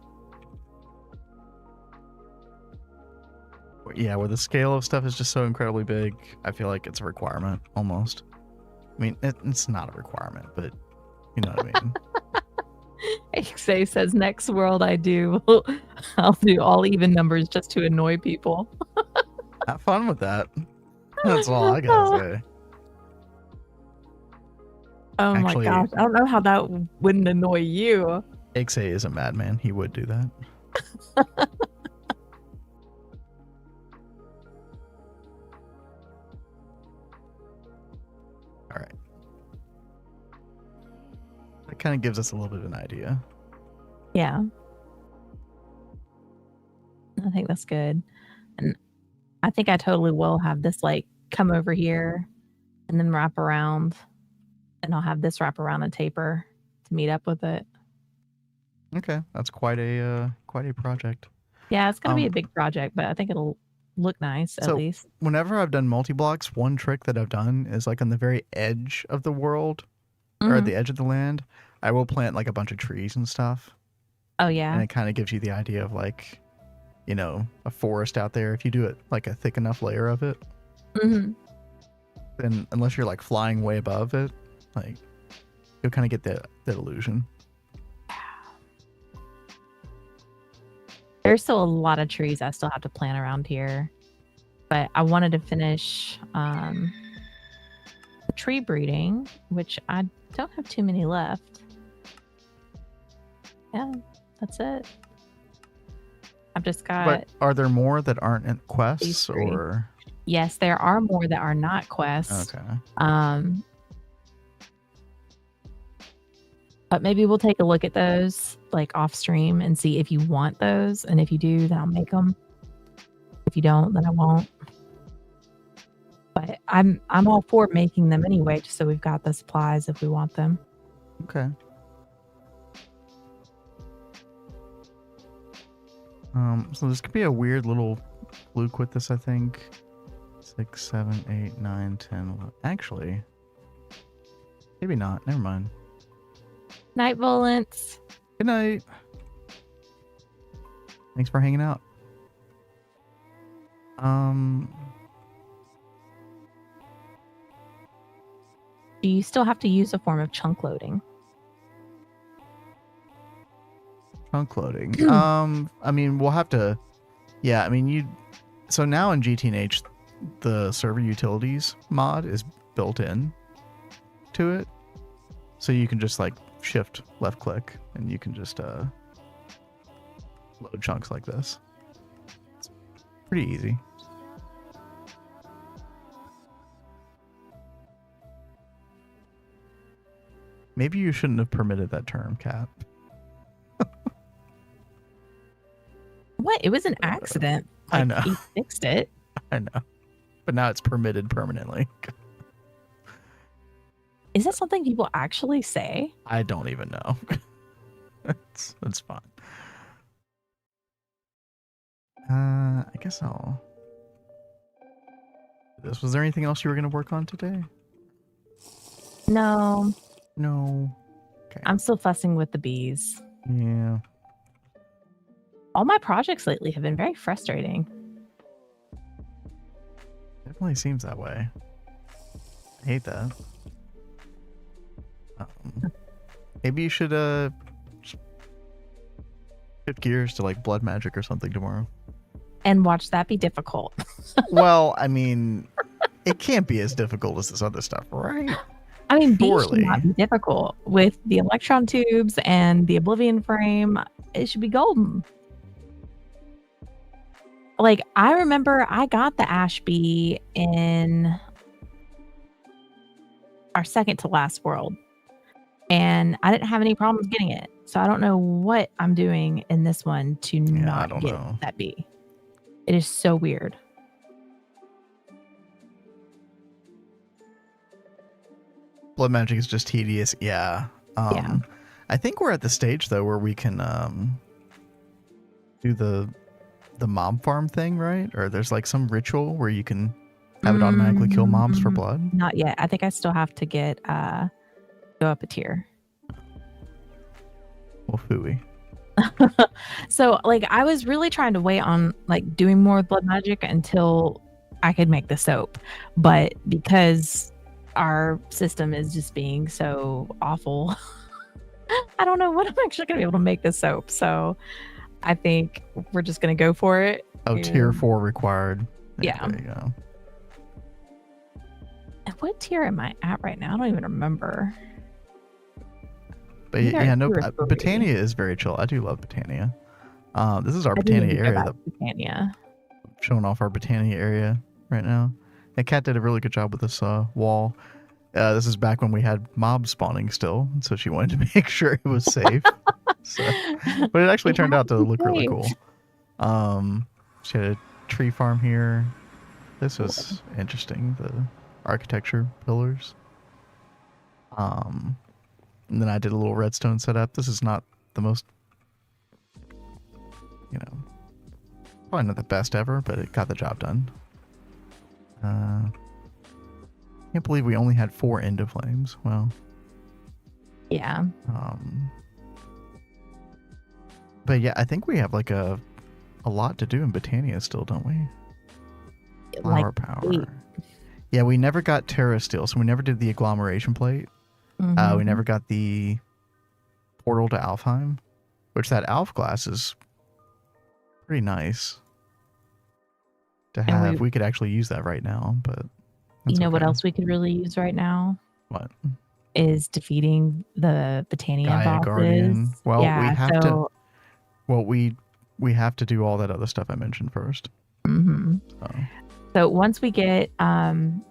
Yeah, where the scale of stuff is just so incredibly big, I feel like it's a requirement, almost. I mean, it's not a requirement, but you know what I mean. Say says next world I do I'll do all even numbers just to annoy people. Have fun with that. That's all I gotta say. Oh Actually, my gosh. I don't know how that wouldn't annoy you. Ixay is a madman. He would do that. All right. That kind of gives us a little bit of an idea. Yeah. I think that's good. And I think I totally will have this like come over here and then wrap around. And I'll have this wrap around a taper to meet up with it. Okay, that's quite a project. Yeah, it's gonna be a big project, but I think it'll look nice at least. Whenever I've done multi-blocks, one trick that I've done is like on the very edge of the world or at the edge of the land, I will plant like a bunch of trees and stuff. Oh yeah. And it kind of gives you the idea of like, you know, a forest out there. If you do it like a thick enough layer of it, then unless you're like flying way above it, like you'll kind of get that illusion. There's still a lot of trees I still have to plant around here, but I wanted to finish the tree breeding, which I don't have too many left. Yeah, that's it. I've just got. But are there more that aren't in quests or? Yes, there are more that are not quests. Okay. But maybe we'll take a look at those like off stream and see if you want those, and if you do, then I'll make them. If you don't, then I won't. But I'm all for making them anyway, just so we've got the supplies if we want them. Okay. So this could be a weird little fluke with this, I think. 6, 7, 8, 9, 10, 11. Actually, maybe not. Never mind. Night Volants. Good night. Thanks for hanging out. Do you still have to use a form of chunk loading? Chunk loading. I mean, we'll have to. Yeah, I mean, so now in GTNH, the server utilities mod is built in to it, so you can just like shift left click and you can just load chunks like this. It's pretty easy. Maybe you shouldn't have permitted that term, Kat. What? It was an accident. I know. He fixed it. I know. But now it's permitted permanently. Is that something people actually say? I don't even know. That's fine. I guess I'll do this. Was there anything else you were going to work on today? No. No. Okay. I'm still fussing with the bees. Yeah. All my projects lately have been very frustrating. Definitely seems that way. I hate that. Maybe you should shift gears to like blood magic or something tomorrow. And watch that be difficult. Well, I mean, it can't be as difficult as this other stuff, right? I mean, bees should Surely. not be difficult. With the electron tubes and the oblivion frame, it should be golden. Like, I remember I got the ash bee in our second to last world, and I didn't have any problems getting it. So I don't know what I'm doing in this one to not get that bee. It is so weird. Blood magic is just tedious. Yeah. Yeah. I think we're at the stage though where we can do the mob farm thing, right? Or there's like some ritual where you can have it automatically kill mobs for blood. Not yet. I think I still have to get go up a tier. Well, phooey. So like I was really trying to wait on like doing more with blood magic until I could make the soap, but because our system is just being so awful, I don't know when I'm actually gonna be able to make the soap. So I think we're just gonna go for it. Oh, tier 4 required. Yeah. There you go. And what tier am I at right now? I don't even remember. But We are yeah, no, tier 3. Botania is very chill. I do love Botania. This is our I didn't Botania even know area. about Britannia. Showing off our Botania area right now. And Kat did a really good job with this wall. This is back when we had mobs spawning still, so she wanted to make sure it was safe. But it actually turned out to look really cool. She had a tree farm here. This was interesting. The architecture pillars. And then I did a little redstone setup. This is not the most, probably not the best ever, but it got the job done. Can't believe we only had 4 endo flames. Well, Yeah. But yeah, I think we have like a lot to do in Botania still, don't we? Flower power. 8. Yeah, we never got Terra Steel, so we never did the agglomeration plate. Mhm. We never got the portal to Alfheim, which that Alf glass is pretty nice to have. And We could actually use that right now, but You that's know what okay. else we could really use right now? What? Is defeating the Botania Gaia bosses. Guardian. Well, yeah, we have to. Well, we have to do all that other stuff I mentioned first. Mhm. So. So once we get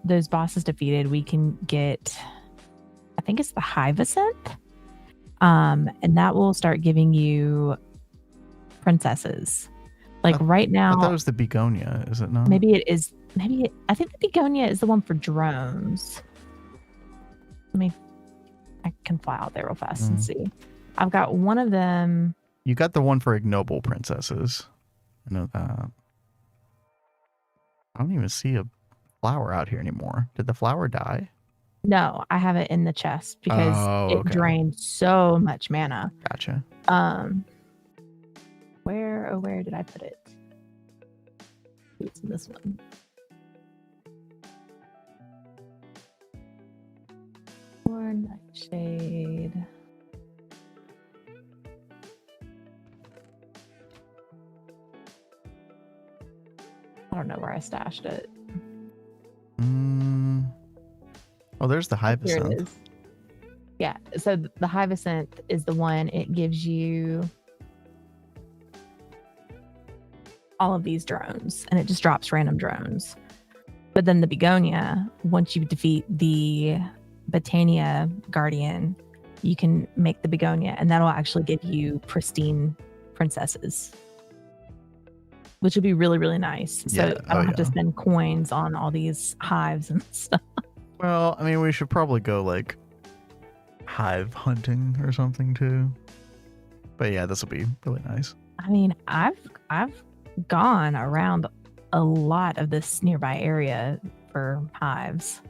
those bosses defeated, we can get, I think it's the Hyacinth, and that will start giving you princesses. Like right now, I thought it was the Begonia, is it not? maybe it is. I think the Begonia is the one for drones. I can fly out there real fast and see. I've got one of them. You got the one for ignoble princesses. I know that. I don't even see a flower out here anymore. Did the flower die? No, I have it in the chest because it drained so much mana. Gotcha. Where did I put it? It's in this one. Or Nightshade. I don't know where I stashed it. Oh, there's the Here Hyacinth. it is. Yeah, so the Hyacinth is the one. It gives you all of these drones, and it just drops random drones. But then the Begonia, once you defeat the Botania Guardian, you can make the Begonia, and that'll actually give you pristine princesses, which would be really, really nice. So Yeah. I don't have to spend coins on all these hives and stuff. Well, I mean, we should probably go like hive hunting or something too. But yeah, this will be really nice. I mean, I've gone around a lot of this nearby area for hives.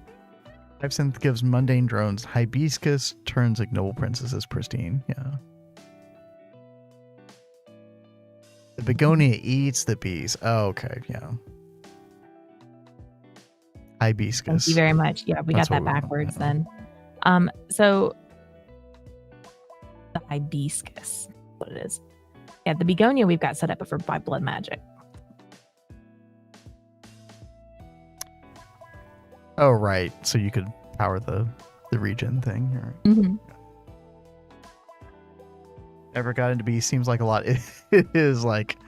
Hyacinth gives mundane drones. Hibiscus turns ignoble princesses pristine. Yeah. The Begonia eats the bees. Oh, okay. Yeah. Hibiscus. Thank you very much. Yeah, we That's got that what we want, backwards yeah. then. So the hibiscus, what it is. Yeah, the Begonia we've got set up for by blood magic. Oh, right. So you could power the regen thing. All right. Mm-hmm. Ever got into bees? Seems like a lot. It is like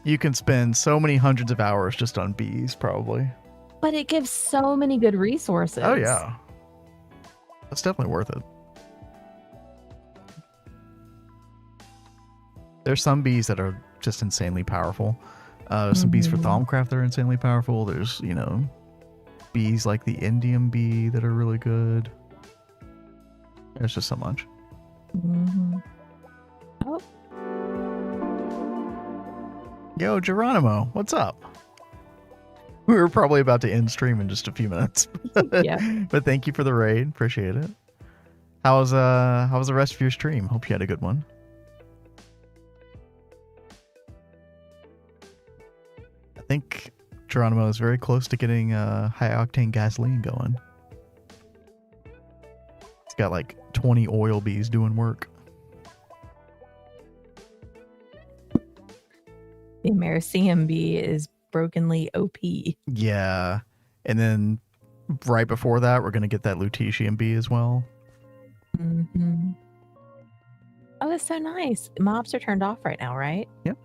you can spend so many hundreds of hours just on bees, probably. But it gives so many good resources. Oh, yeah. That's definitely worth it. There's some bees that are just insanely powerful. Some bees for Thaumcraft that are insanely powerful. There's, bees like the Indium bee that are really good. There's just so much. Mm-hmm. Oh. Yo, Geronimo, what's up? We were probably about to end stream in just a few minutes. Yeah. But thank you for the raid. Appreciate it. How was the rest of your stream? Hope you had a good one. I think Geronimo is very close to getting high octane gasoline going. He's got like 20 oil bees doing work. The Americium bee is brokenly OP. Yeah. And then right before that, we're going to get that Lutetium bee as well. Mm-hmm. Oh, that's so nice. Mobs are turned off right now, right? Yep.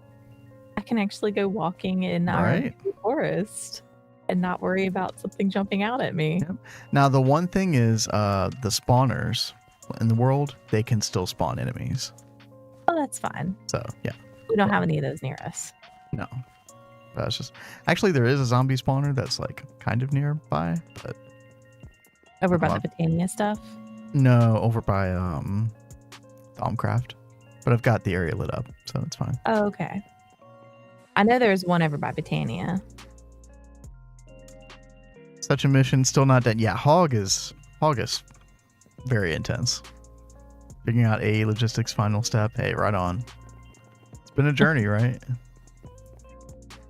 I can actually go walking in our Right. forest and not worry about something jumping out at me. Yep. Now, the one thing is the spawners in the world, they can still spawn enemies. Oh, that's fine. So, yeah. We don't have any of those near us. No. That's just... Actually, there is a zombie spawner that's like kind of nearby, but... Over by the Botania stuff? No, over by Domcraft. But I've got the area lit up, so it's fine. Oh, okay. I know there's one over by Botania. Such a mission still not done. Yeah, Hog is very intense. Figuring out a logistics final step. Hey, right on. It's been a journey, right?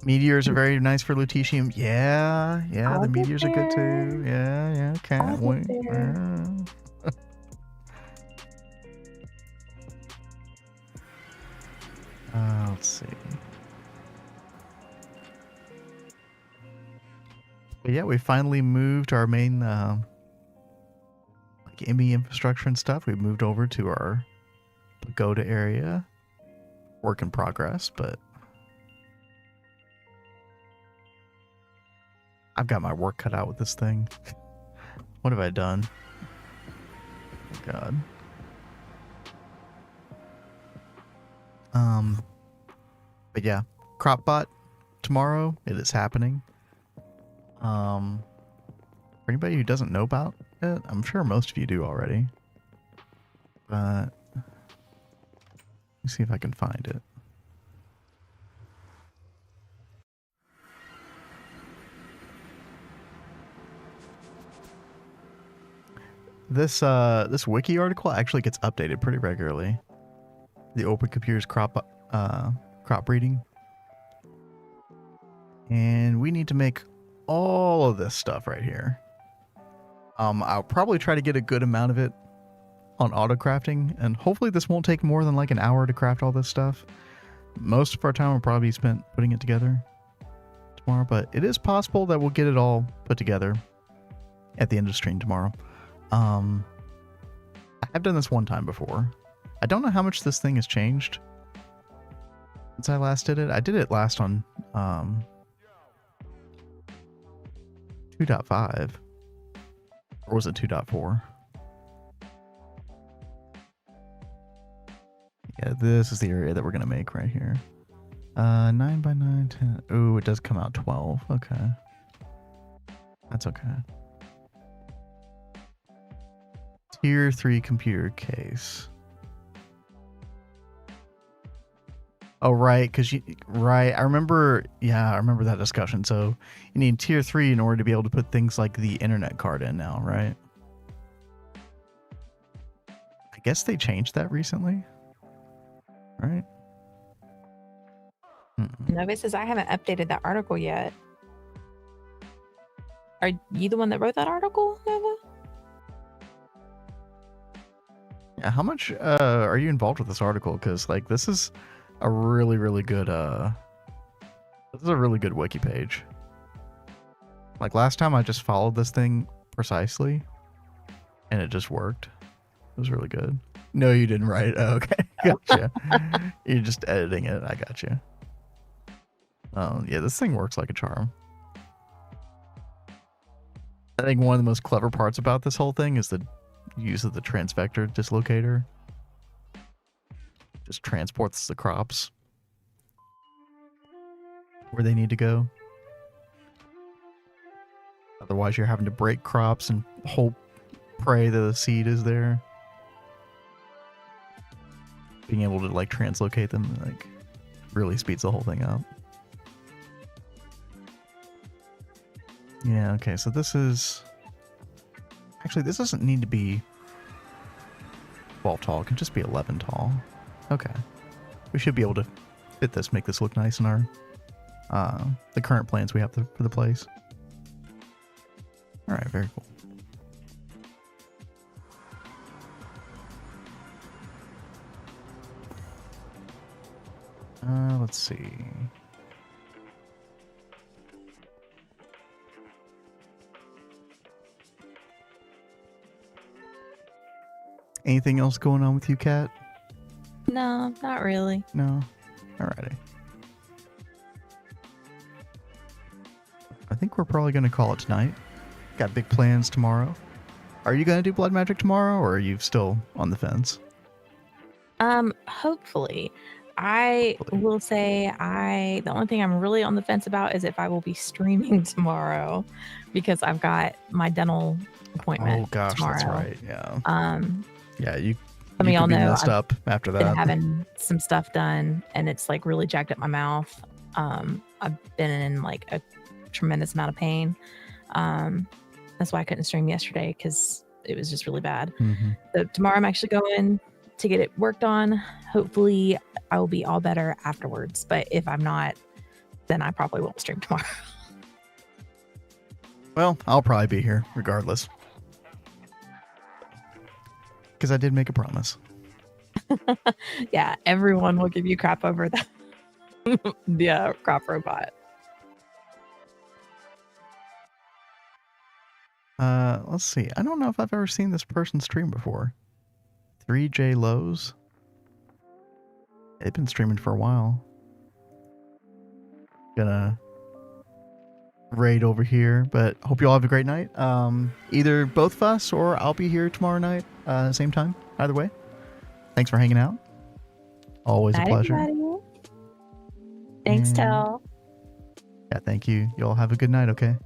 Meteors are very nice for Lutetium. Yeah, I'll the get meteors are good there. too. Yeah, I'll can't get wait. there. Let's see. But yeah, we finally moved our main like ME infrastructure and stuff. We moved over to our pagoda area. Work in progress, but I've got my work cut out with this thing. What have I done? Oh, God. But yeah, CropBot tomorrow. It is happening. For anybody who doesn't know about it, I'm sure most of you do already. But let me see if I can find it. This wiki article actually gets updated pretty regularly. The Open Computers crop breeding. And we need to make all of this stuff right here. I'll probably try to get a good amount of it on Autocrafting, and hopefully this won't take more than like an hour to craft all this stuff. Most of our time will probably be spent putting it together tomorrow, but it is possible that we'll get it all put together at the end of the stream tomorrow. I have done this one time before. I don't know how much this thing has changed since I last did it. I did it last on 2.5. Or was it 2.4? Yeah, this is the area that we're going to make right here. 9 by 9, 10. Ooh, it does come out 12. Okay. That's okay. Tier 3 computer case. Oh, right, because right, I remember that discussion. So you need tier 3 in order to be able to put things like the internet card in now, right? I guess they changed that recently, right? Nova says, I haven't updated that article yet. Are you the one that wrote that article, Nova? Yeah, how much are you involved with this article? Because like this is a really, really good this is a really good wiki page. Like last time I just followed this thing precisely and it just worked. It was really good. No, you didn't write it. Oh, okay. Gotcha. You're just editing it. I got you. Oh, yeah, this thing works like a charm. I think one of the most clever parts about this whole thing is the use of the transvector dislocator. Just transports the crops where they need to go. Otherwise, you're having to break crops and hope, pray that the seed is there. Being able to like translocate them like really speeds the whole thing up. Yeah, okay, so this is... Actually, this doesn't need to be 12 tall. It can just be 11 tall. Okay. We should be able to fit this, make this look nice in our... the current plans we have for the place. Alright, very cool. Let's see. Anything else going on with you, Kat? No, not really. No. Alrighty. I think we're probably going to call it tonight. Got big plans tomorrow. Are you going to do blood magic tomorrow, or are you still on the fence? Hopefully. I Hopefully. will say the only thing I'm really on the fence about is if I will be streaming tomorrow, because I've got my dental appointment Oh gosh, tomorrow. that's right. Yeah. Yeah, you Some of y'all could be know messed I've up after been that. having some stuff done, and it's like really jacked up my mouth. I've been in like a tremendous amount of pain. That's why I couldn't stream yesterday, because it was just really bad. Mm-hmm. So tomorrow I'm actually going to get it worked on. Hopefully I will be all better afterwards. But if I'm not, then I probably won't stream tomorrow. Well, I'll probably be here regardless. Because I did make a promise. Yeah, everyone will give you crap over that. Yeah, crop robot. Let's see. I don't know if I've ever seen this person stream before. 3J Lowe's. They've been streaming for a while. Gonna raid over here, but hope you all have a great night. Either both of us or I'll be here tomorrow night, same time. Either way. Thanks for hanging out. Always a pleasure. Everybody. Thanks, And- Tell. Yeah, thank you. You all have a good night, okay?